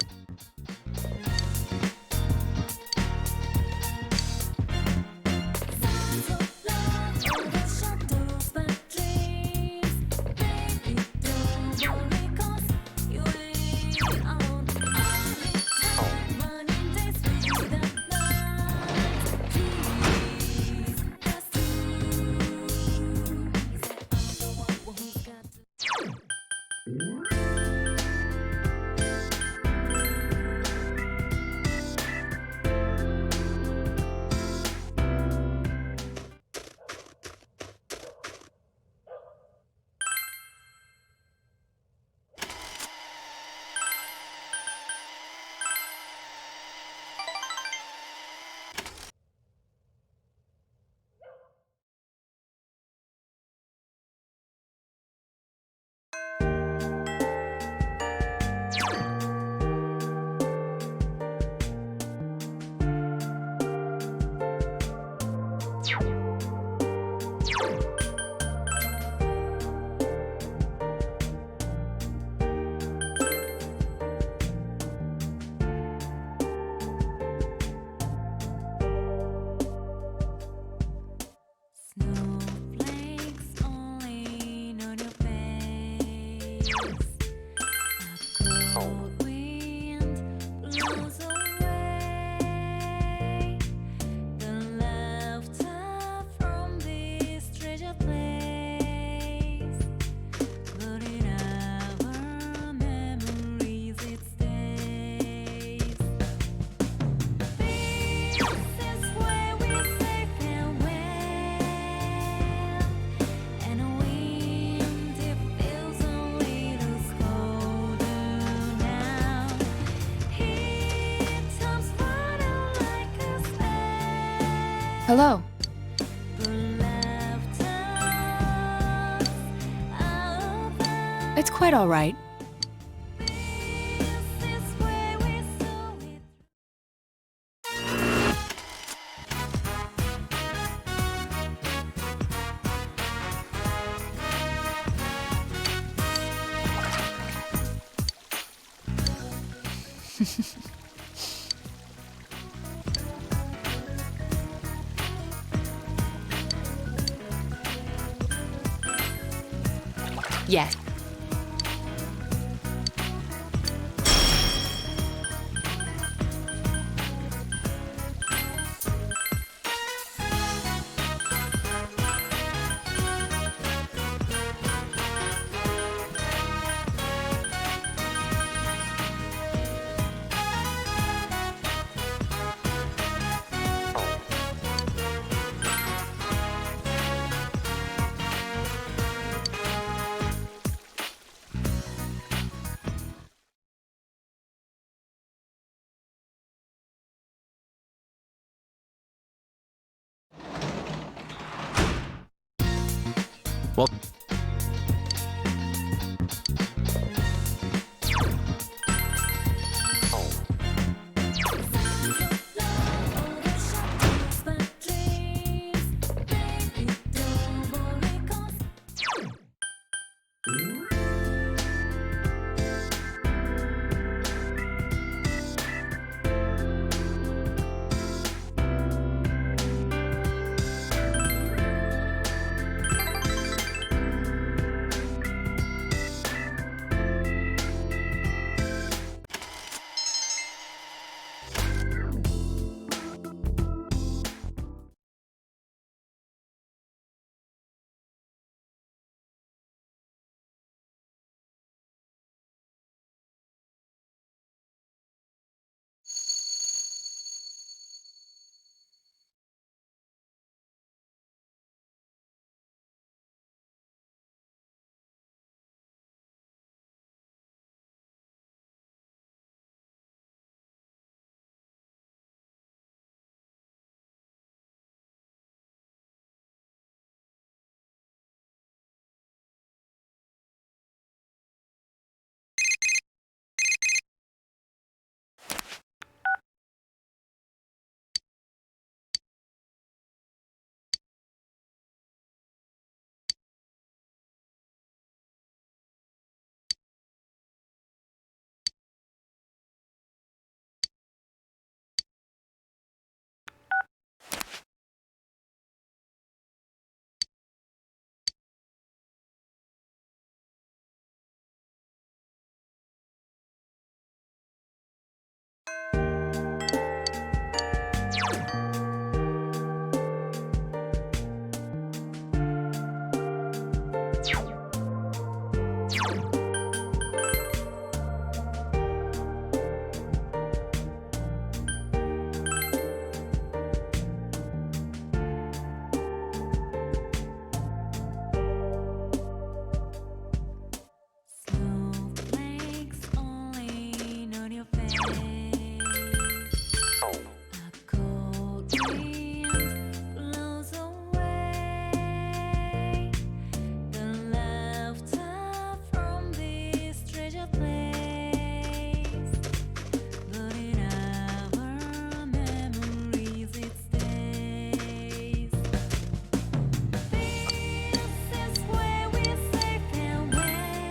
Hello. It's quite all right. Yes. Well,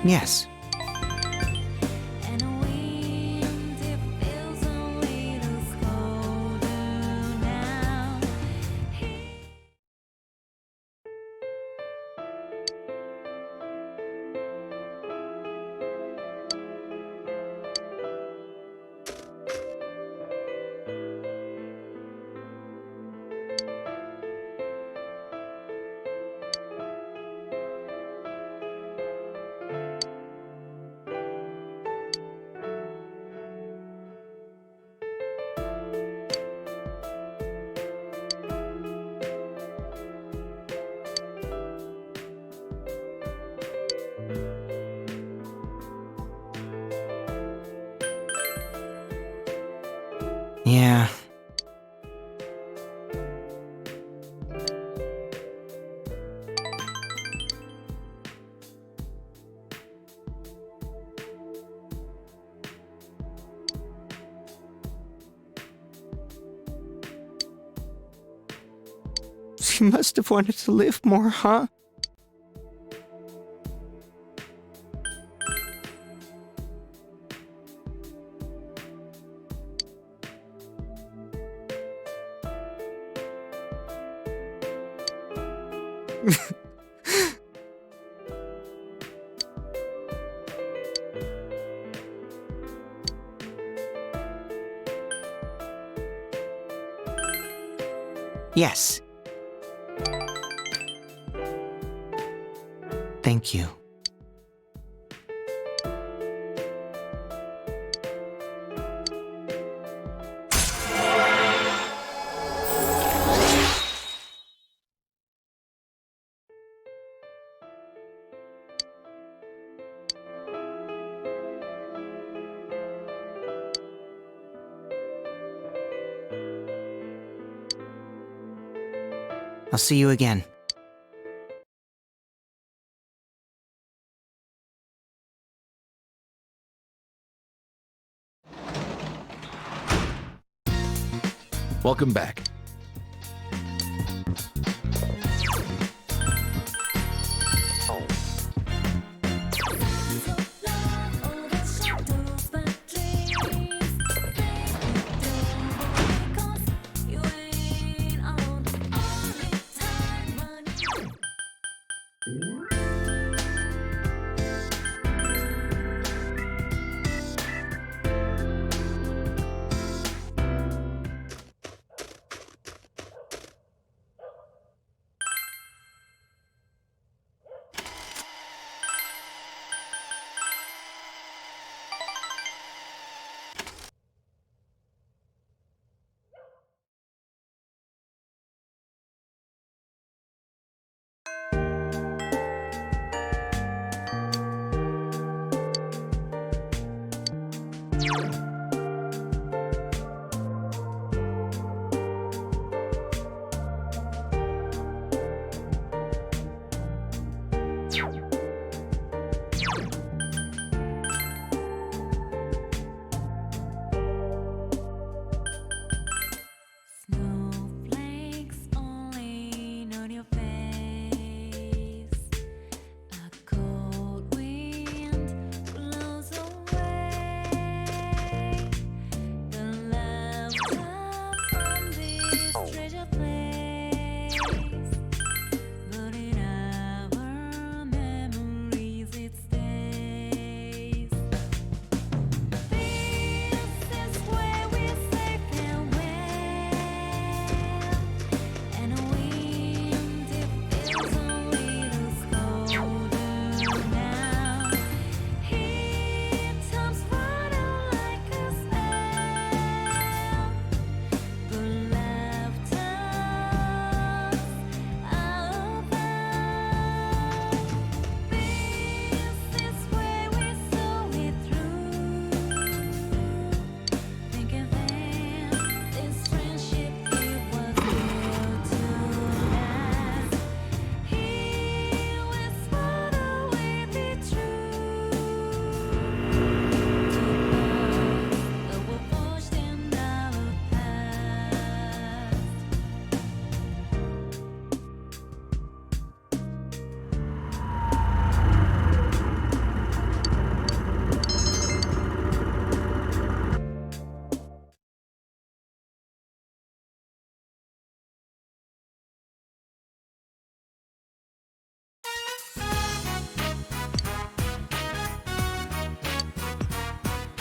Yes. Yeah. She must have wanted to live more, huh? Yes. Thank you. I'll see you again. Welcome back.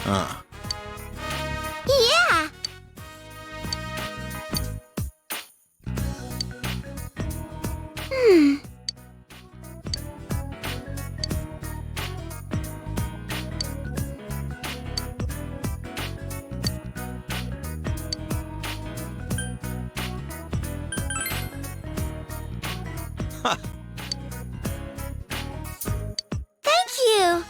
Ah. Yeah! Hmm. Thank you!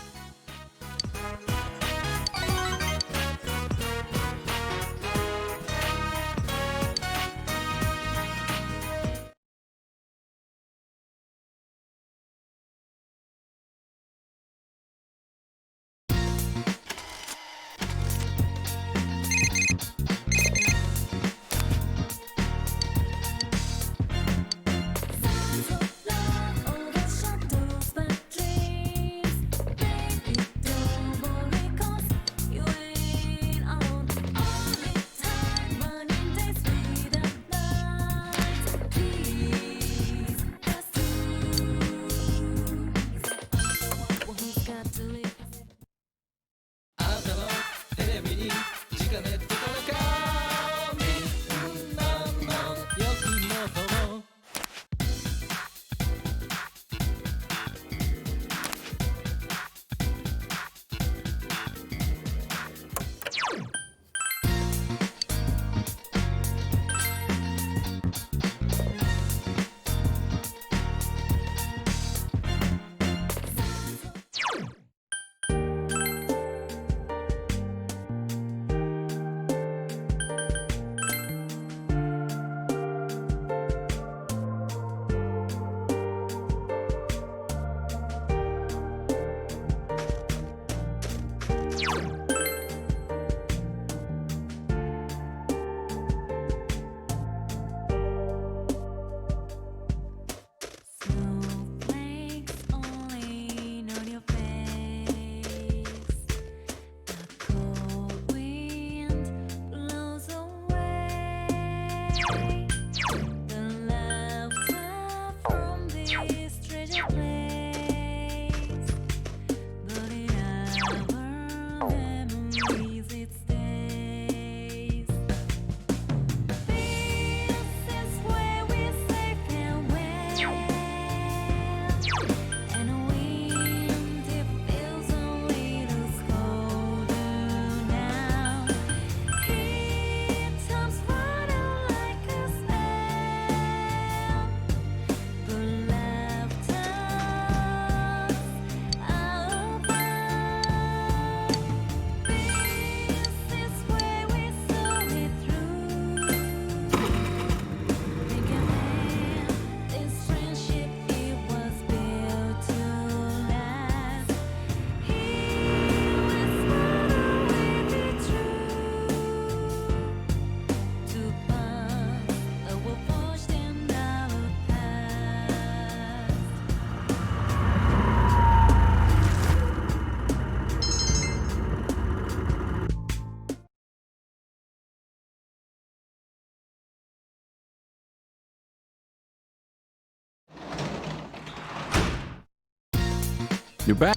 You're back.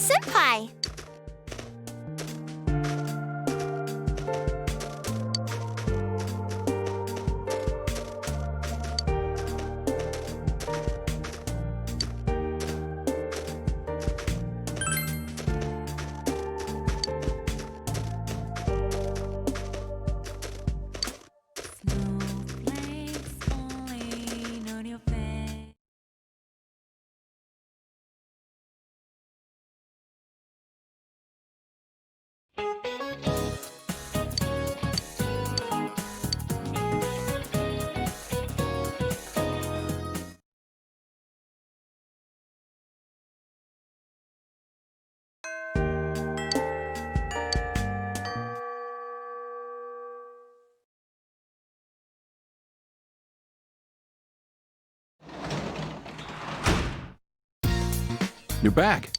Senpai! You're back.